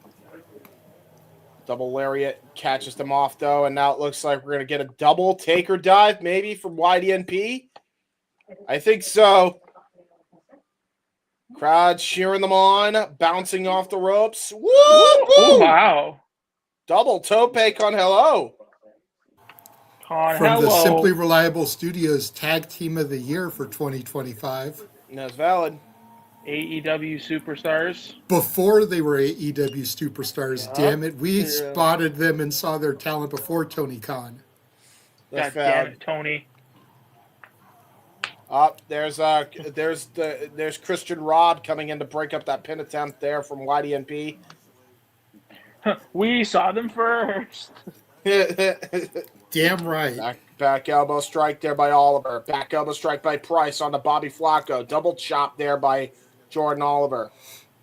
Double lariat catches them off though, and now it looks like we're going to get a double taker dive maybe from YDNP. I think so. Crowd cheering them on, bouncing off the ropes. Woo! Oh, wow. Double tope con hello. From the Simply Reliable Studios Tag Team of the Year for 2025. That's valid. AEW superstars. Before they were AEW superstars, damn it. We spotted them and saw their talent before Tony Khan. That's God damn it, Tony. There's Christian Rob coming in to break up that pin attempt there from YDNP. We saw them first. Damn right. Back elbow strike there by Oliver. Back elbow strike by Price on the Bobby Flacco. Double chop there by Jordan Oliver.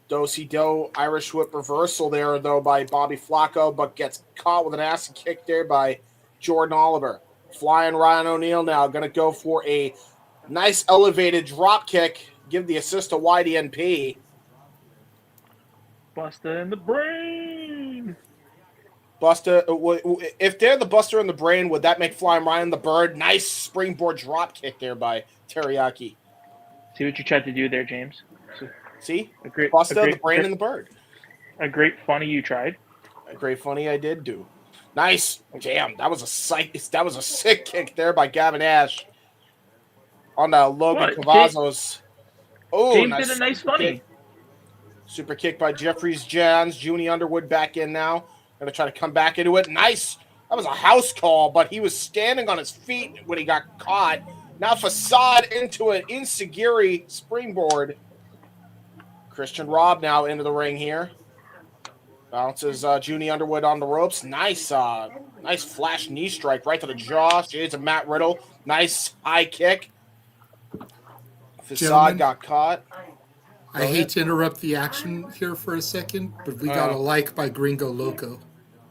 Do-si-do Irish whip reversal there, though, by Bobby Flacco, but gets caught with an acid kick there by Jordan Oliver. Flying Ryan O'Neal now. Going to go for a nice elevated drop kick. Give the assist to YDNP. Buster in the brain. Buster, if they're the Buster in the brain, would that make Flying Ryan the Bird? Nice springboard drop kick there by Teriyaki. See what you tried to do there, James. See? Buster, the brain, and the bird. A great funny you tried. A great funny I did do. Nice. Damn, that was a sick kick there by Gavin Ash on Logan Cavazzo's. Oh, James did a nice funny. Kick. Super kick by Jeffries Jans. Junie Underwood back in now. Going to try to come back into it. Nice. That was a house call, but he was standing on his feet when he got caught. Now Facade into an Insigiri springboard. Christian Rob now into the ring here. Bounces Junie Underwood on the ropes. Nice flash knee strike right to the jaw. Shades of Matt Riddle. Nice high kick. Facade got caught. I hate to interrupt the action here for a second, but we got a like by Gringo Loco.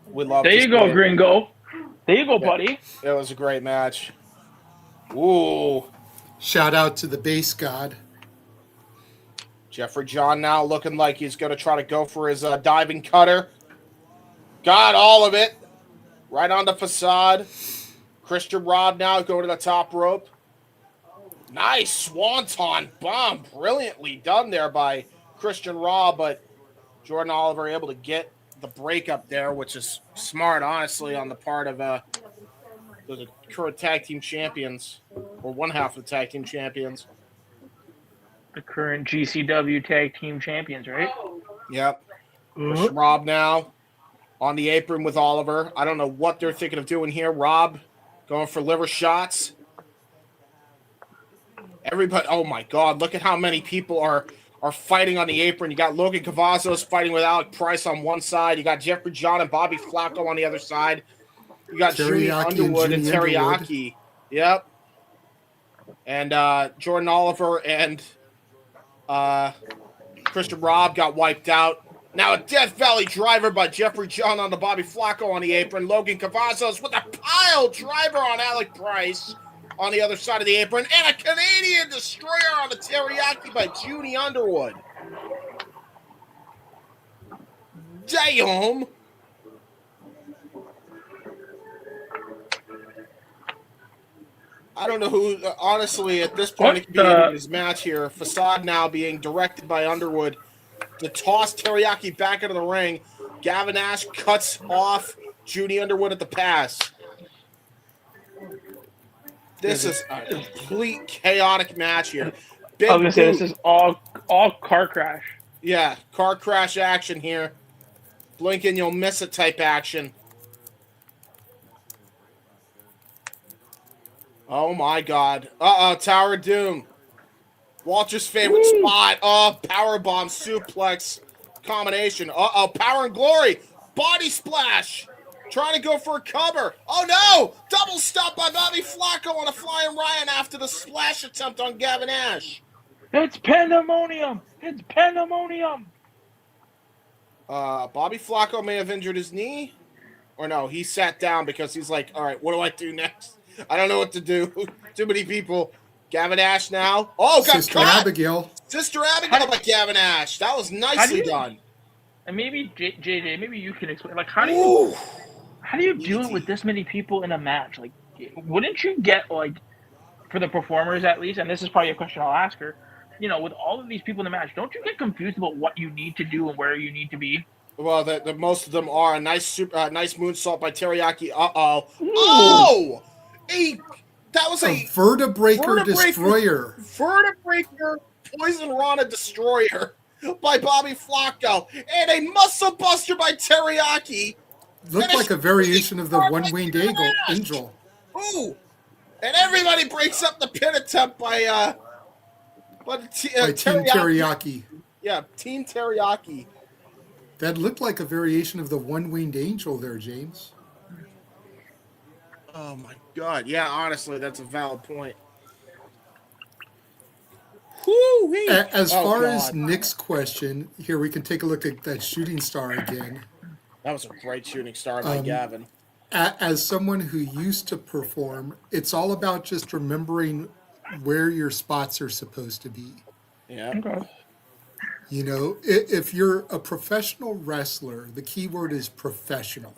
We love. There you go, Gringo. There you go, buddy. It was a great match. Ooh. Shout out to the base god. Jeffrey John now looking like he's going to try to go for his diving cutter. Got all of it. Right on the Facade. Christian Rob now going to the top rope. Nice swanton bomb. Brilliantly done there by Christian Rob, but Jordan Oliver able to get the breakup there, which is smart, honestly, on the part of the current tag team champions, or one half of the tag team champions. The current GCW tag team champions, right? Yep. Christian Rob now on the apron with Oliver. I don't know what they're thinking of doing here. Rob going for liver shots. Everybody, oh my God, look at how many people are are fighting on the apron. You got Logan Cavazos fighting with Alec Price on one side. You got Jeffrey John and Bobby Flacco on the other side. You got Junie Underwood and Teriyaki. Yep. And Jordan Oliver and Christian Robb got wiped out. Now a Death Valley driver by Jeffrey John on the Bobby Flacco on the apron. Logan Cavazos with a pile driver on Alec Price on the other side of the apron. And a Canadian Destroyer on the Teriyaki by Junie Underwood. Damn. I don't know who, honestly, at this point, it could be anybody's match here. Facade now being directed by Underwood to toss Teriyaki back into the ring. Gavin Nash cuts off Junie Underwood at the pass. This is a complete chaotic match here. I was going to say, this is all car crash. Yeah, car crash action here. Blink and you'll miss it type action. Oh my God. Tower of Doom. Walter's favorite spot. Powerbomb suplex combination. Power and Glory. Body splash. Trying to go for a cover. Oh no! Double stop by Bobby Flacco on a Flying Ryan after the splash attempt on Gavin Nash. It's pandemonium. It's pandemonium. Bobby Flacco may have injured his knee. Or no, he sat down because he's like, all right, what do I do next? I don't know what to do. Too many people. Gavin Nash now. Oh, got Sister caught. Abigail. Sister Abigail by Gavin Nash. That was nicely done. And maybe JJ, maybe you can explain. Like, how do you do it with this many people in a match? Like, wouldn't you get, like, for the performers at least, and this is probably a question I'll ask her, you know, with all of these people in the match, don't you get confused about what you need to do and where you need to be? Well, the most of them are. A nice moonsault by Teriyaki. Oh! That was a Vertebreaker Destroyer. Vertebreaker Poison Rana Destroyer by Bobby Flacco. And a Muscle Buster by Teriyaki. Looked like a variation of the one-winged angel. Ooh! And everybody breaks up the pin attempt by Team Teriyaki. Yeah, Team Teriyaki. That looked like a variation of the one-winged angel there, James. Oh my God! Yeah, honestly, that's a valid point. Whoo-wee. As far as Nick's question, here we can take a look at that shooting star again. That was a great shooting star by Gavin. As someone who used to perform, it's all about just remembering where your spots are supposed to be. Yeah. Okay. You know, if you're a professional wrestler, the key word is professional.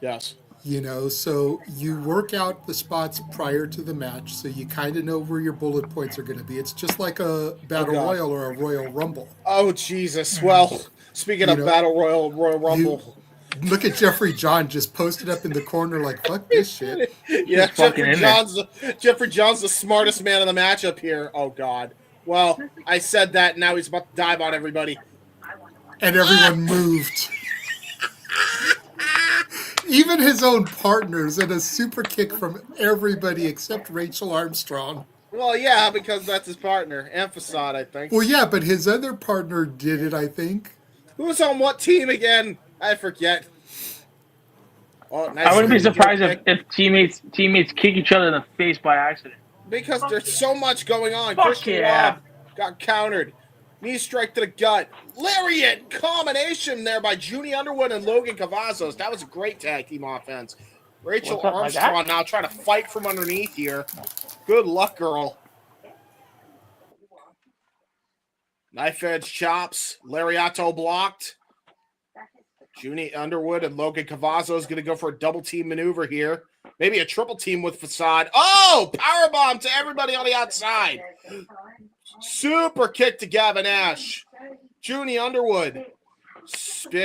Yes. You know, so you work out the spots prior to the match, so you kind of know where your bullet points are going to be. It's just like a Battle Royal or a Royal Rumble. Oh, Jesus. Well, speaking of Battle Royal Rumble. Look at Jeffrey John just posted up in the corner like, fuck this shit. Yeah, Jeffrey John's the smartest man in the matchup here. Oh, God. Well, I said that, and now he's about to dive on everybody. And everyone moved. Even his own partners, and a super kick from everybody except Rachel Armstrong. Well, yeah, because that's his partner. And Facade, I think. Well, yeah, but his other partner did it, I think. Who's on what team again? I forget. Oh, nice. I wouldn't be surprised if teammates kick each other in the face by accident. Because there's so much going on. Fuck Christian Robb got countered. Knee strike to the gut. Lariat combination there by Junie Underwood and Logan Cavazos. That was a great tag team offense. Rachel Armstrong now trying to fight from underneath here. Good luck, girl. Knife edge chops. Lariato blocked. Junie Underwood and Logan Cavazos going to go for a double team maneuver here. Maybe a triple team with Facade. Oh, powerbomb to everybody on the outside. Super kick to Gavin Nash. Junie Underwood spinning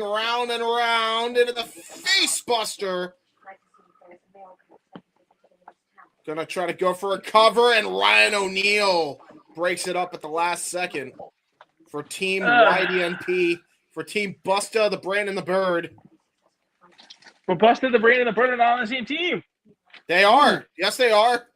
round and round into the face buster. Gonna try to go for a cover, and Ryan O'Neal breaks it up at the last second for Team YDNP, for Team Busta, the Brand and the Bird. But Busta, the Brand and the Bird are not on the same team. They are. Yes, they are.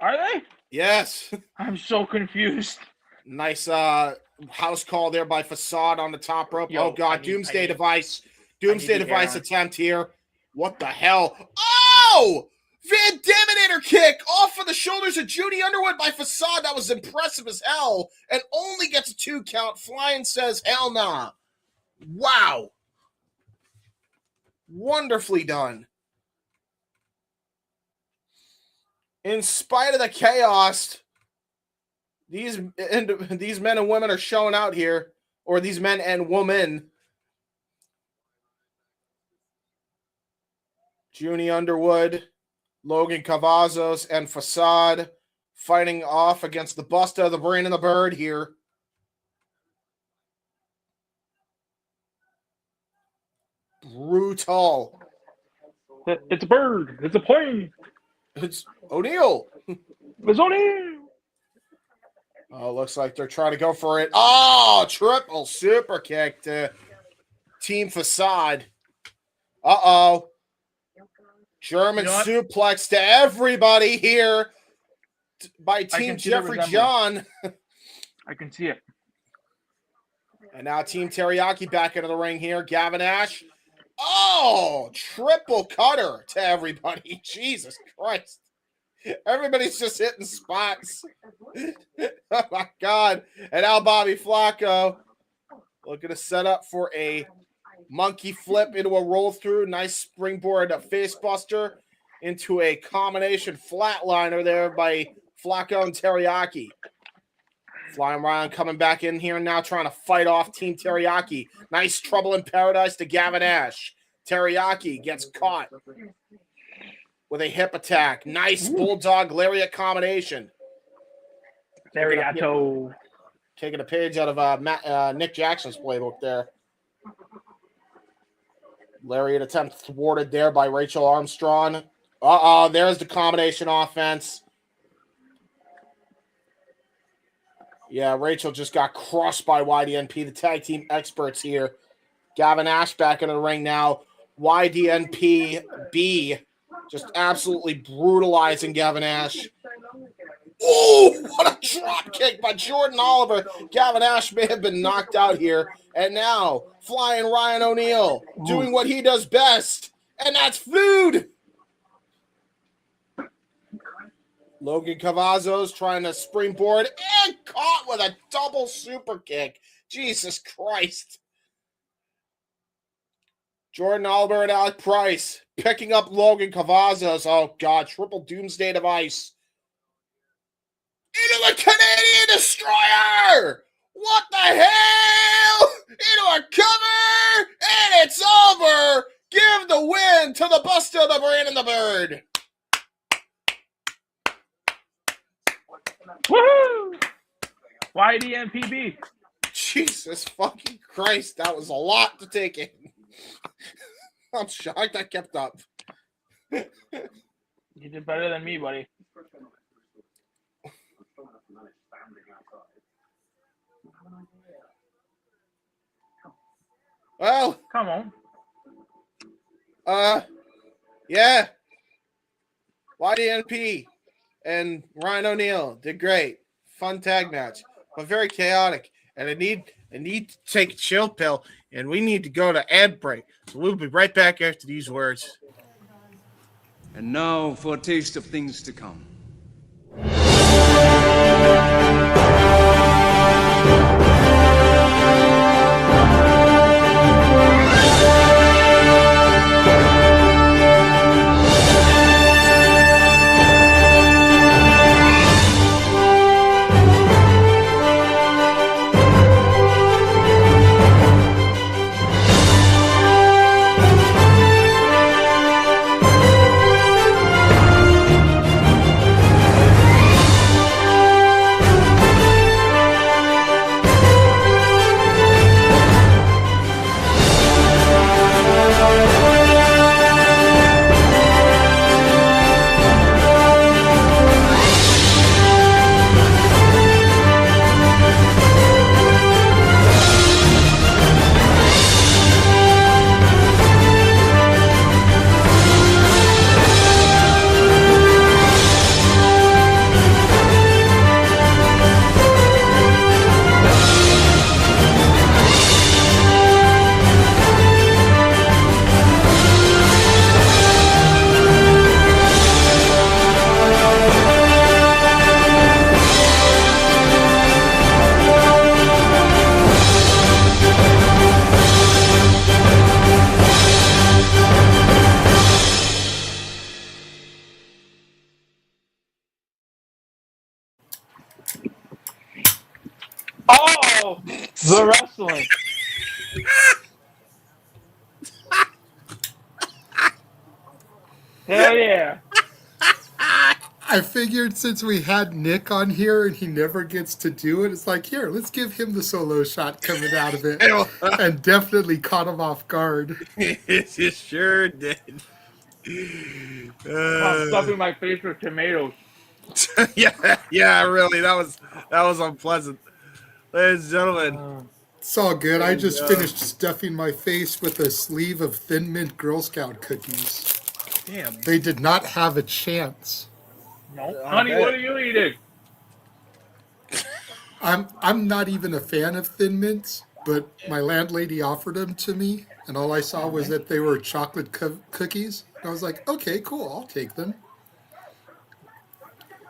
Are they? Yes. I'm so confused. Nice house call there by Facade on the top rope. Yo, oh, God. Doomsday Device. Doomsday Device attempt here. What the hell? Oh! Van Daminator kick off of the shoulders of Judy Underwood by Facade. That was impressive as hell. And only gets a 2 count. Flying says, hell nah. Wow. Wonderfully done. In spite of the chaos, these men and women are showing out here. Or these men and women. Junie Underwood, Logan Cavazos, and Facade fighting off against the Busta, the Brain, and the Bird here. Brutal. It's a bird. It's a plane. It's O'Neal. It's O'Neal. Oh, looks like they're trying to go for it. Oh, triple super kick to Team Facade. Uh-oh. German suplex to everybody here by Team Jeffrey John. I can see it. And now Team Teriyaki back into the ring here. Gavin Ash. Oh, triple cutter to everybody. Jesus Christ. Everybody's just hitting spots. Oh, my God. And now Bobby Flacco looking to set up for a monkey flip into a roll through. Nice springboard face buster into a combination flatliner there by Flacco and Teriyaki. Flying Ryan coming back in here now trying to fight off Team Teriyaki. Nice trouble in paradise to Gavin Ash. Teriyaki gets caught with a hip attack. Nice bulldog lariat combination. Teriyaki. Taking a page out of Nick Jackson's playbook there. Lariat attempt thwarted there by Rachel Armstrong. There's the combination offense. Yeah, Rachel just got crushed by YDNP, the tag team experts here. Gavin Ash back into the ring now. YDNP B just absolutely brutalizing Gavin Ash. Oh, what a drop kick by Jordan Oliver. Gavin Ash may have been knocked out here. And now, Flying Ryan O'Neal doing what he does best, and that's food. Logan Cavazos trying to springboard and caught with a double super kick. Jesus Christ. Jordan Oliver and Alec Price picking up Logan Cavazos. Oh, God, triple Doomsday Device. Into the Canadian Destroyer! What the hell? Into a cover, and it's over. Give the win to the Buster, the Brain, and the Bird. Woohoo! YDMPB. Jesus fucking Christ, that was a lot to take in. I'm shocked I kept up. You did better than me, buddy. Well, come on. Yeah. YDNP and Ryan O'Neal did great. Fun tag match, but very chaotic. And I need to take a chill pill, and we need to go to ad break. So we'll be right back after these words. And now for a taste of things to come. Oh, the wrestling. Hell yeah. I figured since we had Nick on here and he never gets to do it, it's like, here, let's give him the solo shot coming out of it. And definitely caught him off guard. It sure did. I'm stuffing my face with tomatoes. yeah, really. That was unpleasant. Ladies and gentlemen. It's all good. I just finished stuffing my face with a sleeve of Thin Mint Girl Scout cookies. Damn. They did not have a chance. No. Honey, what are you eating? I'm not even a fan of Thin Mints, but my landlady offered them to me, and all I saw was that they were chocolate cookies. And I was like, okay, cool, I'll take them.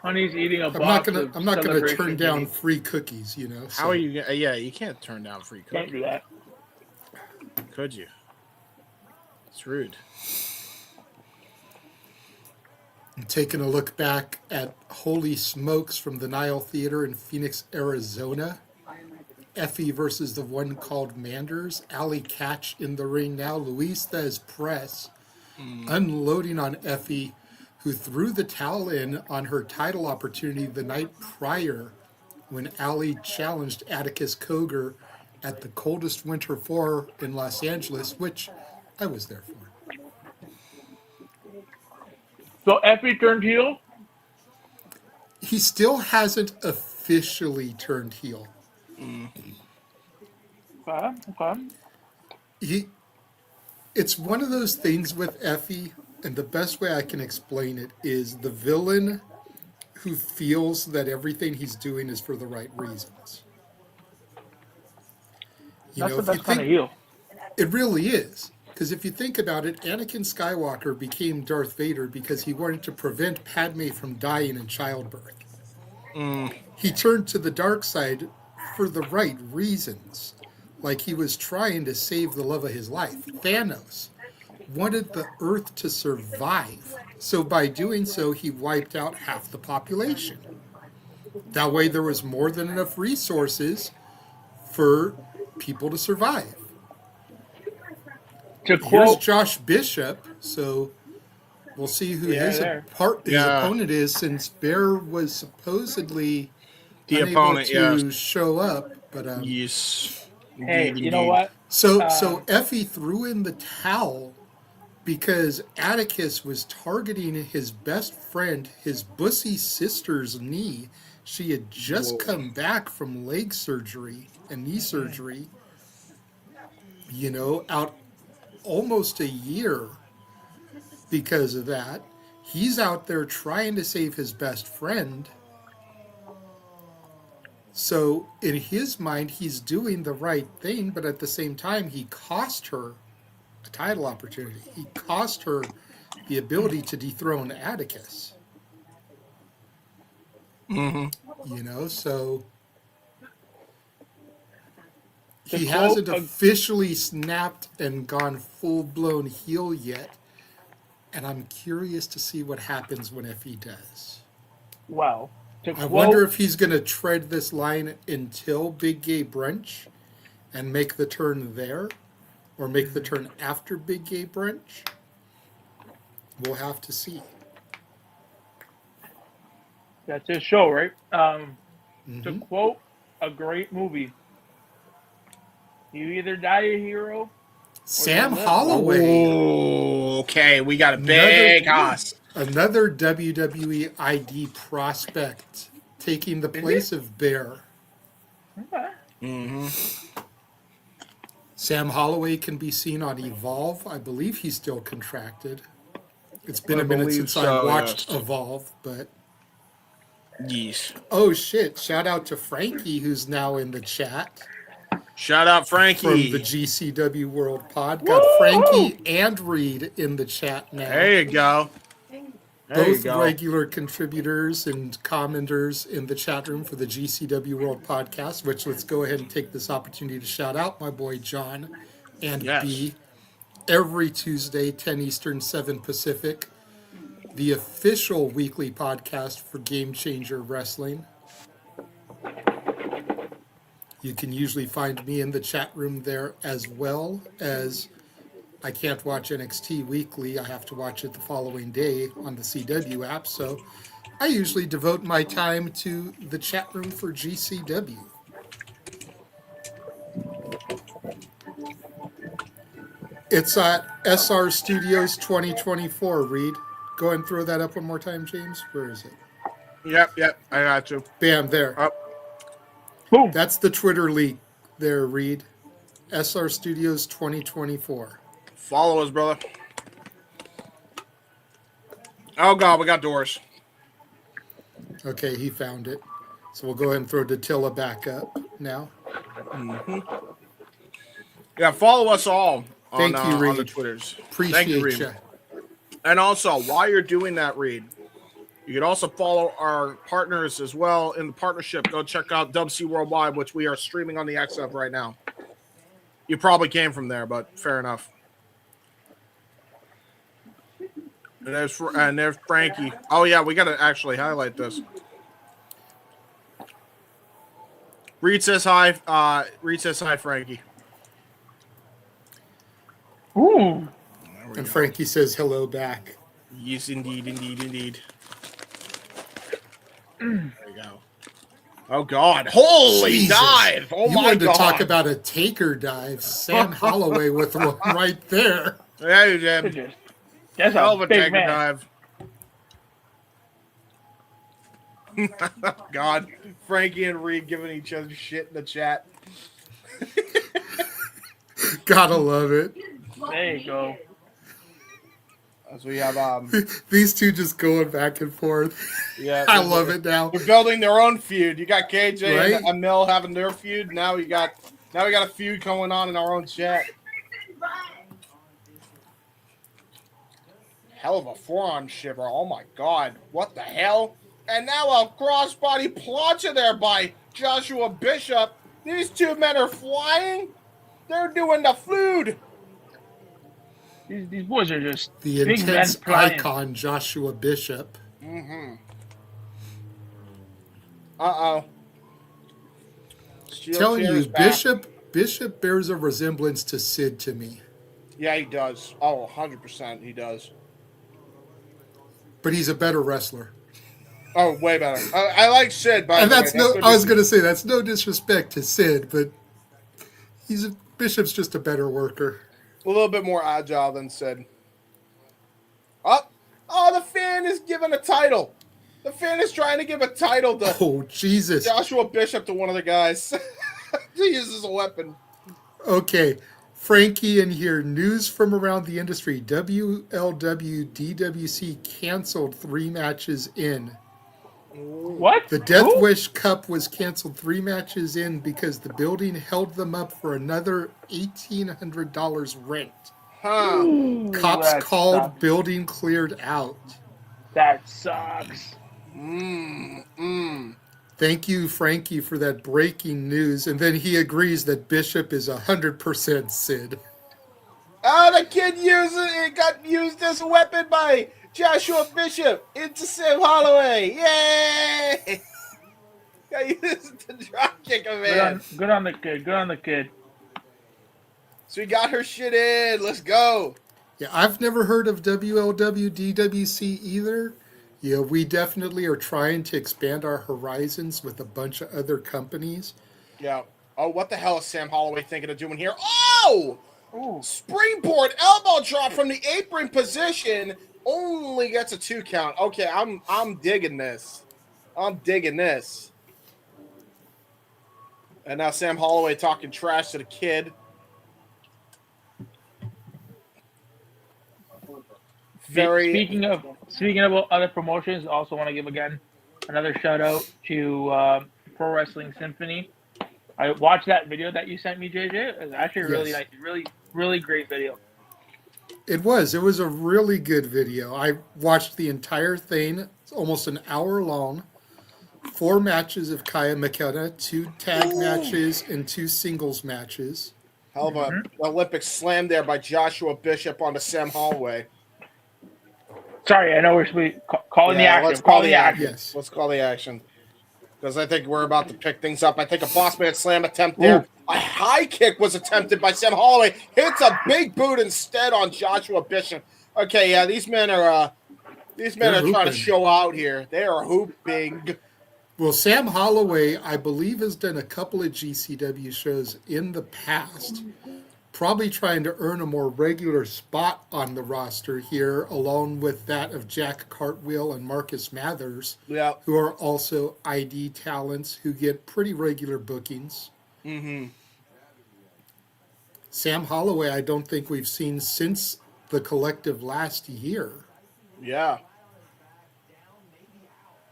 Honey's eating a I'm box. not gonna turn Celebration down cookies. free cookies, you know. So. How are you? Yeah, you can't turn down free Can't cookies. do that. Could you? It's rude. I'm taking a look back at Holy Smokes from the Nile Theater in Phoenix, Arizona. Effie versus the one called Manders. Allie Catch in the ring now. Luis Thez Press unloading on Effie, who threw the towel in on her title opportunity the night prior when Allie challenged Atticus Cogar at the Coldest Winter 4 in Los Angeles, which I was there for. So Effie turned heel? He still hasn't officially turned heel. Okay. It's one of those things with Effie, and the best way I can explain it is the villain who feels that everything he's doing is for the right reasons. That's the best kind of heel. It really is. Because if you think about it, Anakin Skywalker became Darth Vader because he wanted to prevent Padme from dying in childbirth. He turned to the dark side for the right reasons. Like he was trying to save the love of his life. Thanos wanted the Earth to survive. So by doing so, he wiped out half the population. That way there was more than enough resources for people to survive. Here's Josh Bishop, so we'll see who his opponent is, since Bear was supposedly unable to show up. But yes. Hey, you know what? So Effie threw in the towel because Atticus was targeting his best friend, his bussy sister's knee. She had just come back from leg surgery and knee surgery, out almost a year because of that. He's out there trying to save his best friend. So in his mind, he's doing the right thing, but at the same time, he cost her a title opportunity. He cost her the ability to dethrone Atticus. So he hasn't officially snapped and gone full-blown heel yet, and I'm curious to see what happens when he does. Wow. I wonder if he's going to tread this line until Big Gay Brunch and make the turn there, or make the turn after Big Gay Brunch. We'll have to see. That's his show, right? To quote a great movie, you either die a hero. Sam Holloway. Oh, okay, we got a big hoss. Another WWE ID prospect taking the place of Bear. Okay. Sam Holloway can be seen on Evolve. I believe he's still contracted. It's been a minute since I watched Evolve, but... Yes. Oh, shit. Shout out to Frankie, who's now in the chat. Shout out Frankie. From the GCW World Pod. Got Frankie and Reed in the chat now. There you go. Both regular contributors and commenters in the chat room for the GCW World Podcast, which let's go ahead and take this opportunity to shout out my boy John and B. Every Tuesday, 10 Eastern, 7 Pacific, the official weekly podcast for Game Changer Wrestling. You can usually find me in the chat room there, as well as I can't watch NXT weekly. I have to watch it the following day on the CW app. So I usually devote my time to the chat room for GCW. It's at SR Studios 2024, Reed. Go ahead and throw that up one more time, James. Where is it? Yep, I got you. Bam, there. Up. Boom. That's the Twitter leak there, Reed. SR Studios 2024. Follow us, brother. Oh, God, we got doors. Okay, he found it. So we'll go ahead and throw Datilla back up now. Yeah, follow us all on, Thank you, Reed. on the Twitters. Appreciate Thank you, Reed. you. And also, while you're doing that, Reed, you can also follow our partners as well in the partnership. Go check out WC Worldwide, which we are streaming on the XF right now. You probably came from there, but fair enough. And there's Frankie. Oh, yeah, we got to actually highlight this. Reed says hi. Reed says hi, Frankie. Ooh. And Frankie says hello back. Yes, indeed. There you go. Oh, God. Holy Jesus. dive. Oh, you my wanted to God. talk about a taker dive. Sam Holloway with one right there. Yeah, you did. That's Hell of a a big taker man. dive. God. Frankie and Reed giving each other shit in the chat. Gotta love it. There you go. So we have These two just going back and forth. yeah, I love it now. They're building their own feud. You got KJ Right? and Emil having their feud. Now we got a feud going on in our own chat. Hell of a forearm shiver. Oh my God. What the hell? And now a crossbody plancha there by Joshua Bishop. These two men are flying. They're doing the flood. These boys are just The big intense men flying. icon, Joshua Bishop. Mm-hmm. Uh-oh. Telling you, Bishop bears a resemblance to Sid to me. Yeah, he does. Oh, 100% he does. But he's a better wrestler. Oh, way better. I like Sid, by And the that's way. no. I was going to say that's no disrespect to Sid, but Bishop's just a better worker. A little bit more agile than Sid. Oh, the fan is giving a title. The fan is trying to give a title to Oh, Jesus. Joshua Bishop to one of the guys. To use as a weapon. Okay. Frankie in here. News from around the industry. WLW DWC canceled 3 matches in. What? The Death Who? Wish Cup was canceled 3 matches in because the building held them up for another $1,800 rent. Huh. Ooh, Cops that called, sucks. building cleared out. That sucks. Thank you, Frankie, for that breaking news. And then he agrees that Bishop is 100% Sid. Oh, the kid got used as a weapon by Joshua Bishop into Sam Holloway. Yay! Got used to drop kick him in. Good on the kid. Good on the kid. So we got her shit in. Let's go. Yeah, I've never heard of WLW DWC either. Yeah, we definitely are trying to expand our horizons with a bunch of other companies. Yeah. Oh, what the hell is Sam Holloway thinking of doing here? Oh! Ooh. Springboard elbow drop from the apron position. Only gets a 2 count. Okay, I'm digging this. I'm digging this. And now Sam Holloway talking trash to the kid. Speaking of other promotions, also want to give again another shout out to Pro Wrestling Symphony. I watched that video that you sent me, JJ. It was actually really nice, really great video. It was a really good video. I watched the entire thing. It's almost an hour long. 4 matches of Kaya McKenna, 2 tag matches, and 2 singles matches. Hell of an Olympic slam there by Joshua Bishop onto Sam Holloway. Sorry, I know we're calling the action. Let's call the action. Yes. Let's call the action. because I think we're about to pick things up. I think a boss man slam attempt there. Ooh. A high kick was attempted by Sam Holloway. Hits a big boot instead on Joshua Bishop. Okay, yeah, these men are trying to show out here. They are hooping. Well, Sam Holloway, I believe, has done a couple of GCW shows in the past, probably trying to earn a more regular spot on the roster here, along with that of Jack Cartwheel and Marcus Mathers, who are also ID talents who get pretty regular bookings. Mm-hmm. Sam Holloway, I don't think we've seen since the Collective last year. Yeah.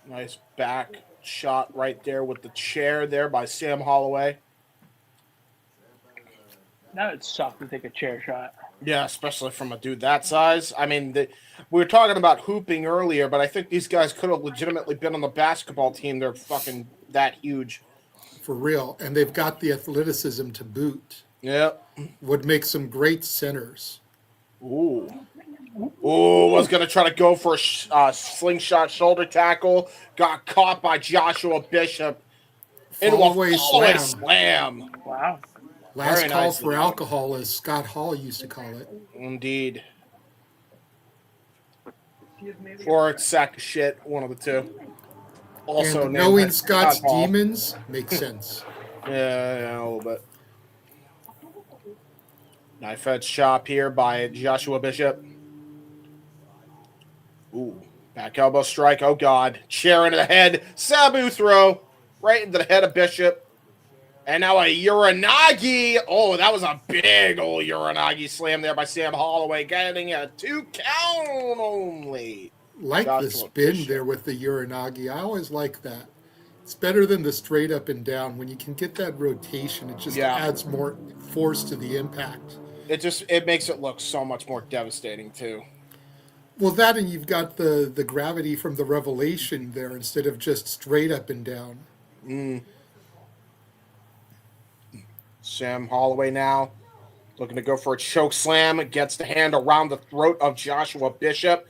Nice back shot right there with the chair there by Sam Holloway. That would suck to take a chair shot. Yeah, especially from a dude that size. I mean, we were talking about hooping earlier, but I think these guys could have legitimately been on the basketball team. They're fucking that huge. For real. And they've got the athleticism to boot. Yep. Would make some great centers. Ooh, was going to try to go for a slingshot shoulder tackle. Got caught by Joshua Bishop. Fallaway slam. Wow. Last call for alcohol, as Scott Hall used to call it. Indeed. Or it's sack of shit, one of the two. Also, and knowing Scott's demons makes sense. Yeah, a little bit. Knife edge chop here by Joshua Bishop. Ooh, back elbow strike. Oh, God. Chair into the head. Sabu throw right into the head of Bishop. And now a Uranagi. Oh, that was a big old Uranagi slam there by Sam Holloway. Getting a 2 count only. Like Joshua the spin Bishop there with the Uranagi. I always like that. It's better than the straight up and down. When you can get that rotation, it just adds more force to the impact. It makes it look so much more devastating, too. Well, that and you've got the gravity from the revelation there instead of just straight up and down. Mm. Sam Holloway now looking to go for a choke slam. Gets the hand around the throat of Joshua Bishop.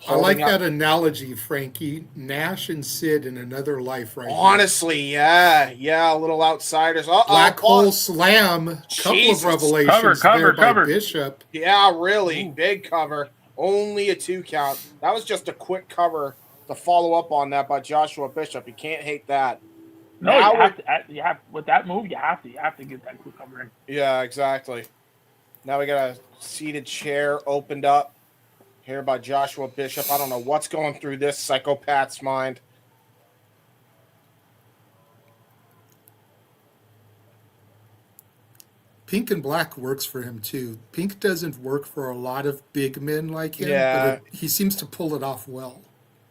I like that analogy, Frankie. Nash and Sid in another life right Honestly, now. Yeah, a little outsiders. Black hole slam. Couple of revelations cover by Bishop. Yeah, really. Ooh. Big cover. Only a 2 count. That was just a quick cover to follow up on that by Joshua Bishop. You can't hate that. No, you have with that move, you have to get that quick cover in. Yeah, exactly. Now we got a seated chair opened up here by Joshua Bishop. I don't know what's going through this psychopath's mind. Pink and black works for him, too. Pink doesn't work for a lot of big men like him, but he seems to pull it off well.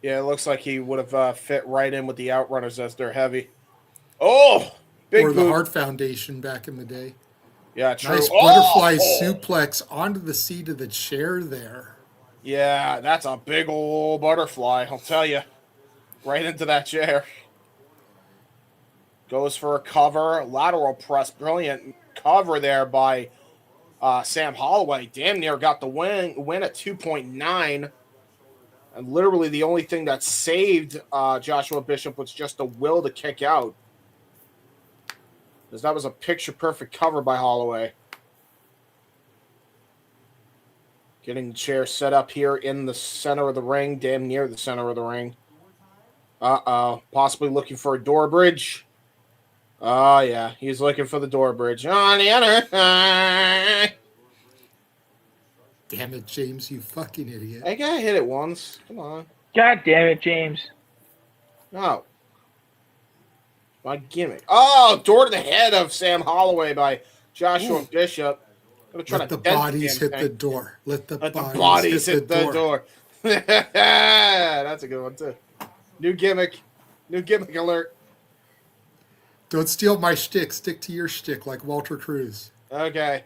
Yeah, it looks like he would have fit right in with the Outrunners as they're heavy. Oh, big Or the Hart Foundation back in the day. Yeah, true. Nice butterfly suplex onto the seat of the chair there. Yeah, that's a big old butterfly, I'll tell you. Right into that chair. Goes for a cover. Lateral press. Brilliant cover there by Sam Holloway. Damn near got the win at 2.9. And literally the only thing that saved Joshua Bishop was just the will to kick out. Because that was a picture-perfect cover by Holloway. Getting the chair set up here in the center of the ring, damn near the center of the ring. Uh-oh. Possibly looking for a door bridge. Oh, yeah. He's looking for the door bridge. On the other. Damn it, James, you fucking idiot. I gotta hit it once. Come on. God damn it, James. No. My gimmick. Oh, door to the head of Sam Holloway by Joshua Bishop. Let the bodies hit the door. Let the bodies hit the door. That's a good one, too. New gimmick. New gimmick alert. Don't steal my shtick. Stick to your shtick like Walter Cruz. Okay.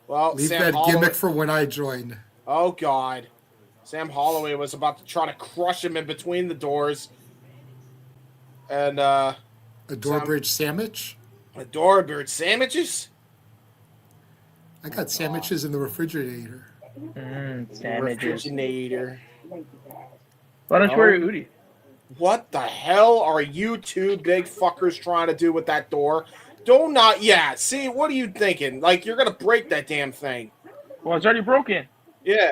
Well, leave Sam that Holloway... gimmick for when I join. Oh, God. Sam Holloway was about to try to crush him in between the doors. And, a door bridge sandwich? A door bridge sandwiches? I got sandwiches in the refrigerator. Sandwiches. Refrigerator. Why don't you wear a hoodie? What the hell are you two big fuckers trying to do with that door? Don't not. Yeah. See, what are you thinking? Like you're gonna break that damn thing. Well, it's already broken. Yeah.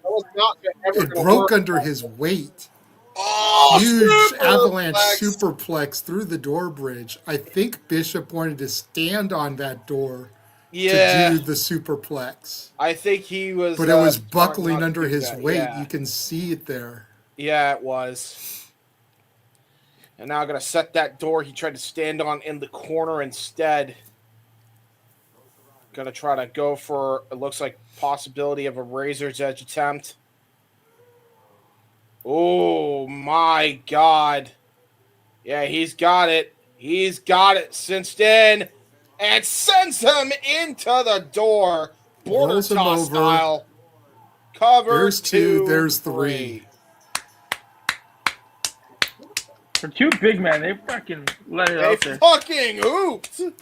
That was not ever It gonna broke work. under his weight. Oh, Huge avalanche superplex. superplex through the door bridge. I think Bishop wanted to stand on that door to Yeah. do the superplex. I think he was. But it was smart buckling not to under do his that. weight. Yeah. You can see it there. Yeah, it was. And now I'm going to set that door he tried to stand on in the corner instead. Going to try to go for, it looks like, possibility of a razor's edge attempt. Oh, my God. Yeah, he's got it. He's got it cinched in. And sends him into the door. Border Rolls him toss over. style. Cover There's two, there's three. For two big men, they fucking let it They out there. fucking hooped. Can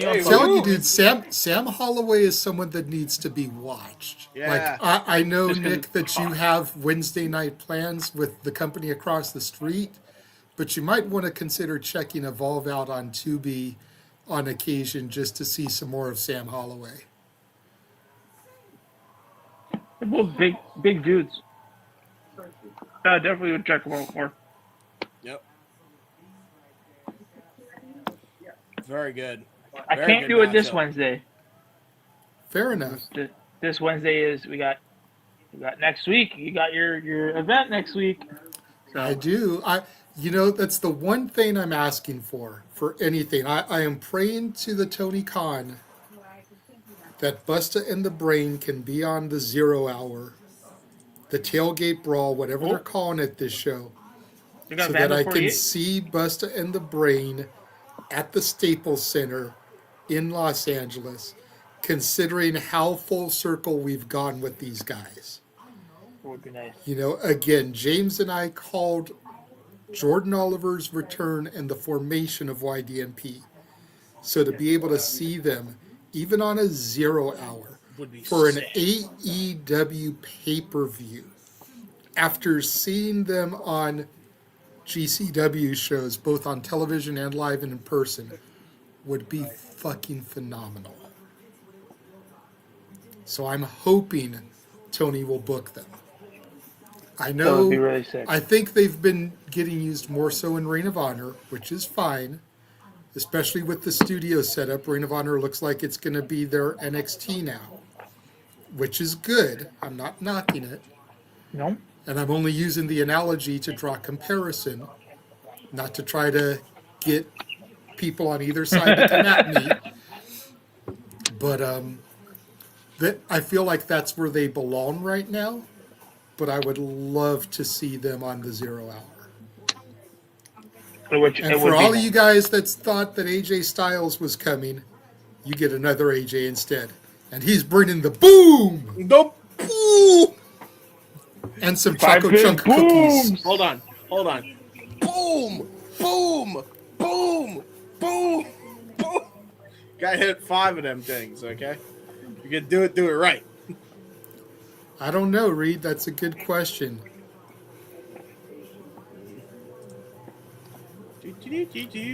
you I'm Hey, telling you, Ooh. dude, Sam Holloway is someone that needs to be watched. Yeah. Like I know, Just 'cause Nick, it's that you hot. have Wednesday night plans with the company across the street, but you might want to consider checking Evolve out on Tubi on occasion just to see some more of Sam Holloway. They're both big dudes. Definitely would check them out more. Yep. Very good. I Very can't good do it this matchup. Wednesday. Fair enough. This Wednesday is we got next week. You got your event next week. So I do. That's the one thing I'm asking for anything. I am praying to the Tony Khan that Busta and the Brain can be on the 0 hour, the tailgate brawl, whatever they're calling it this show, you got so Van that I can 48. see Busta and the Brain at the Staples Center in Los Angeles, considering how full circle we've gone with these guys. Would be nice. Again, James and I called Jordan Oliver's return and the formation of YDMP. So to be able to see them, even on a 0 hour, Would be for an sick. AEW pay-per-view, after seeing them on GCW shows, both on television and live and in person, would be fucking phenomenal. So I'm hoping Tony will book them. I That know. would be really sick. I think they've been getting used more so in Ring of Honor, which is fine, especially with the studio setup. Ring of Honor looks like it's going to be their NXT now, which is good. I'm not knocking it. No. And I'm only using the analogy to draw comparison, not to try to get people on either side to come at me. But I feel like that's where they belong right now. But I would love to see them on the 0 hour. And for all of you guys that thought that AJ Styles was coming, you get another AJ instead. And he's bringing the boom! The boom! And some Five Choco big Chunk cookies. booms! Hold on. Boom! Boom! Boom! Boom! Boom! Gotta hit 5 of them things, okay? You can do it right. I don't know, Reed. That's a good question.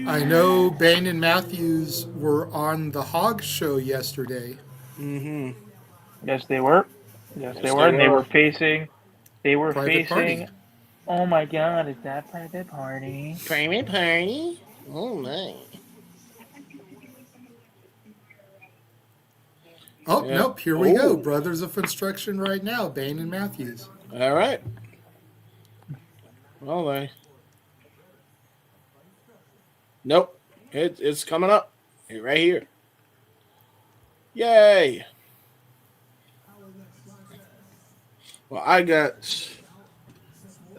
I know Bane and Matthews were on the Hog show yesterday. Mm-hmm. Yes, they were. Yes, they Yes, were. they They were. were facing. They were Private facing. Party. Oh my God! Is that Private Party? Private Party? Oh, my. Oh, Yeah. nope. Here we go. Oh. Brothers of Funstruction right now. Bane and Matthews. All right. Well, Nope. It's coming up. Right here. Yay. Well, I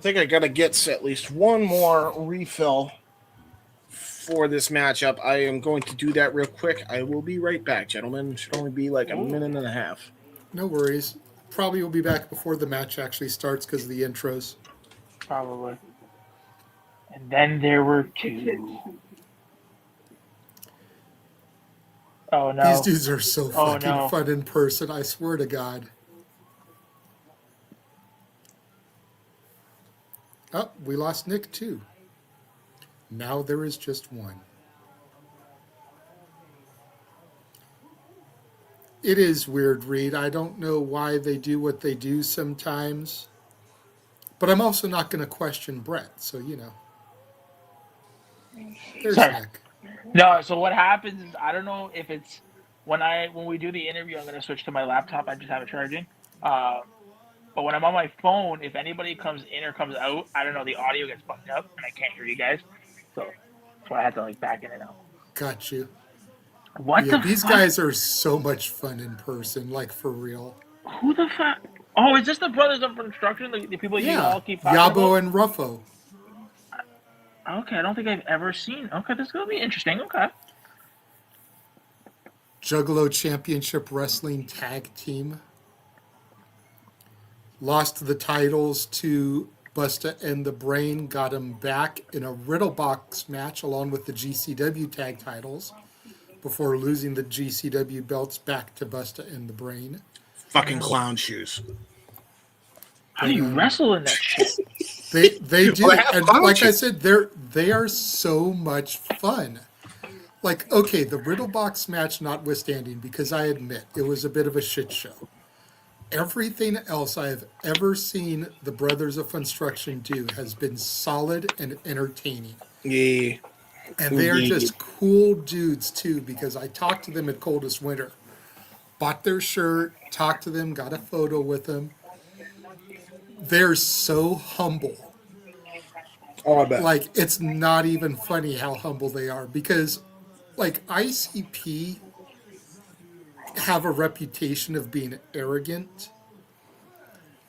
think I got to get at least one more refill for this matchup. I am going to do that real quick. I will be right back, gentlemen. Should only be like a minute and a half. No worries. Probably will be back before the match actually starts because of the intros. Probably. And then there were two. Oh no! These dudes are so Oh, fucking no. fun in person, I swear to God. Oh, we lost Nick too. Now there is just one. It is weird, Reed. I don't know why they do what they do sometimes. But I'm also not going to question Brett, so you know. There's Sorry. Nick. No, so what happens is I don't know if it's when we do the interview, I'm gonna switch to my laptop. I just have it charging. But when I'm on my phone, if anybody comes in or comes out, I don't know, the audio gets fucked up and I can't hear you guys. So that's why I had to like back in and out. Got you. What Yeah, the these fuck? guys are so much fun in person, like for real. Who the fuck? Oh, is this the brothers of Funstruction? The people you all keep talking Yabo about? and Ruffo. Okay, I don't think I've ever seen. Okay, this is gonna be interesting. Okay. Juggalo Championship Wrestling Tag Team. Lost the titles to Busta and the Brain, got them back in a Riddle Box match along with the GCW tag titles before losing the GCW belts back to Busta and the Brain. Fucking clown shoes. How do you wrestle in that shit? They do. Well, And like I said, they are so much fun. Like, okay, the Riddle Box match notwithstanding, because I admit it was a bit of a shit show. Everything else I have ever seen the Brothers of Funstruction do has been solid and entertaining. Yeah. And they are just cool dudes, too, because I talked to them at Coldest Winter. Bought their shirt, talked to them, got a photo with them. They're so humble. Oh, I bet. Like, it's not even funny how humble they are. Because, like, ICP have a reputation of being arrogant.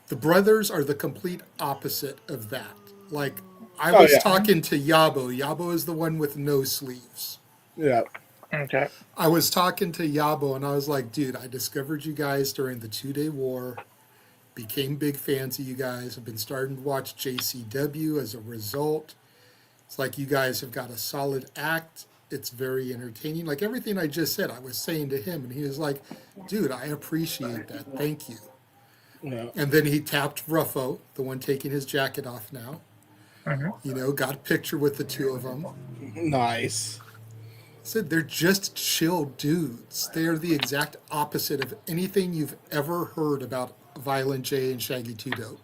The brothers are the complete opposite of that. Like, I was talking to Yabo. Yabo is the one with no sleeves. Yeah. Okay. I was talking to Yabo and I was like, dude, I discovered you guys during the 2-day war. Became big fans of you guys. I've been starting to watch JCW as a result. It's like you guys have got a solid act. It's very entertaining. Like everything I just said, I was saying to him, and he was like, dude, I appreciate that. Thank you. Yeah. And then he tapped Ruffo, the one taking his jacket off now. You know, got a picture with the two of them. Nice. Said they're just chill dudes. They are the exact opposite of anything you've ever heard about Violent J and Shaggy 2 Dope.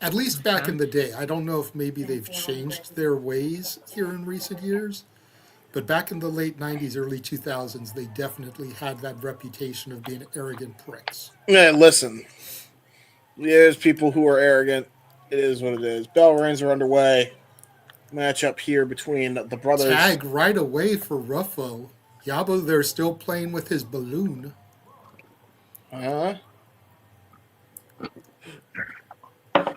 At least back in the day. I don't know if maybe they've changed their ways here in recent years. But back in the late 90s, early 2000s, they definitely had that reputation of being arrogant pricks. Yeah, listen. There's people who are arrogant. It is what it is. Bell rings are underway. Match up here between the brothers. Tag right away for Ruffo. Yabo, they're still playing with his balloon. Uh-huh. I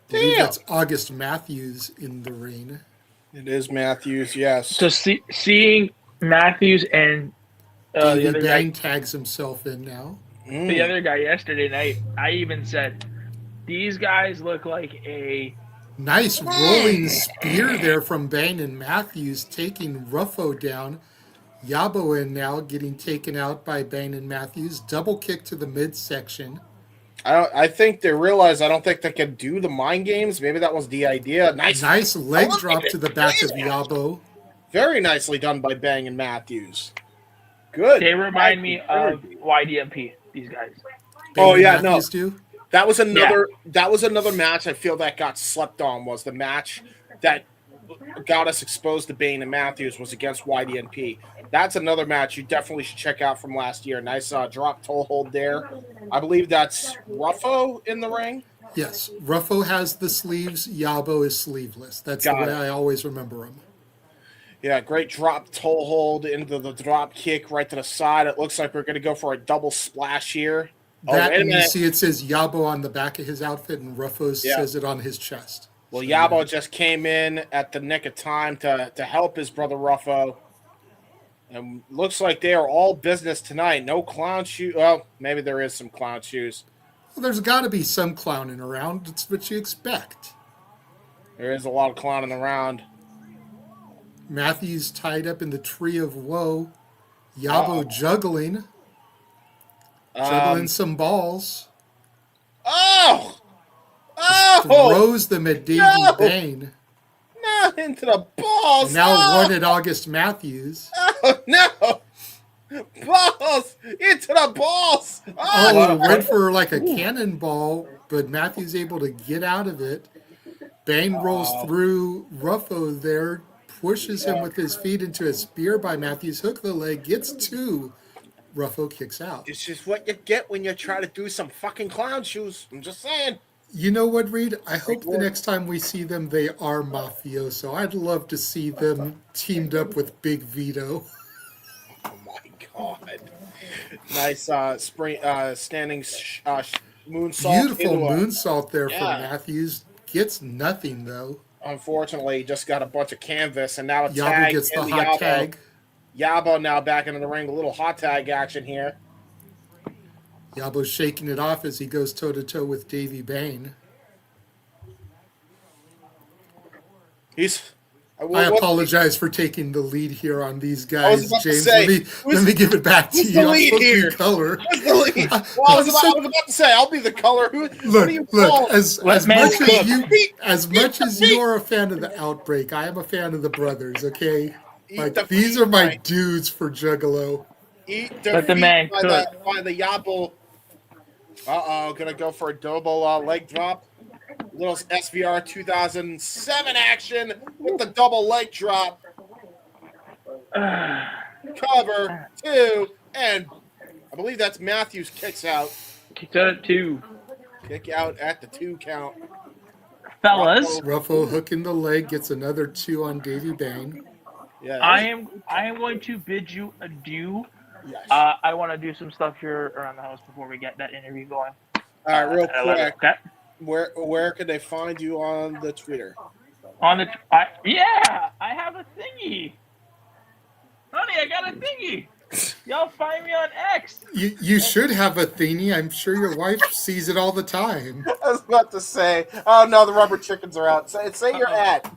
believe that's August Matthews in the ring. It is Matthews, yes. So seeing Matthews and the other Bang guy tags himself in now. the other guy yesterday night, I even said, these guys look like a Nice rolling spear there from Bang and Matthews, taking Ruffo down. Yabo in now, getting taken out by Bang and Matthews. Double kick to the midsection. I think they realized I don't think they can do the mind games. Maybe that was the idea. Nice leg drop to the back of Yabo. Very nicely done by Bang and Matthews. Good. They remind me of YDMP, these guys. Bang and Matthews do? That was another match I feel that got slept on. Was the match that got us exposed to Bane and Matthews was against YDNP. That's another match you definitely should check out from last year. Nice drop toe hold there. I believe that's Ruffo in the ring. Yes, Ruffo has the sleeves. Yabo is sleeveless. That's the way I always remember him. Yeah, great drop toe hold into the drop kick right to the side. It looks like we're going to go for a double splash here. That, and you see it says Yabo on the back of his outfit, and Ruffo says it on his chest. Well, so, Yabo just came in at the nick of time to help his brother Ruffo. And looks like they are all business tonight. No clown shoes. Well, maybe there is some clown shoes. Well, there's got to be some clowning around. It's what you expect. There is a lot of clowning around. Matthews tied up in the tree of woe. Yabo juggling some balls. Oh! throws them at Davey No! Bane. No, into the balls. And now Oh! one at August Matthews. Oh, no. Balls into the balls. Oh, went for like a cannonball, but Matthews able to get out of it. Bane rolls through Ruffo there, pushes him with his feet into a spear by Matthews. Hook the leg, gets two. Ruffo kicks out. This is what you get when you try to do some fucking clown shoes. I'm just saying. You know what, Reed? I hope the next time we see them, they are mafioso. I'd love to see them teamed up with Big Vito. Oh my god! Nice standing moonsault. Beautiful moonsault there from Yeah. Matthews. Gets nothing though. Unfortunately, he just got a bunch of canvas, and now a Yabo tag gets the in hot Yabo. tag. Yabo now back into the ring. A little hot tag action here. Yabo's shaking it off as he goes toe-to-toe with Davey Bane. I apologize for taking the lead here on these guys, James. Let me give it back to you. I'm supposed to be color. Who's the lead? Well, I was about to say, I'll be the color. Look, as much as you are a fan of the Outbreak, I am a fan of the brothers, okay? Like, these are my dudes for Juggalo. Let the man cook. By the Yabo. Gonna go for a double leg drop. Little SVR 2007 action with the double leg drop. Cover, two, and I believe that's Matthews kicks out. Kicks out at 2. Kick out at the 2 count. Fellas. Ruffo hooking the leg, gets another 2 on Davey Bane. Yeah, I am going to bid you adieu. Yes. I want to do some stuff here around the house before we get that interview going. All right, real quick. Okay. Where could they find you on the Twitter? I have a thingy. Honey, I got a thingy. Y'all find me on X. You should have a thingy. I'm sure your wife sees it all the time. I was about to say, oh no, the rubber chickens are out. Say your ad.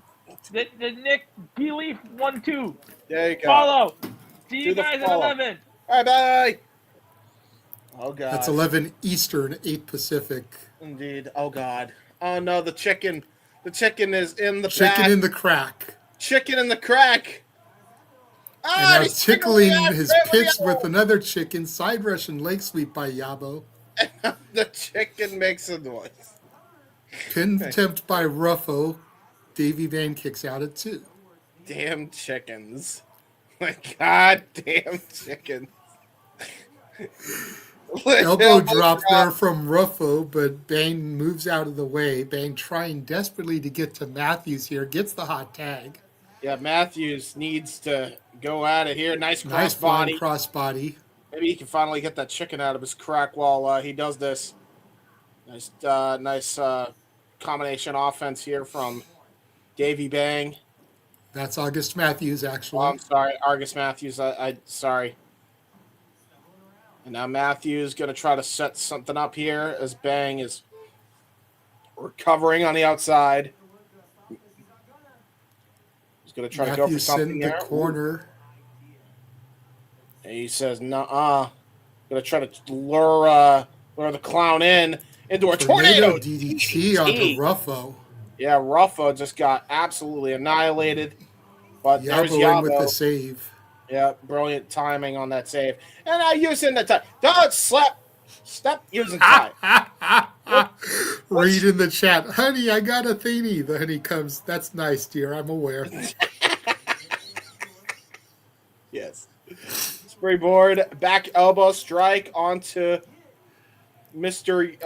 The Nick Belief 1-2. There you go. Follow. See you guys at 11. All right, bye. Oh god. That's 11 Eastern, 8 Pacific. Indeed. Oh god. Oh no, the chicken. The chicken is in the chicken back. In the crack. Chicken in the crack. And now tickling his pits with another chicken. Side rush and leg sweep by Yabo. The chicken makes a noise. Pin attempt by Ruffo. Davey Bane kicks out at 2. Damn chickens. My goddamn chickens. Elbow drop there from Ruffo, but Bane moves out of the way. Bane trying desperately to get to Matthews here. Gets the hot tag. Yeah, Matthews needs to go at it here. Nice crossbody. Maybe he can finally get that chicken out of his crack while he does this. Nice combination offense here from Davey Bang. That's August Matthews, actually. Oh, I'm sorry, August Matthews. I sorry. And now Matthews going to try to set something up here as Bang is recovering on the outside. He's going to try to go for something in there. The corner. And he says, "Nuh-uh." Going to try to lure the clown into a tornado DDT onto Ruffo. Yeah, Ruffo just got absolutely annihilated. But there's Yabo with the save. Yeah, brilliant timing on that save. And now using the time. Don't stop using time. Read in the chat. Honey, I got a thingy. The honey comes. That's nice, dear. I'm aware. Yes. Springboard, back elbow strike onto Mr.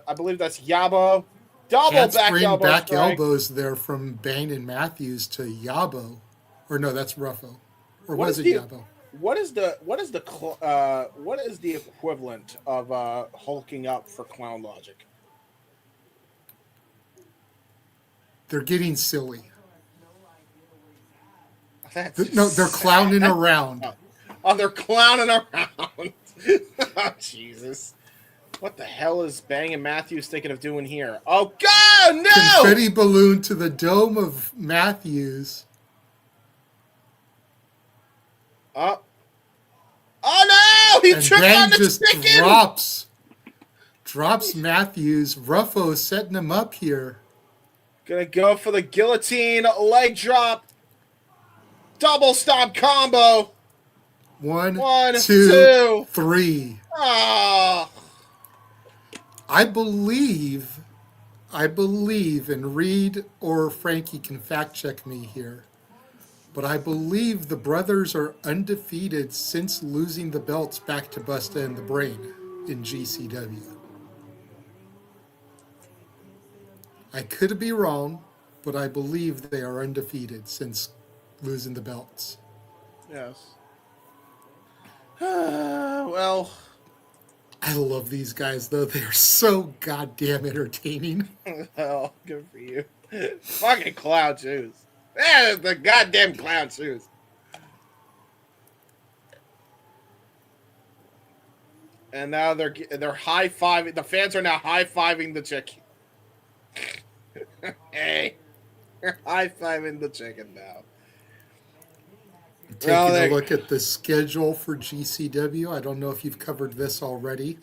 I believe that's Yabo. Double back elbows there from Bane and Matthews to Yabo. Or no, that's Ruffo. Or was it Yabo? What is the equivalent of hulking up for Clown Logic? They're getting silly. No, they're clowning around. Oh, they're clowning around. Oh, Jesus. What the hell is Bang and Matthews thinking of doing here? Oh, God, no! Confetti balloon to the dome of Matthews. Oh no! He tripped on the chicken. Drops Matthews. Ruffo setting him up here. Gonna go for the guillotine leg drop. Double stomp combo. One, One, two, two. 3. Ah. I believe, and Reed or Frankie can fact check me here, but I believe the brothers are undefeated since losing the belts back to Busta and the Brain in GCW. I could be wrong, but I believe they are undefeated since losing the belts. Yes. Well, I love these guys, though. They're so goddamn entertaining. well, good for you. Fucking clown shoes. Yeah, the goddamn clown shoes. And now they're high fiving. The fans are now high fiving the chicken. Hey, they're high fiving the chicken now. Taking a look at the schedule for GCW. I don't know if you've covered this already.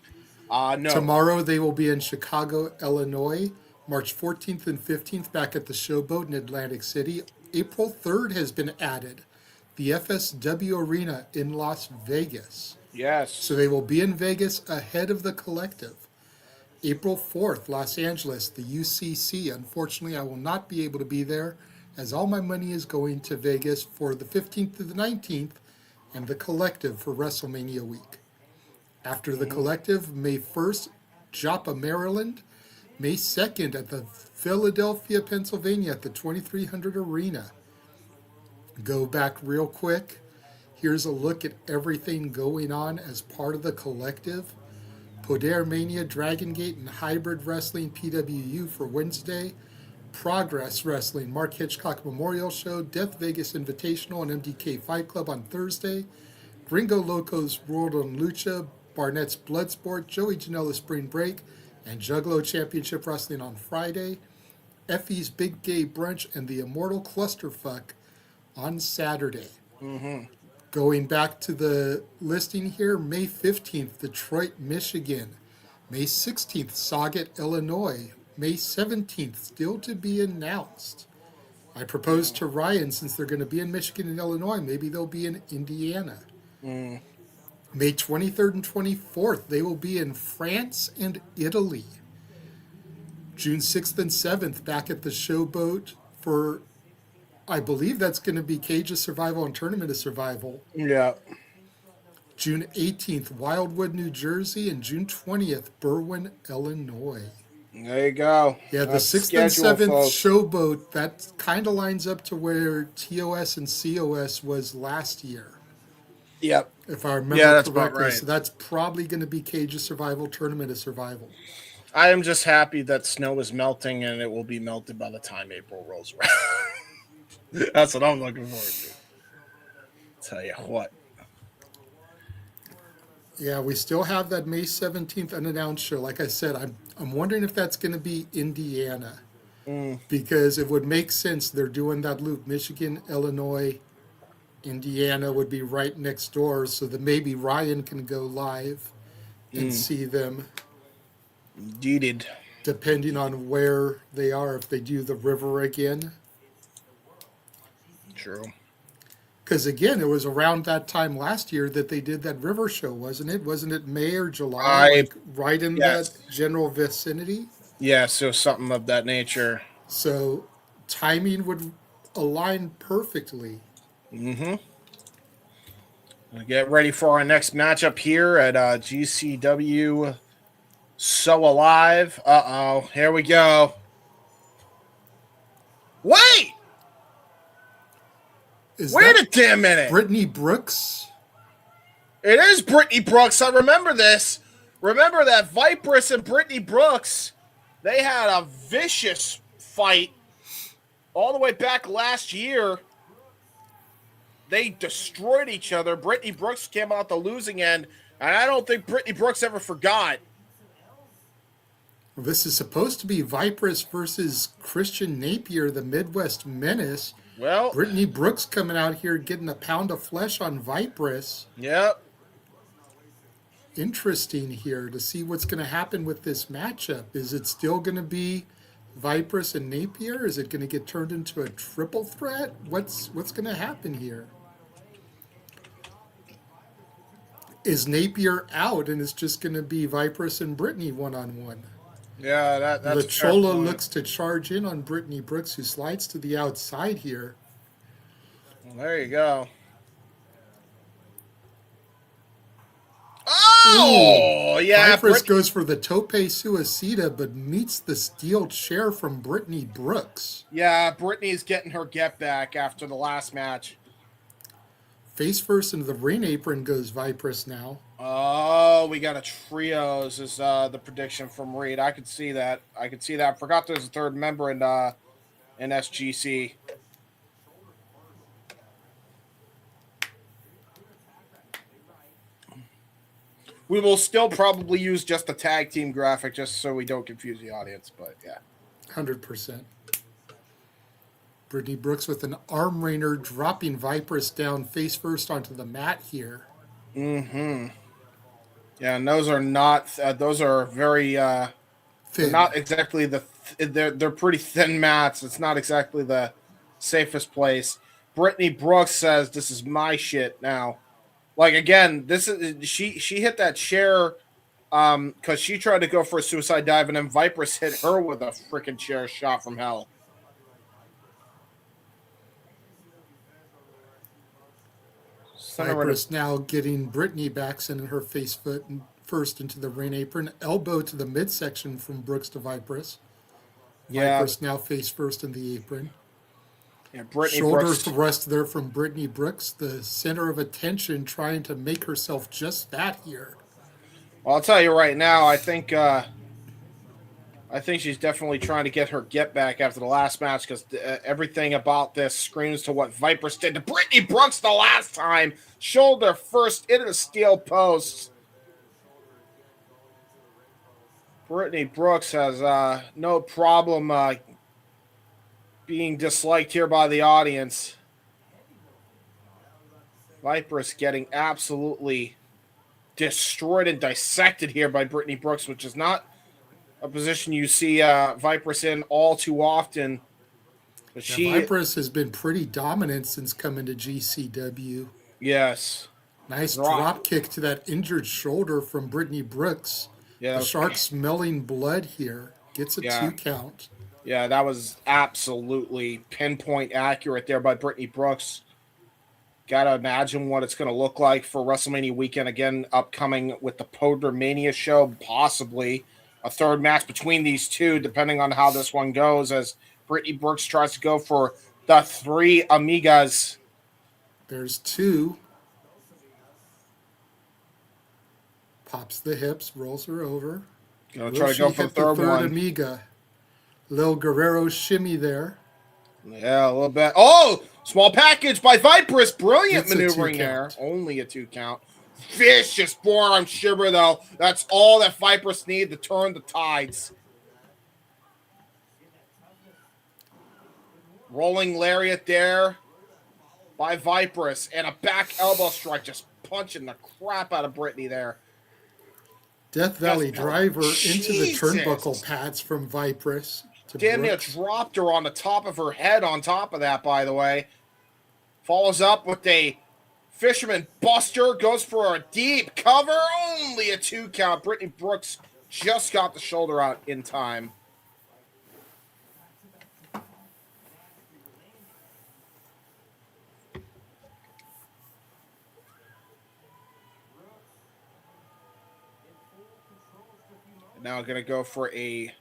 No. Tomorrow they will be in Chicago, Illinois. March 14th and 15th back at the Showboat in Atlantic City. April 3rd has been added. The FSW Arena in Las Vegas. Yes. So they will be in Vegas ahead of the Collective. April 4th, Los Angeles, the UCC. Unfortunately, I will not be able to be there as all my money is going to Vegas for the 15th to the 19th and the Collective for WrestleMania week. After the Collective, May 1st, Joppa, Maryland. May 2nd at the Philadelphia, Pennsylvania at the 2300 Arena. Go back real quick. Here's a look at everything going on as part of the Collective. Poder Mania, Dragon Gate, and Hybrid Wrestling PWU for Wednesday. Progress Wrestling, Mark Hitchcock Memorial Show, Death Vegas Invitational, and MDK Fight Club on Thursday. Gringo Loco's World on Lucha, Barnett's Bloodsport, Joey Janela Spring Break, and Juggalo Championship Wrestling on Friday. Effie's Big Gay Brunch and the Immortal Clusterfuck on Saturday. Going back to the listing here, May 15th, Detroit, Michigan. May 16th, Sauget, Illinois. May 17th, still to be announced. I proposed to Ryan, since they're going to be in Michigan and Illinois, maybe they'll be in Indiana. May 23rd and 24th, they will be in France and Italy. June 6th and 7th, back at the Showboat for, I believe that's going to be Cage of Survival and Tournament of Survival. Yeah. June 18th, Wildwood, New Jersey, and June 20th, Berwyn, Illinois. There you go. Yeah, the 6th and 7th Showboat, that kind of lines up to where TOS and COS was last year. Yep. If I remember that's correctly. about right. So that's probably going to be Cage of Survival, Tournament of Survival. I am just happy that snow is melting and it will be melted by the time April rolls around. That's what I'm looking forward to. Tell you what. Yeah, we still have that May 17th unannounced show. Like I said, I'm wondering if that's going to be Indiana. Because it would make sense. They're doing that loop. Michigan, Illinois, Indiana would be right next door. So that maybe Ryan can go live and see them. Indeed. Depending on where they are, if they do the river again. True. Because again, it was around that time last year that they did that river show, wasn't it? Wasn't it May or July? Right in that general vicinity? Yeah, so something of that nature. So timing would align perfectly. We'll get ready for our next matchup here at GCW So Alive. Uh-oh, here we go. Wait! Wait a damn minute. Brittany Brooks? It is Brittany Brooks. I remember this. Remember that Vipress and Brittany Brooks, they had a vicious fight all the way back last year. They destroyed each other. Brittany Brooks came out the losing end, and I don't think Brittany Brooks ever forgot. Well, this is supposed to be Vipress versus Christian Napier, the Midwest Menace. Well, Brittany Brooks coming out here getting a pound of flesh on Vipress. Yep. interesting here to see what's going to happen with this matchup. Is it still going to be Vipress and Napier? Is it going to get turned into a triple threat? What's going to happen here? Is Napier out and it's just going to be Vipress and Brittany one-on-one? Yeah, that's La a fair Chola point. looks to charge in on Brittany Brooks, who slides to the outside here. Well, there you go. Oh, yeah. Vipress goes for the tope suicida, but meets the steel chair from Brittany Brooks. Yeah, Brittany's getting her get back after the last match. Face first into the ring apron goes Vipress now. Oh, we got a trios is the prediction from Reed. I could see that. Forgot there's a third member in SGC. We will still probably use just the tag team graphic just so we don't confuse the audience, but yeah. 100%. Brittany Brooks with an arm rainer dropping Vipress down face first onto the mat here. Mm-hmm. Yeah, and those are not. Those are very. Thin. Not exactly they're pretty thin mats. It's not exactly the safest place. Brittany Brooks says, "This is my shit now." Like again, this is she hit that chair because she tried to go for a suicide dive and then Vipress hit her with a freaking chair shot from hell. Vipress now getting Brittany back, sending her face foot first into the ring apron, elbow to the midsection from Brooks to Vipress. Yeah. Vipress now face first in the apron. Yeah, Brittany Shoulder Brooks. thrust there from Brittany Brooks, the center of attention, trying to make herself just that here. Well, I'll tell you right now, I think she's definitely trying to get her get back after the last match because everything about this screams to what Vipress did to Brittany Brooks the last time. Shoulder first into the steel post. Brittany Brooks has no problem being disliked here by the audience. Vipress getting absolutely destroyed and dissected here by Brittany Brooks, which is not a position you see Vipress in all too often. But Vipress has been pretty dominant since coming to GCW. Yes. Nice drop kick to that injured shoulder from Brittany Brooks. Yeah, the shark smelling blood here. Gets a 2 count. Yeah, that was absolutely pinpoint accurate there by Brittany Brooks. Gotta imagine what it's going to look like for WrestleMania weekend again, upcoming with the Podler Mania show, possibly a third match between these two, depending on how this one goes, as Brittany Brooks tries to go for the 3 Amigas. There's 2. Pops the hips, rolls her over. Gonna try to go for the third one. Amiga. Lil Guerrero shimmy there. Yeah, a little bit. Oh, small package by Vipress. Brilliant maneuvering there. Only a 2 count. Vicious forearm shiver, though. That's all that Vipress need to turn the tides. Rolling lariat there by Vipress. And a back elbow strike, just punching the crap out of Brittany there. Death Valley driver into the turnbuckle pads from Vipress. Damn near dropped her on the top of her head on top of that, by the way. Follows up with a Fisherman Buster. Goes for a deep cover. Only a 2 count. Brittany Brooks just got the shoulder out in time. Now going to go for a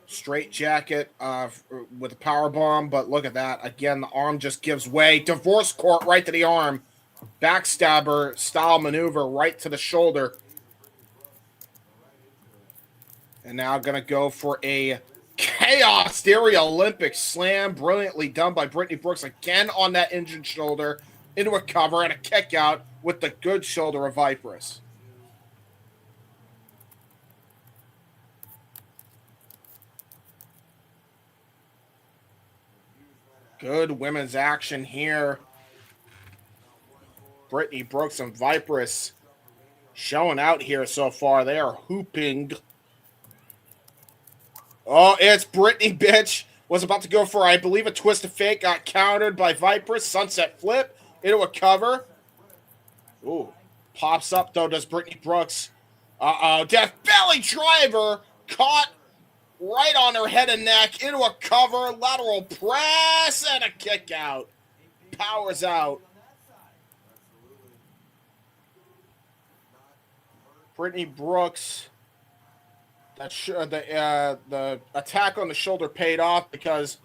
straight jacket with a power bomb, but look at that. Again, the arm just gives way. Divorce court right to the arm. Backstabber style maneuver right to the shoulder. And now going to go for a Chaos Theory Olympic slam. Brilliantly done by Brittany Brooks again on that injured shoulder. Into a cover and a kick out with the good shoulder of Vipress. Good women's action here. Brittany Brooks and Vipress showing out here so far. They are hooping. Oh, it's Brittany, bitch. Was about to go for, I believe, a twist of fate. Got countered by Vipress. Sunset flip into a cover. Ooh. Pops up, though, does Brittany Brooks. Uh-oh. Death belly driver. Caught right on her head and neck. Into a cover. Lateral press and a kick out. Powers out. Brittany Brooks. The attack on the shoulder paid off because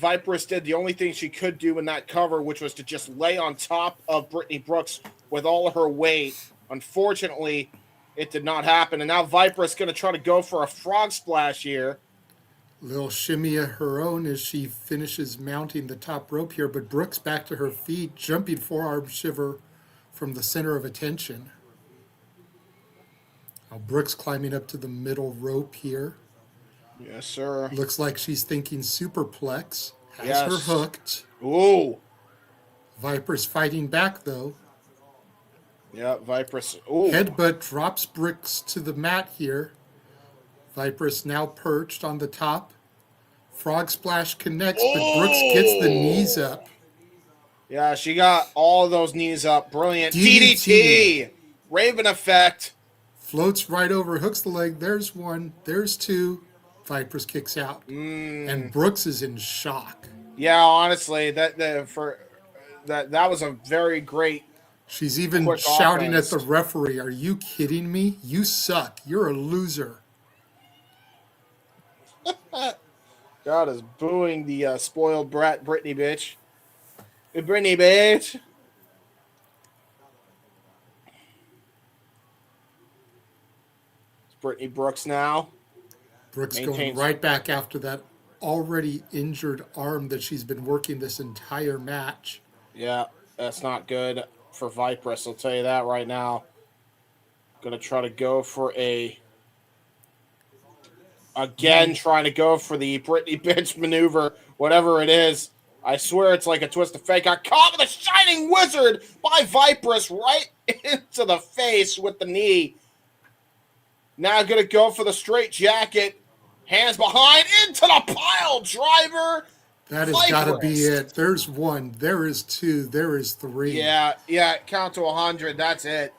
Vipress did the only thing she could do in that cover, which was to just lay on top of Brittany Brooks with all of her weight. Unfortunately, it did not happen. And now Vipress going to try to go for a frog splash here. Little shimmy of her own as she finishes mounting the top rope here, but Brooks back to her feet, jumping forearm shiver from the center of attention. Now Brooks climbing up to the middle rope here. Yes, sir. Looks like she's thinking superplex. Has her hooked. Ooh. Vipress fighting back, though. Yeah, Vipress. Ooh. Headbutt drops Brooks to the mat here. Vipress now perched on the top. Frog splash connects, but Brooks gets the knees up. Yeah, she got all of those knees up. Brilliant. DDT. Raven effect. Floats right over, hooks the leg. There's one. There's two. Vipress kicks out. And Brooks is in shock. Yeah, honestly, that was a very great. She's even shouting at the referee, "Are you kidding me? You suck. You're a loser." God is booing the spoiled brat Brittany bitch. Hey, Brittany bitch. It's Brittany Brooks now. Brooks going right back after that already injured arm that she's been working this entire match. Yeah, that's not good for Vipress, I'll tell you that right now. Gonna try to go for trying to go for the Brittany bitch maneuver, whatever it is. I swear it's like a twist of fate. Got caught with a shining wizard by Vipress right into the face with the knee. Now gonna go for the straight jacket. Hands behind into the pile driver. That has got to be it. There's one. There is two. There is three. Yeah. Count to 100. That's it.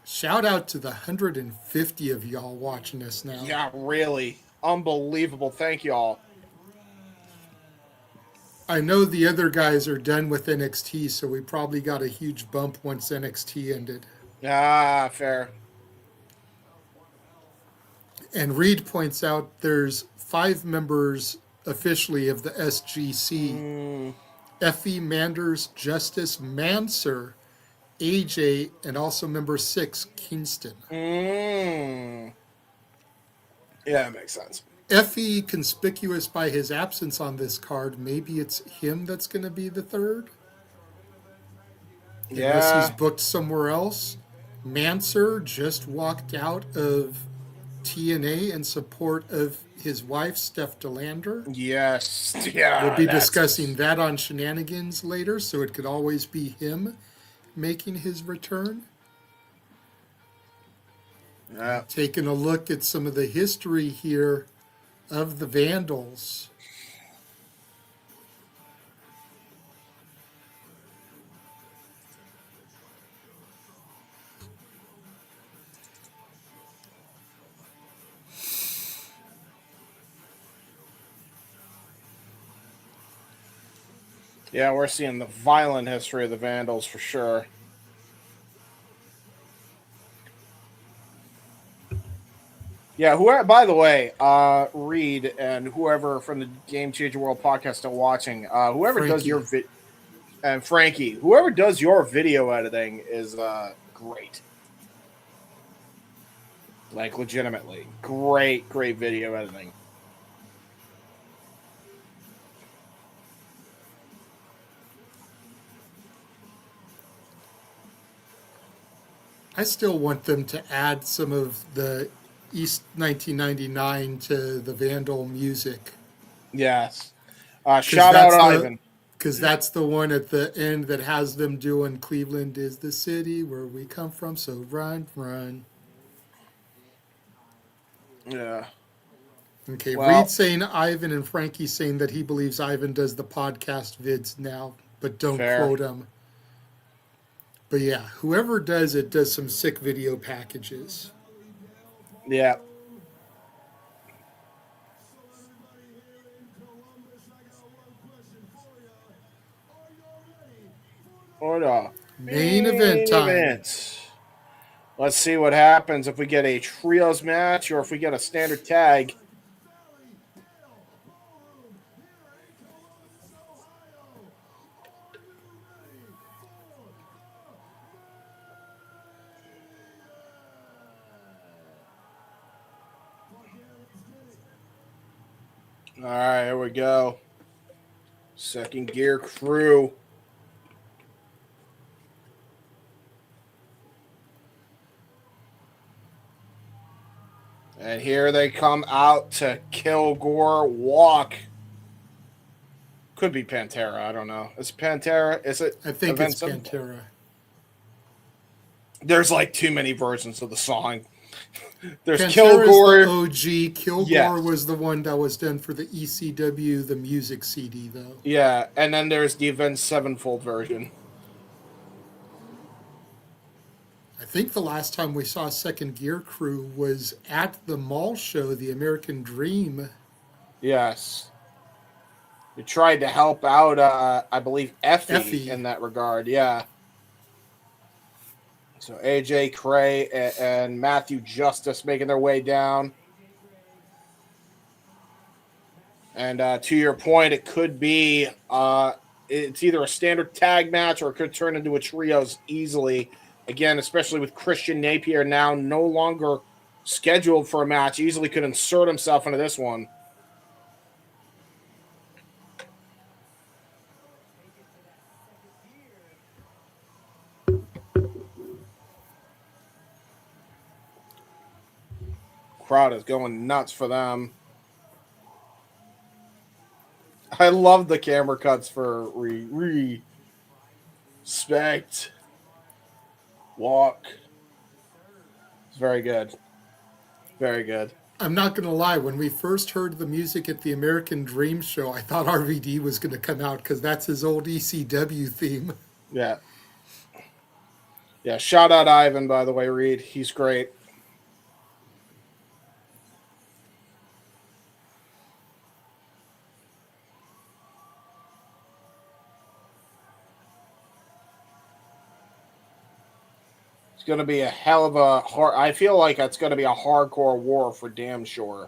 Shout out to the 150 of y'all watching us now. Yeah, really. Unbelievable. Thank y'all. I know the other guys are done with NXT, so we probably got a huge bump once NXT ended. Ah, fair. And Reed points out there's 5 members officially of the SGC. Effie, Manders, Justice, Manser, AJ, and also member 6, Kingston. Yeah, that makes sense. Effie, conspicuous by his absence on this card. Maybe it's him that's going to be the third? Yeah. Unless he's booked somewhere else. Manser just walked out of TNA in support of his wife, Steph DeLander. Yes. Yeah. We'll be discussing that on Shenanigans later, so it could always be him making his return. Taking a look at some of the history here of the Vandals. Yeah, we're seeing the violent history of the Vandals for sure. Yeah, whoever, by the way, Reed and whoever from the Game Changer World podcast still watching, whoever Frankie. does your and Frankie, whoever does your video editing is great. Like, legitimately. Great video editing. I still want them to add some of the East 1999 to the Vandal music. Yes. Shout out Ivan. Because that's the one at the end that has them doing Cleveland is the city where we come from, so run, run. Yeah. Okay, Well, Reed saying Ivan and Frankie saying that he believes Ivan does the podcast vids now, but don't fair. quote him. But yeah, whoever does it does some sick video packages. Yeah. Hold on. Main event time. Event. Let's see what happens if we get a trios match or if we get a standard tag. All right, here we go. Second gear crew. And here they come out to Kilgore Walk. Could be Pantera. I don't know. Is it Pantera? Is it? I think it's Invincible? Pantera. There's like too many versions of the song. There's Pantera's Kilgore. the OG. Kilgore Yes. was the one that was done for the ECW, the music CD, though. Yeah, and then there's the Avenged Sevenfold version. I think the last time we saw Second Gear Crew was at the mall show, the American Dream. Yes. We tried to help out, I believe, Effie in that regard. Yeah. So AJ Cray and Matthew Justice making their way down. And to your point, it could be it's either a standard tag match or it could turn into a trios easily. Again, especially with Christian Napier now no longer scheduled for a match, easily could insert himself into this one. Crowd is going nuts for them. I love the camera cuts for respect. Walk. It's very good. Very good. I'm not going to lie, when we first heard the music at the American Dream show, I thought RVD was going to come out because that's his old ECW theme. Yeah. Yeah, shout out Ivan, by the way, Reed. He's great. It's going to be a hell of a hard... I feel like it's going to be a hardcore war for damn sure.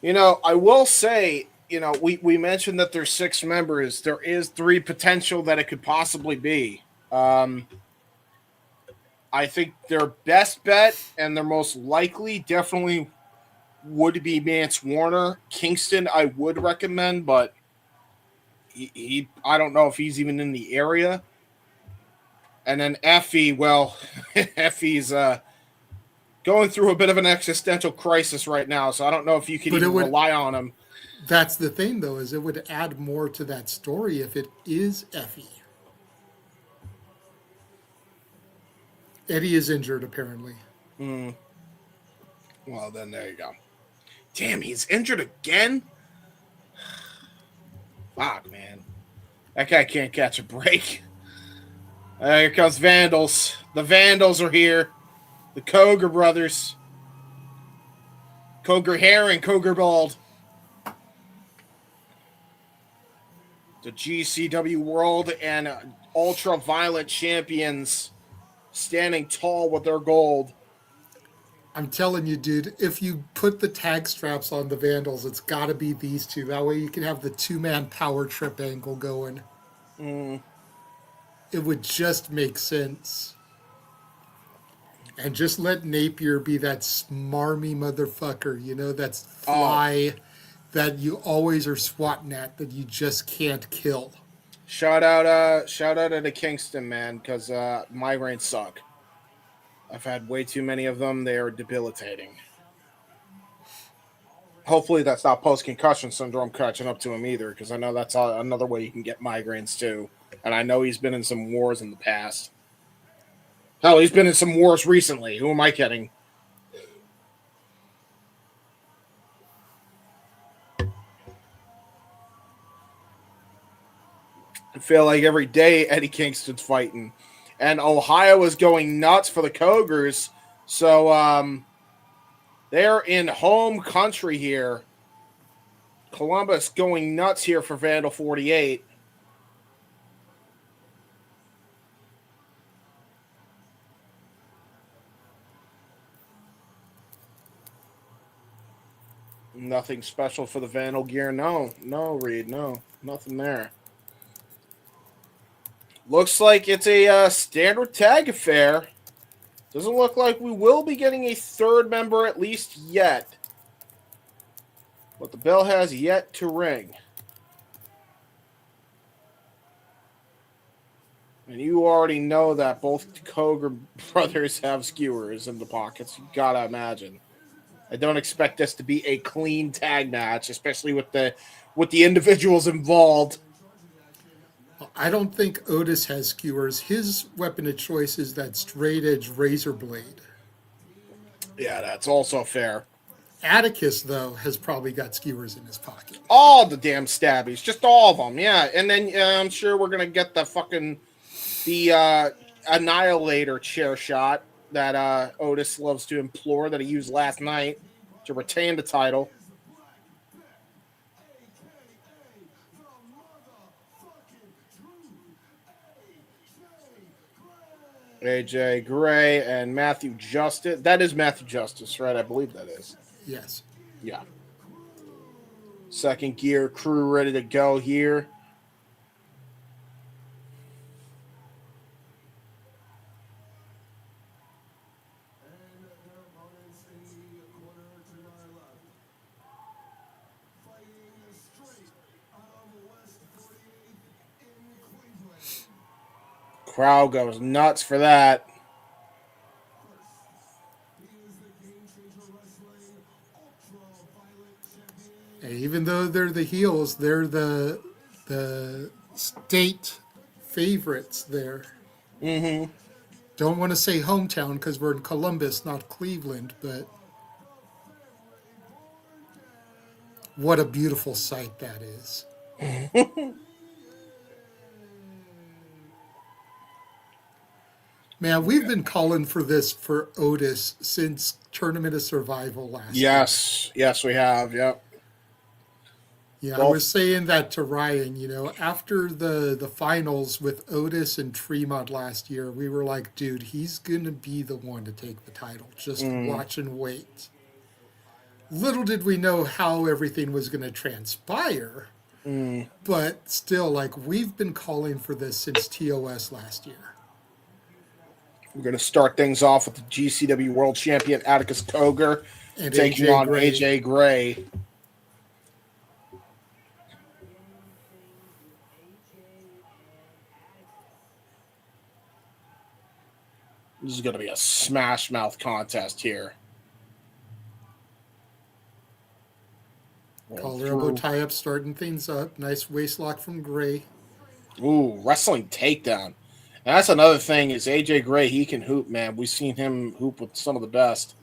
You know, I will say, you know, we mentioned that there's 6 members. There is 3 potential that it could possibly be. I think their best bet and their most likely definitely would be Mance Warner. Kingston, I would recommend, but he I don't know if he's even in the area. And then Effie, well, Effie's going through a bit of an existential crisis right now, so I don't know if you can even rely on him. That's the thing, though, is it would add more to that story if it is Effie. Eddie is injured, apparently. Well, then there you go. Damn, he's injured again? Fuck, man. That guy can't catch a break. Here comes Vandals. The Vandals are here. The Koger brothers. Koger Hair and Koger Bald. The GCW World and Ultra Violent Champions standing tall with their gold. I'm telling you, dude, if you put the tag straps on the Vandals, it's got to be these two. That way you can have the 2-man power trip angle going. It would just make sense. And just let Napier be that smarmy motherfucker, you know, that's fly that you always are swatting at, that you just can't kill. Shout out to Kingston, man, because migraines suck. I've had way too many of them. They are debilitating. Hopefully that's not post-concussion syndrome catching up to him either, because I know that's another way you can get migraines too. And I know he's been in some wars in the past. Hell, he's been in some wars recently. Who am I kidding? I feel like every day Eddie Kingston's fighting. And Ohio is going nuts for the Cougars. So they're in home country here. Columbus going nuts here for Vandal 48. Nothing special for the Vandal gear. No, Reed. No, nothing there. Looks like it's a standard tag affair. Doesn't look like we will be getting a third member at least yet. But the bell has yet to ring. And you already know that both Koger brothers have skewers in the pockets. You gotta imagine. I don't expect this to be a clean tag match, especially with the individuals involved. I don't think Otis has skewers. His weapon of choice is that straight edge razor blade. Yeah, that's also fair. Atticus, though, has probably got skewers in his pocket. All the damn stabbies, just all of them, yeah. And then I'm sure we're gonna get the Annihilator chair shot that Otis loves to implore that he used last night to retain the title. AJ Gray and Matthew Justice. That is Matthew Justice, right? I believe that is. Yes. Yeah. Second gear crew ready to go here. Crowd goes nuts for that. And even though they're the heels, they're the state favorites there. Mm-hmm. Don't want to say hometown because we're in Columbus, not Cleveland, but what a beautiful sight that is. Man, we've been calling for this for Otis since Tournament of Survival last year. Yes, we have. Yep. Yeah, I was saying that to Ryan, after the finals with Otis and Tremont last year, we were like, dude, he's going to be the one to take the title. Just watch and wait. Little did we know how everything was going to transpire, but still, we've been calling for this since TOS last year. We're going to start things off with the GCW World Champion Atticus Cogar and taking on AJ Gray. This is going to be a smash mouth contest here. Collar elbow tie up, starting things up. Nice waist lock from Gray. Ooh, wrestling takedown. And that's another thing is AJ Gray, he can hoop, man. We've seen him hoop with some of the best.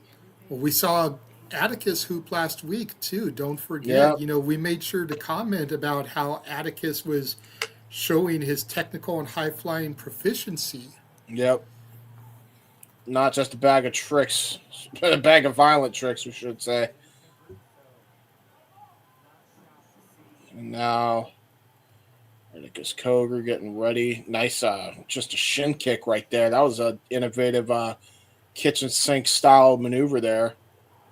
Well, we saw Atticus hoop last week, too. Don't forget. Yep. We made sure to comment about how Atticus was showing his technical and high-flying proficiency. Yep. Not just a bag of tricks. A bag of violent tricks, we should say. And now Atticus Cogar getting ready. Nice, just a shin kick right there. That was an innovative kitchen sink style maneuver there.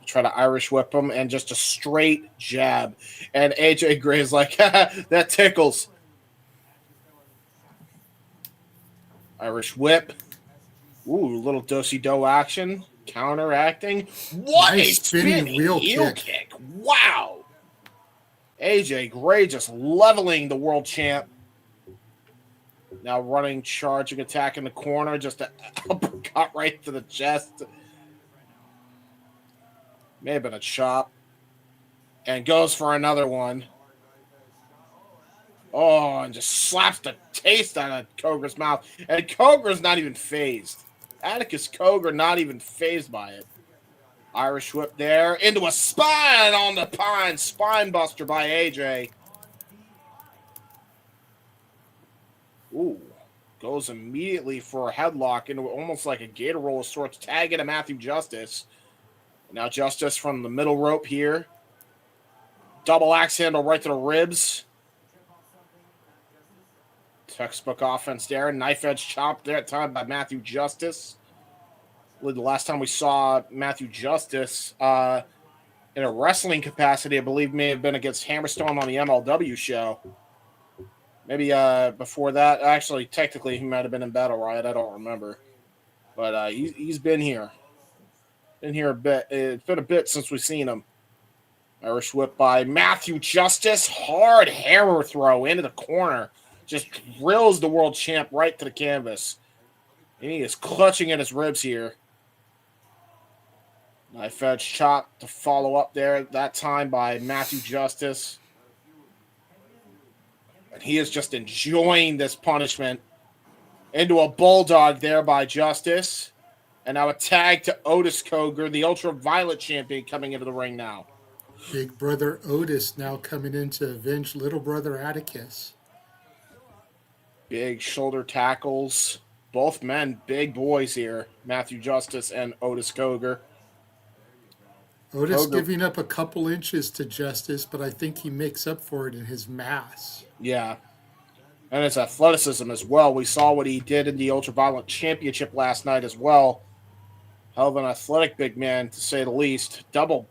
Try to Irish whip him and just a straight jab. And AJ Gray is like, that tickles. Irish whip. Ooh, little do-si-do action. Counteracting. What nice a spinning heel kick. Wow. AJ Gray just leveling the world champ. Now running, charging, attack in the corner. Just an uppercut right to the chest. May have been a chop. and goes for another one. Oh, and just slaps the taste out of Coger's mouth. And Coger's not even phased. Atticus Coger not even phased by it. Irish whip there into a spine on the pine. Spine buster by AJ. Ooh. Goes immediately for a headlock into almost like a gator roll of sorts. Tag into Matthew Justice. Now Justice from the middle rope here. Double axe handle right to the ribs. Textbook offense there. Knife edge chop there at time by Matthew Justice. The last time we saw Matthew Justice in a wrestling capacity, I believe may have been against Hammerstone on the MLW show. Maybe before that. Actually, technically, he might have been in Battle Riot. I don't remember. But he's been here. Been here a bit. It's been a bit since we've seen him. Irish whip by Matthew Justice. Hard hammer throw into the corner. Just drills the world champ right to the canvas. And he is clutching at his ribs here. Knife edge chop to follow up there, that time by Matthew Justice. And he is just enjoying this punishment. Into a bulldog there by Justice. And now a tag to Otis Coger, the Ultraviolet champion, coming into the ring now. Big brother Otis now coming in to avenge little brother Atticus. Big shoulder tackles. Both men, big boys here. Matthew Justice and Otis Coger. Otis giving up a couple inches to Justice, but I think he makes up for it in his mass. Yeah. And his athleticism as well. We saw what he did in the Ultraviolet Championship last night as well. Hell of an athletic big man, to say the least. Double,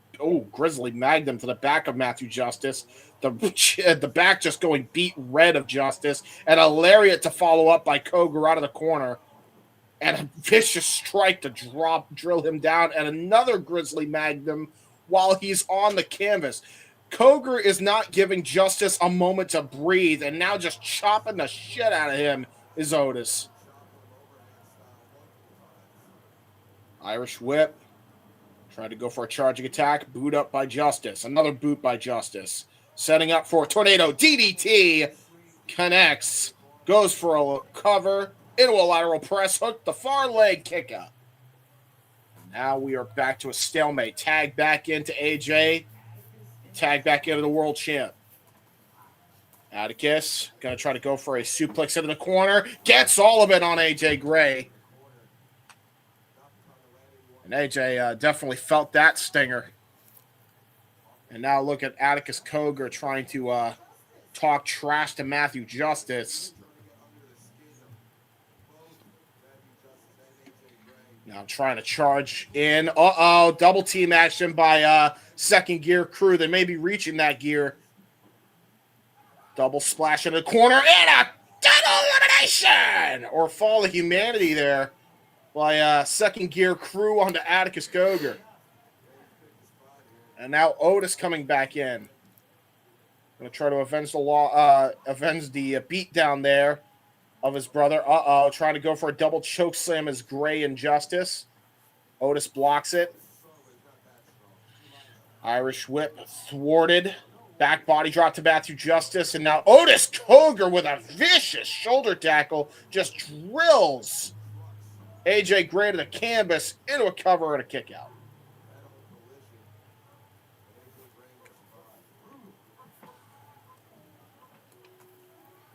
Grizzly Magnum to the back of Matthew Justice. The back just going beat red of Justice. And a lariat to follow up by Coger out of the corner. And a vicious strike to drill him down. And another Grizzly Magnum while he's on the canvas. Coger is not giving Justice a moment to breathe. And now just chopping the shit out of him is Otis. Irish whip. Tried to go for a charging attack. Boot up by Justice. Another boot by Justice. Setting up for a tornado DDT. Connects. Goes for a cover. Into a lateral press hook. The far leg kick out. Now we are back to a stalemate. Tag back into AJ. Tag back into the world champ. Atticus. Going to try to go for a suplex into the corner. Gets all of it on AJ Gray. And AJ definitely felt that stinger. And now look at Atticus Coger trying to talk trash to Matthew Justice. Now trying to charge in. Double team action by second gear crew. They may be reaching that gear. Double splash in the corner. And a double elimination! Or fall of humanity there by second gear crew onto Atticus Coger. And now Otis coming back in. Going to try to avenge the beat down there of his brother. Trying to go for a double choke slam as Gray and Justice. Otis blocks it. Irish whip thwarted. Back body drop to Matthew Justice. And now Otis Coger with a vicious shoulder tackle just drills AJ Gray to the canvas into a cover and a kick out.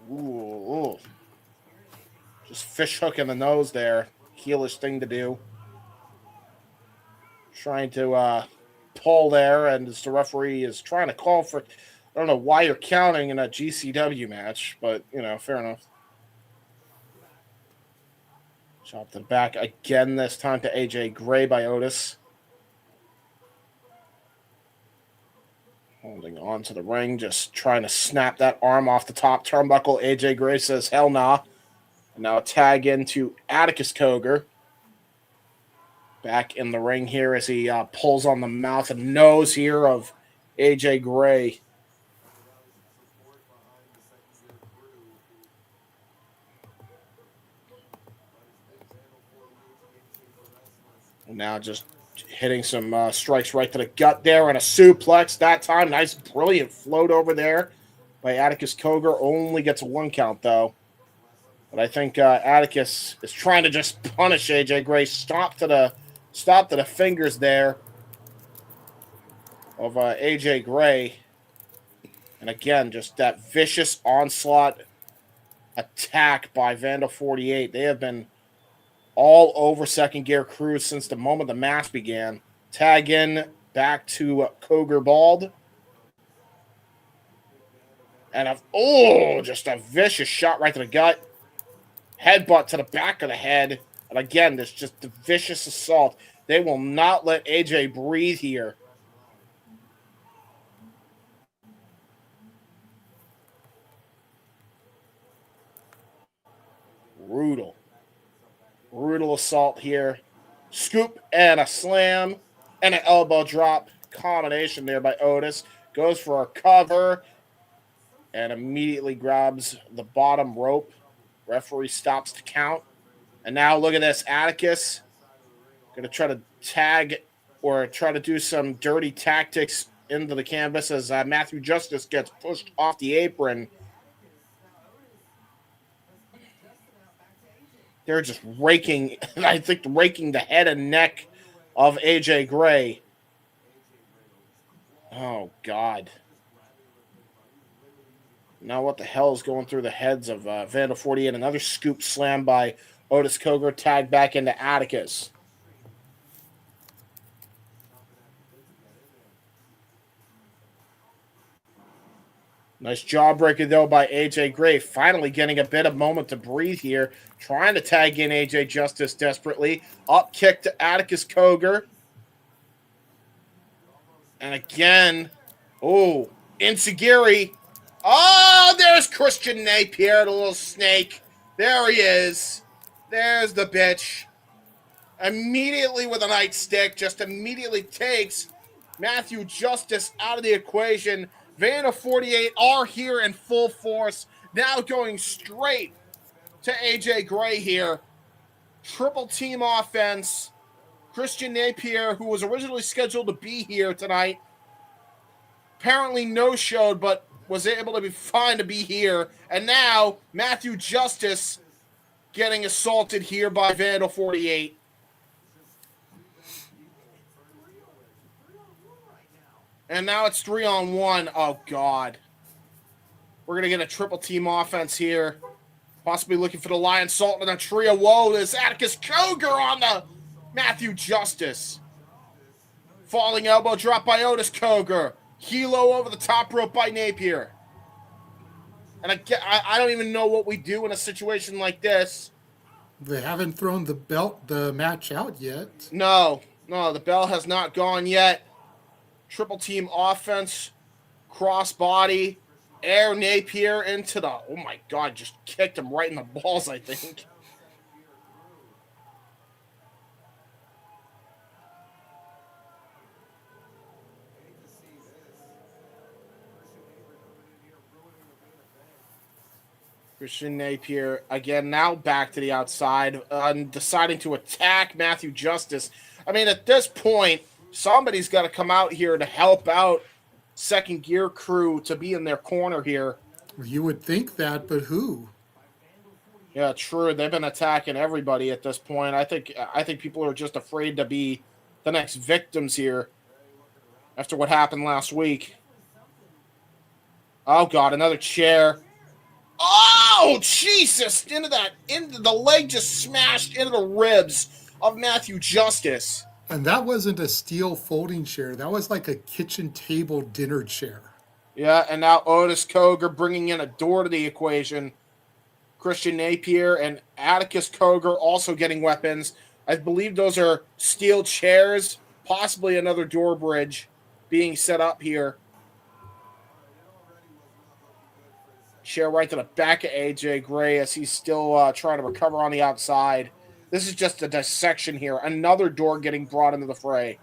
Ooh. Just fish hook in the nose there. Heelish thing to do. Trying to pull there, and as the referee is trying to call for... I don't know why you're counting in a GCW match, but, fair enough. Chop to the back again, this time to AJ Gray by Otis. Holding on to the ring, just trying to snap that arm off the top turnbuckle. AJ Gray says, hell nah. And now a tag into Atticus Coger. Back in the ring here as he pulls on the mouth and nose here of AJ Gray. And now just hitting some strikes right to the gut there, and a suplex that time. Nice, brilliant float over there by Atticus Cogar. Only gets a 1 count, though. But I think Atticus is trying to just punish AJ Gray. Stop to the fingers there of AJ Gray. And again, just that vicious onslaught attack by Vandal 48. They have been all over Second Gear Crew since the moment the match began. Tag in back to Cogar Bald. And just a vicious shot right to the gut. Headbutt to the back of the head. And again, there's just the vicious assault. They will not let AJ breathe here. Brutal assault here. Scoop and a slam and an elbow drop combination there by Otis. Goes for a cover and immediately grabs the bottom rope. Referee stops to count. And now look at this. Atticus going to try to tag or try to do some dirty tactics into the canvas as Matthew Justice gets pushed off the apron. They're just raking the head and neck of AJ Gray. Oh, God. Now what the hell is going through the heads of Vandal 48? Another scoop slam by Otis Cogar, tagged back into Atticus. Nice jawbreaker, though, by AJ Gray. Finally getting a bit of moment to breathe here. Trying to tag in AJ Justice desperately. Up kick to Atticus Cogar. And again, Insagiri. Oh, there's Christian Napier, the little snake. There he is. There's the bitch. Immediately with a nightstick, just immediately takes Matthew Justice out of the equation. Vandal 48 are here in full force. Now going straight to AJ Gray here. Triple team offense. Christian Napier, who was originally scheduled to be here tonight, apparently no-showed, but was able to be fine to be here. And now Matthew Justice getting assaulted here by Vandal 48. And now it's 3-on-1. Oh, God. We're going to get a triple team offense here. Possibly looking for the Lion Salt and a trio. Whoa, there's Atticus Cogar on the Matthew Justice. Falling elbow drop by Otis Cogar. Hilo over the top rope by Napier. And I don't even know what we do in a situation like this. They haven't thrown the match out yet. No, the bell has not gone yet. Triple team offense, crossbody, air Napier into the, oh my God, just kicked him right in the balls, I think. Christian Napier, again, now back to the outside, deciding to attack Matthew Justice. I mean, at this point, somebody's got to come out here to help out Second Gear Crew to be in their corner here. You would think that, but who? Yeah, true. They've been attacking everybody at this point. I think people are just afraid to be the next victims here after what happened last week. Oh, God, another chair. Oh, Jesus! Into the leg just smashed into the ribs of Matthew Justice. And that wasn't a steel folding chair. That was like a kitchen table dinner chair. Yeah, and now Otis Cogar bringing in a door to the equation. Christian Napier and Atticus Cogar also getting weapons. I believe those are steel chairs, possibly another door bridge being set up here. Chair right to the back of AJ Gray as he's still trying to recover on the outside. This is just a dissection here. Another door getting brought into the fray.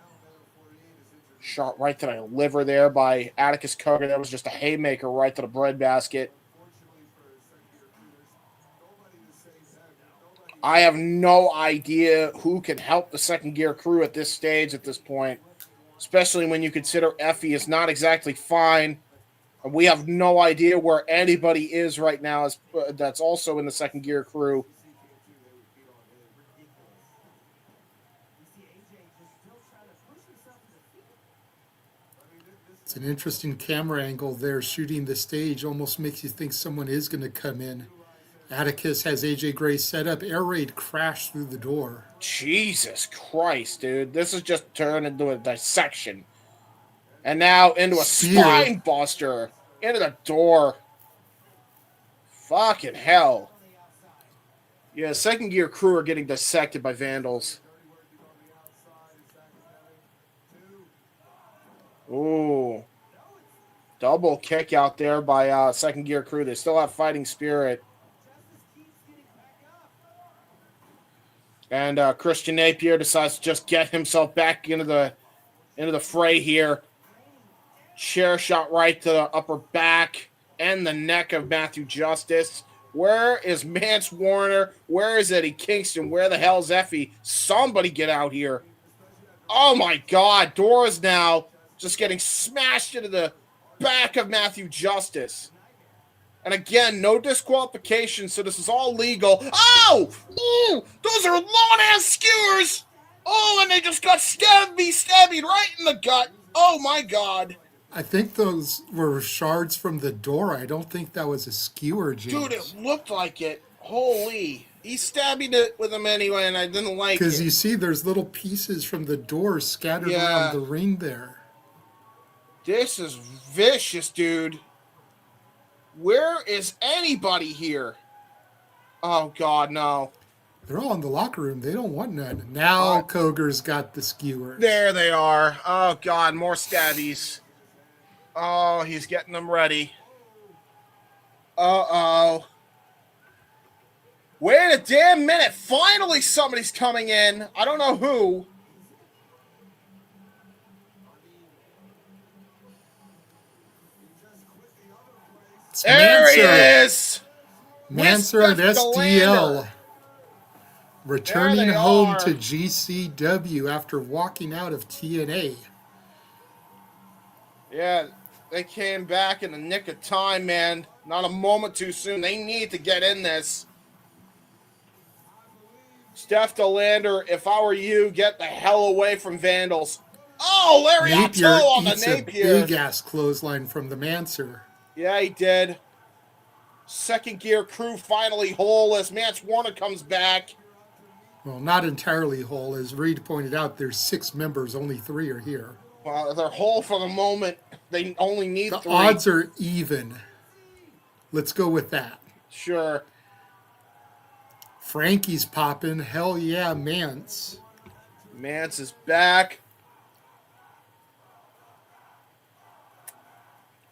Shot right to the liver there by Atticus Cogar. That was just a haymaker right to the breadbasket. I have no idea who can help the second gear crew at this stage, at this point, especially when you consider Effie is not exactly fine. We have no idea where anybody is right now that's also in the second gear crew. It's an interesting camera angle there, shooting the stage. Almost makes you think someone is going to come in. Atticus has AJ Gray set up. Air Raid crashed through the door. Jesus Christ, dude. This has just turned into a dissection. And now into a spine buster. Into the door. Fucking hell. Yeah, second gear crew are getting dissected by vandals. Ooh. Double kick out there by second gear crew. They still have fighting spirit. And Christian Napier decides to just get himself back into the fray here. Chair shot right to the upper back and the neck of Matthew Justice. Where is Mance Warner? Where is Eddie Kingston? Where the hell's Effie? Somebody get out here. Oh my God. Dora's now just getting smashed into the back of Matthew Justice. And again, no disqualification, so this is all legal. Oh! Ooh! Those are long-ass skewers! Oh, and they just got stabbed right in the gut. Oh my God. I think those were shards from the door. I don't think that was a skewer, James. Dude, it looked like it. Holy. He's stabbing it with him anyway, and I didn't like it. Because you see there's little pieces from the door scattered around the ring there. This is vicious, dude. Where is anybody here? Oh, God, no. They're all in the locker room. They don't want none. Now Koger's got the skewers. There they are. Oh, God, more stabbies. Oh, he's getting them ready. Uh-oh. Wait a damn minute. Finally somebody's coming in. I don't know who. There he is. Manser and SDL returning home to GCW after walking out of TNA. Yeah, they came back in the nick of time, man. Not a moment too soon. They need to get in this. Steph DeLander, if I were you, get the hell away from Vandals. Oh, Larry Napier on the Napier. A big-ass clothesline from the Manser. Yeah, he did. Second gear crew finally whole as Mance Warner comes back. Well, not entirely whole. As Reed pointed out, there's 6 members. Only 3 are here. Well, they're whole for the moment. They only need 3. The odds are even. Let's go with that. Sure. Frankie's popping. Hell yeah, Mance. Mance is back.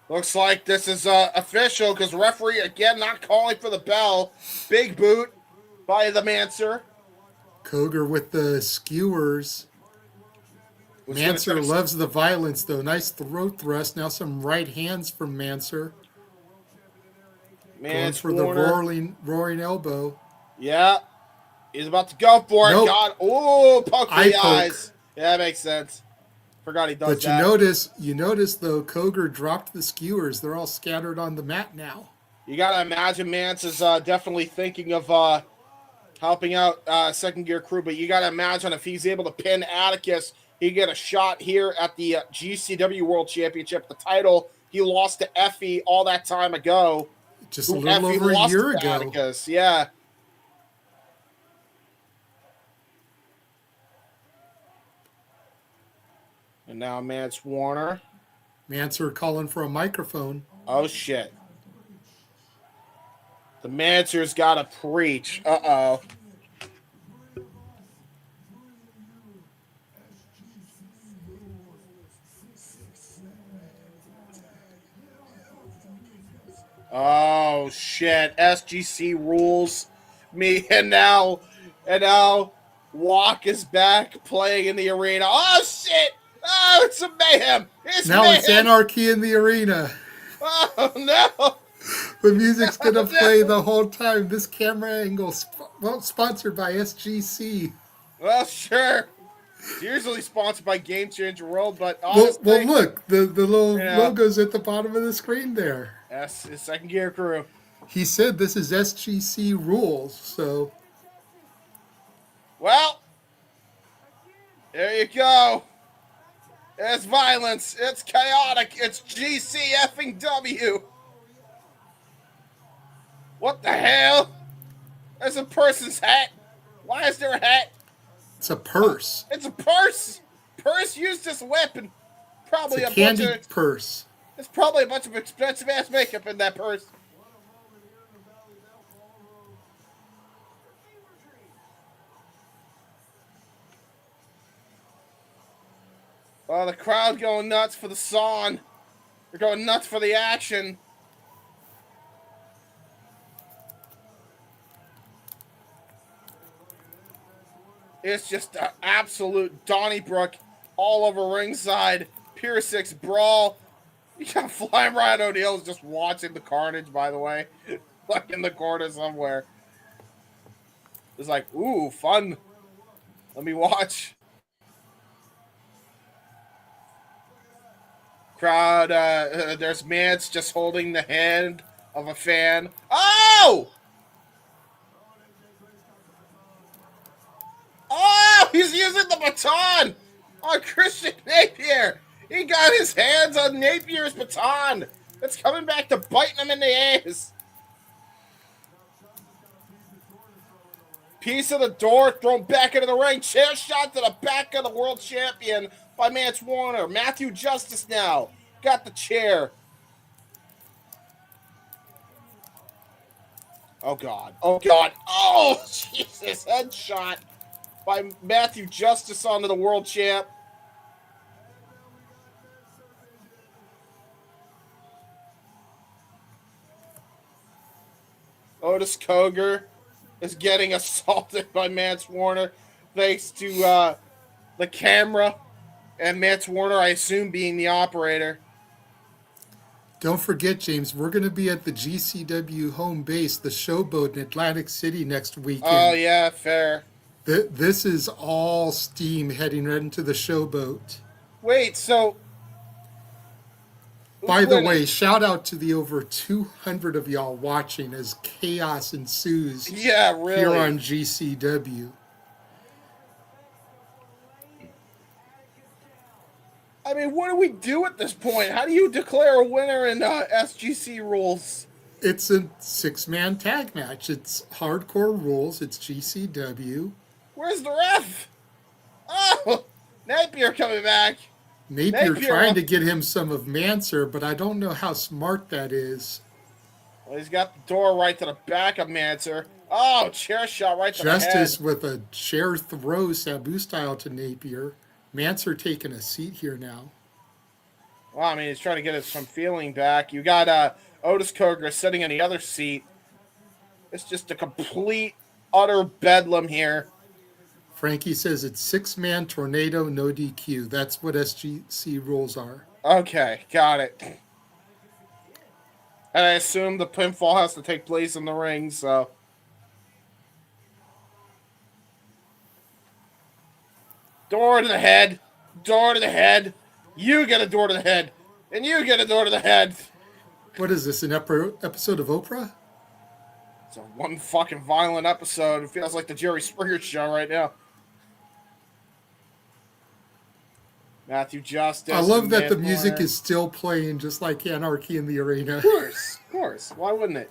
Looks like this is official because referee, again, not calling for the bell. Big boot by the Manser. Koger with the skewers. Manser loves the violence, though. Nice throat thrust. Now some right hands from Manser. Going for the roaring elbow. Yeah. He's about to go for it. Nope. God. Oh, poke in the eyes. Yeah, that makes sense. Forgot he does that. But you notice though, Koger dropped the skewers. They're all scattered on the mat now. You got to imagine Mance is definitely thinking of helping out second gear crew, but you got to imagine if he's able to pin Atticus, he get a shot here at the GCW World Championship, the title he lost to Effie all that time ago. Just a little over a year ago. Atticus. Yeah. And now Mance Warner. Manser calling for a microphone. Oh, shit. The Manser's got to preach. Uh-oh. Oh, shit. SGC rules. And now Walk is back playing in the arena. Oh, shit. Oh, it's a mayhem. It's anarchy in the arena. Oh, no. The music's going to play the whole time. This camera angle, sponsored by SGC. Well, sure. It's usually sponsored by Game Changer World, but Well, honestly... look, the little Yeah. logo's at the bottom of the screen there. S is Second Gear Crew. He said this is SGC rules, so... Well, there you go. It's violence. It's chaotic. It's GC effing W. What the hell? There's a person's hat. Why is there a hat? It's a purse. It's a purse. Purse used as a weapon. Probably It's a candy purse. There's probably a bunch of expensive ass makeup in that purse. Oh, the crowd going nuts for the song. They're going nuts for the action. It's just an absolute Donnybrook all over ringside. Pier 6 brawl. You got Flying Ryan O'Neill's just watching the carnage, by the way. Like in the corner somewhere. It's like, ooh, fun. Let me watch. Crowd, there's Mance just holding the hand of a fan. Oh! Oh, he's using the baton on Christian Napier. He got his hands on Napier's baton. It's coming back to biting him in the ass. Piece of the door thrown back into the ring. Chair shot to the back of the world champion by Mance Warner. Matthew Justice now got the chair. Oh, God. Oh, God. Oh, Jesus. Headshot by Matthew Justice onto the world champ. Otis Koger is getting assaulted by Mance Warner thanks to the camera and Mance Warner, I assume, being the operator. Don't forget, James, we're going to be at the GCW home base, the Showboat in Atlantic City next weekend. Oh, yeah, fair. This is all steam heading right into the Showboat. Wait, so... By the way, shout out to the over 200 of y'all watching as chaos ensues yeah, really. here on GCW. I mean, what do we do at this point? How do you declare a winner in SGC rules? It's a 6-man tag match. It's hardcore rules. It's GCW. Where's the ref? Oh, Napier coming back. Napier trying to get him some of Manser, but I don't know how smart that is. Well, he's got the door right to the back of Manser. Oh, chair shot right to the head. Justice with a chair throw, Sabu style, to Napier. Manser taking a seat here now. Well, I mean, he's trying to get some feeling back. You got Otis Koger sitting in the other seat. It's just a complete, utter bedlam here. Frankie says it's 6-man tornado, no DQ. That's what SGC rules are. Okay, got it. And I assume the pinfall has to take place in the ring, so... Door to the head. Door to the head. You get a door to the head. And you get a door to the head. What is this, an episode of Oprah? It's a one fucking violent episode. It feels like the Jerry Springer show right now. Matthew Justice. I love that the music is still playing just like Anarchy in the Arena. Of course. Why wouldn't it?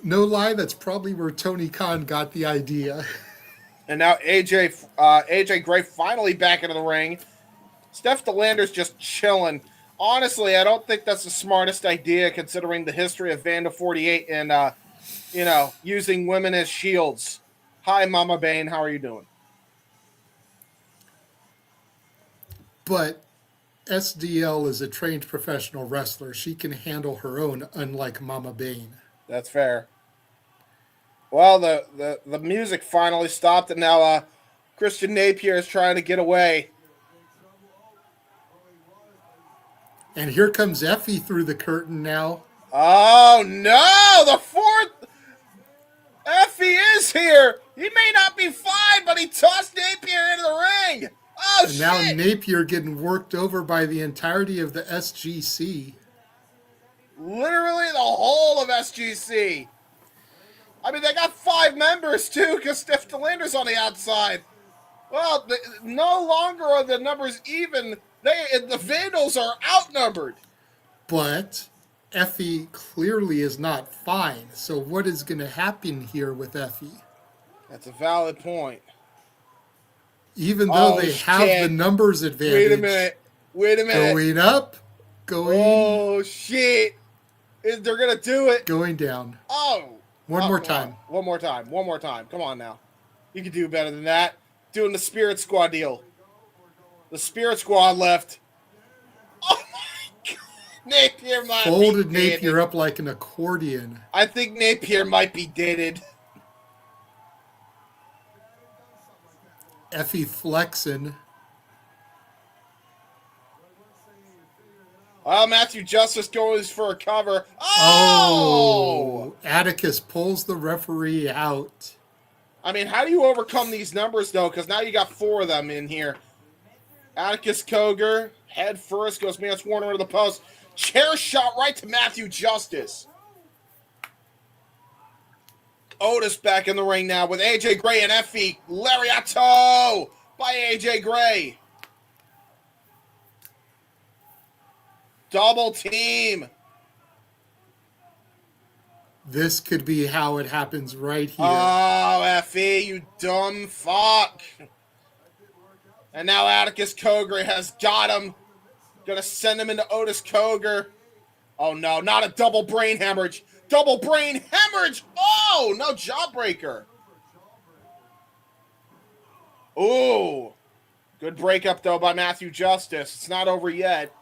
No lie, that's probably where Tony Khan got the idea. And now AJ Gray finally back into the ring. Steph DeLander's just chilling. Honestly, I don't think that's the smartest idea considering the history of Vanda 48 and, using women as shields. Hi, Mama Bane. How are you doing? But SDL is a trained professional wrestler. She can handle her own, unlike Mama Bane. That's fair. Well, the music finally stopped, and now Christian Napier is trying to get away. And here comes Effie through the curtain now. Oh no, the fourth Effie is here. He may not be fine, but he tossed Napier into the ring. Oh And shit! now Napier getting worked over by the entirety of the SGC. Literally the whole of SGC. I mean, they got 5 members too, because Steph DeLander's on the outside. Well, no longer are the numbers even. The Vandals are outnumbered. But Effie clearly is not fine. So what is going to happen here with Effie? That's a valid point. Even though they have the numbers advantage. Wait a minute. Going up, going. Oh shit! They're gonna do it. Going down. Oh. One more time. One more time. Come on now. You can do better than that. Doing the Spirit Squad deal. The Spirit Squad left. Oh my god. Napier might Folded be Napier deaded. up like an accordion. I think Napier might be deaded. Effie flexing. Well, Matthew Justice goes for a cover. Oh! Atticus pulls the referee out. I mean, how do you overcome these numbers, though? Because now you got 4 of them in here. Atticus Koger, head first, goes Mance Warner to the post. Chair shot right to Matthew Justice. Otis back in the ring now with AJ Gray and Effie. Lariato by AJ Gray. Double team. This could be how it happens right here. Oh, Effie, you dumb fuck. And now Atticus Koger has got him. Gonna send him into Otis Koger. Oh no, not a double brain hemorrhage. Double brain hemorrhage. Oh, no jawbreaker. Ooh. Good breakup, though, by Matthew Justice. It's not over yet.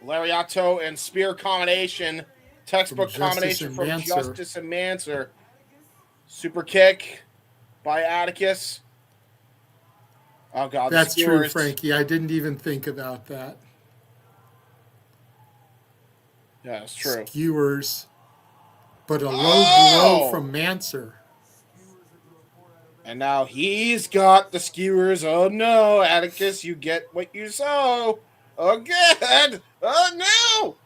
Lariato and spear combination. Textbook combination from Justice and Manser. Super kick by Atticus. Oh, God. That's true, Frankie. I didn't even think about that. Yeah, it's true. Skewers. But a low blow from Manser. And now he's got the skewers. Oh, no, Atticus, you get what you sow. Oh, good. Oh, no.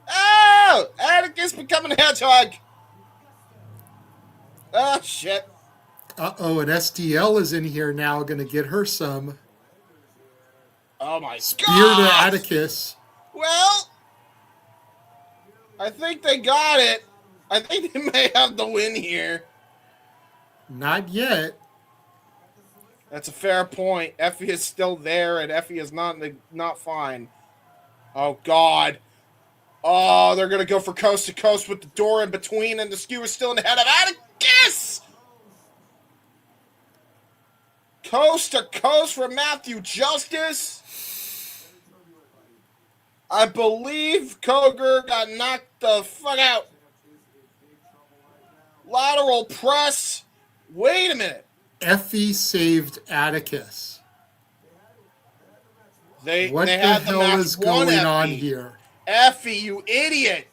Oh, Atticus becoming a hedgehog. Oh, shit. Uh-oh, and SDL is in here now, going to get her some. Oh, my God. Spear to Atticus. Well, I think they got it. I think they may have the win here. Not yet. That's a fair point. Effie is still there, and Effie is not fine. Oh, God. Oh, they're going to go for coast to coast with the door in between, and the skewer still in the head of Atticus! Coast to coast for Matthew Justice. I believe Koger got knocked the fuck out. Lateral press. Wait a minute. Effie saved Atticus. What they the had hell is going on here? Effie, you idiot.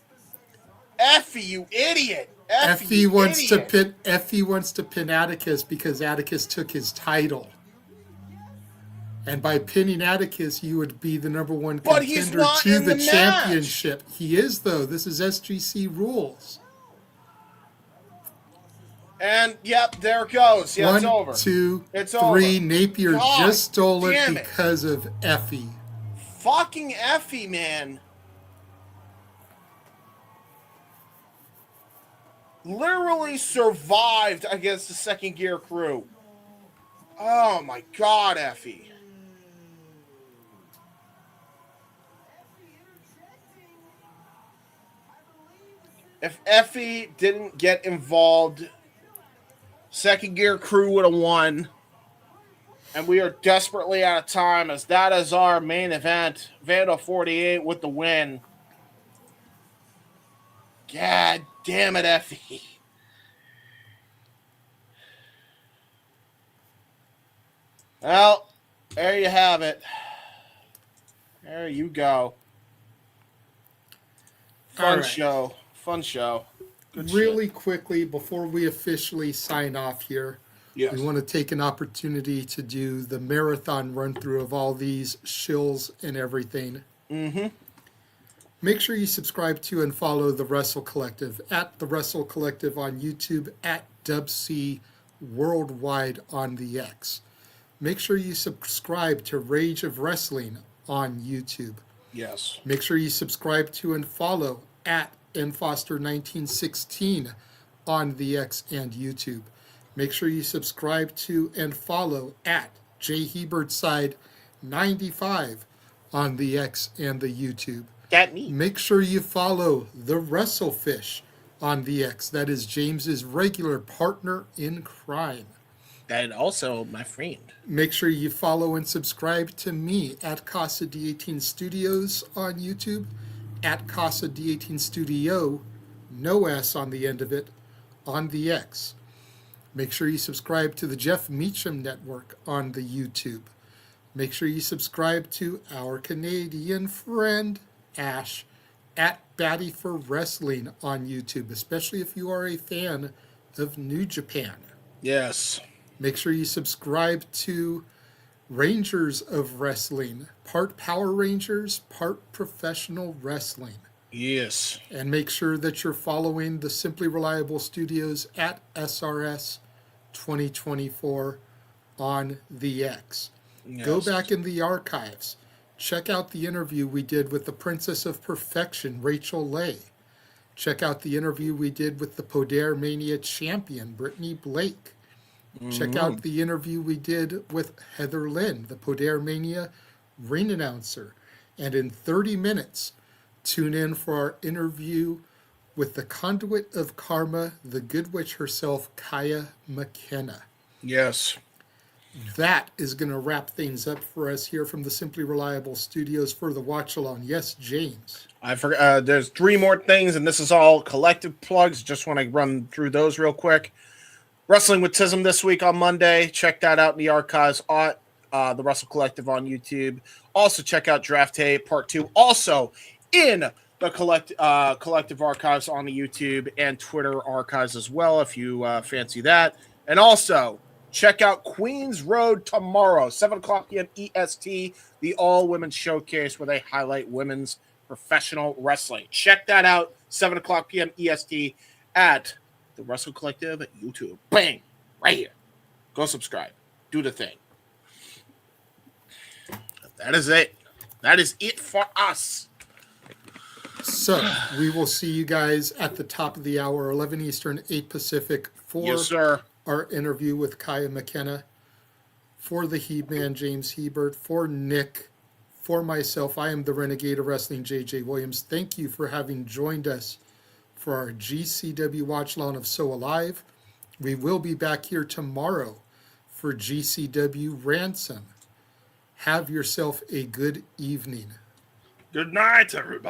Effie, you idiot. Effie wants to pin Atticus because Atticus took his title. And by pinning Atticus, you would be the number one contender to the championship. He is, though. This is SGC rules. And, yep, there it goes. Yeah, it's over. 1, 2, it's 3. over. Napier just stole it because of Effie. Fucking Effie, man. Literally survived against the second gear crew. Oh, my God, Effie. If Effie didn't get involved, second gear crew would have won. And we are desperately out of time, as that is our main event. Vandal 48 with the win. God damn it, Effie. Well, There you have it. There you go. Fun show. Fun show. Good really shit. quickly, before we officially sign off here, Yes. we want to take an opportunity to do the marathon run through of all these shills and everything. Mm-hmm. Make sure you subscribe to and follow the Wrestle Collective at the Wrestle Collective on YouTube, at Dubc Worldwide on the X. Make sure you subscribe to Rage of Wrestling on YouTube. Yes. Make sure you subscribe to and follow at nfoster1916 on the X and YouTube. Make sure you subscribe to and follow at jhebertside95 on the X and the YouTube. That me. Make sure you follow the Wrestlefish on the X. That is James's regular partner in crime. And also my friend. Make sure you follow and subscribe to me at Casa D18 Studios on YouTube, at Casa D18 Studio, no S on the end of it, on the X. Make sure you subscribe to the Jeff Meacham Network on the YouTube. Make sure you subscribe to our Canadian friend, Ash, at Batty for Wrestling on YouTube, especially if you are a fan of New Japan. Yes. Make sure you subscribe to Rangers of Wrestling, part Power Rangers, part professional wrestling. Yes. And make sure that you're following the Simply Reliable Studios at SRS 2024 on the X. Yes. Go back in the archives. Check out the interview we did with the Princess of Perfection, Rachel Leigh. Check out the interview we did with the Poder Mania champion, Brittany Blake. Check out the interview we did with Heather Lynn, the Poder Mania ring announcer. And in 30 minutes, tune in for our interview with the conduit of karma, the good witch herself, Kaya McKenna. Yes. That is going to wrap things up for us here from the Simply Reliable Studios for the Watch Along. Yes, James. I forgot. There's 3 more things, and this is all collective plugs. Just want to run through those real quick. Wrestling with Tism this week on Monday. Check that out in the archives on the Wrestle Collective on YouTube. Also, check out Draft Tape Part 2. Also, in the collective archives on the YouTube and Twitter archives as well, if you fancy that. And also, check out Queens Road tomorrow, 7 o'clock p.m. EST, the all-women's showcase where they highlight women's professional wrestling. Check that out, 7 o'clock p.m. EST at the Wrestle Collective at YouTube. Bang! Right here. Go subscribe. Do the thing. That is it. That is it for us. So we will see you guys at the top of the hour, 11 Eastern, 8 Pacific, for Yes, sir. our interview with Kaya McKenna, for the Heb Man, James Hebert, for Nick, for myself. I am the Renegade of Wrestling, JJ Williams. Thank you for having joined us for our GCW Watch Along of So Alive. We will be back here tomorrow for GCW Ransom. Have yourself a good evening. Good night, everybody.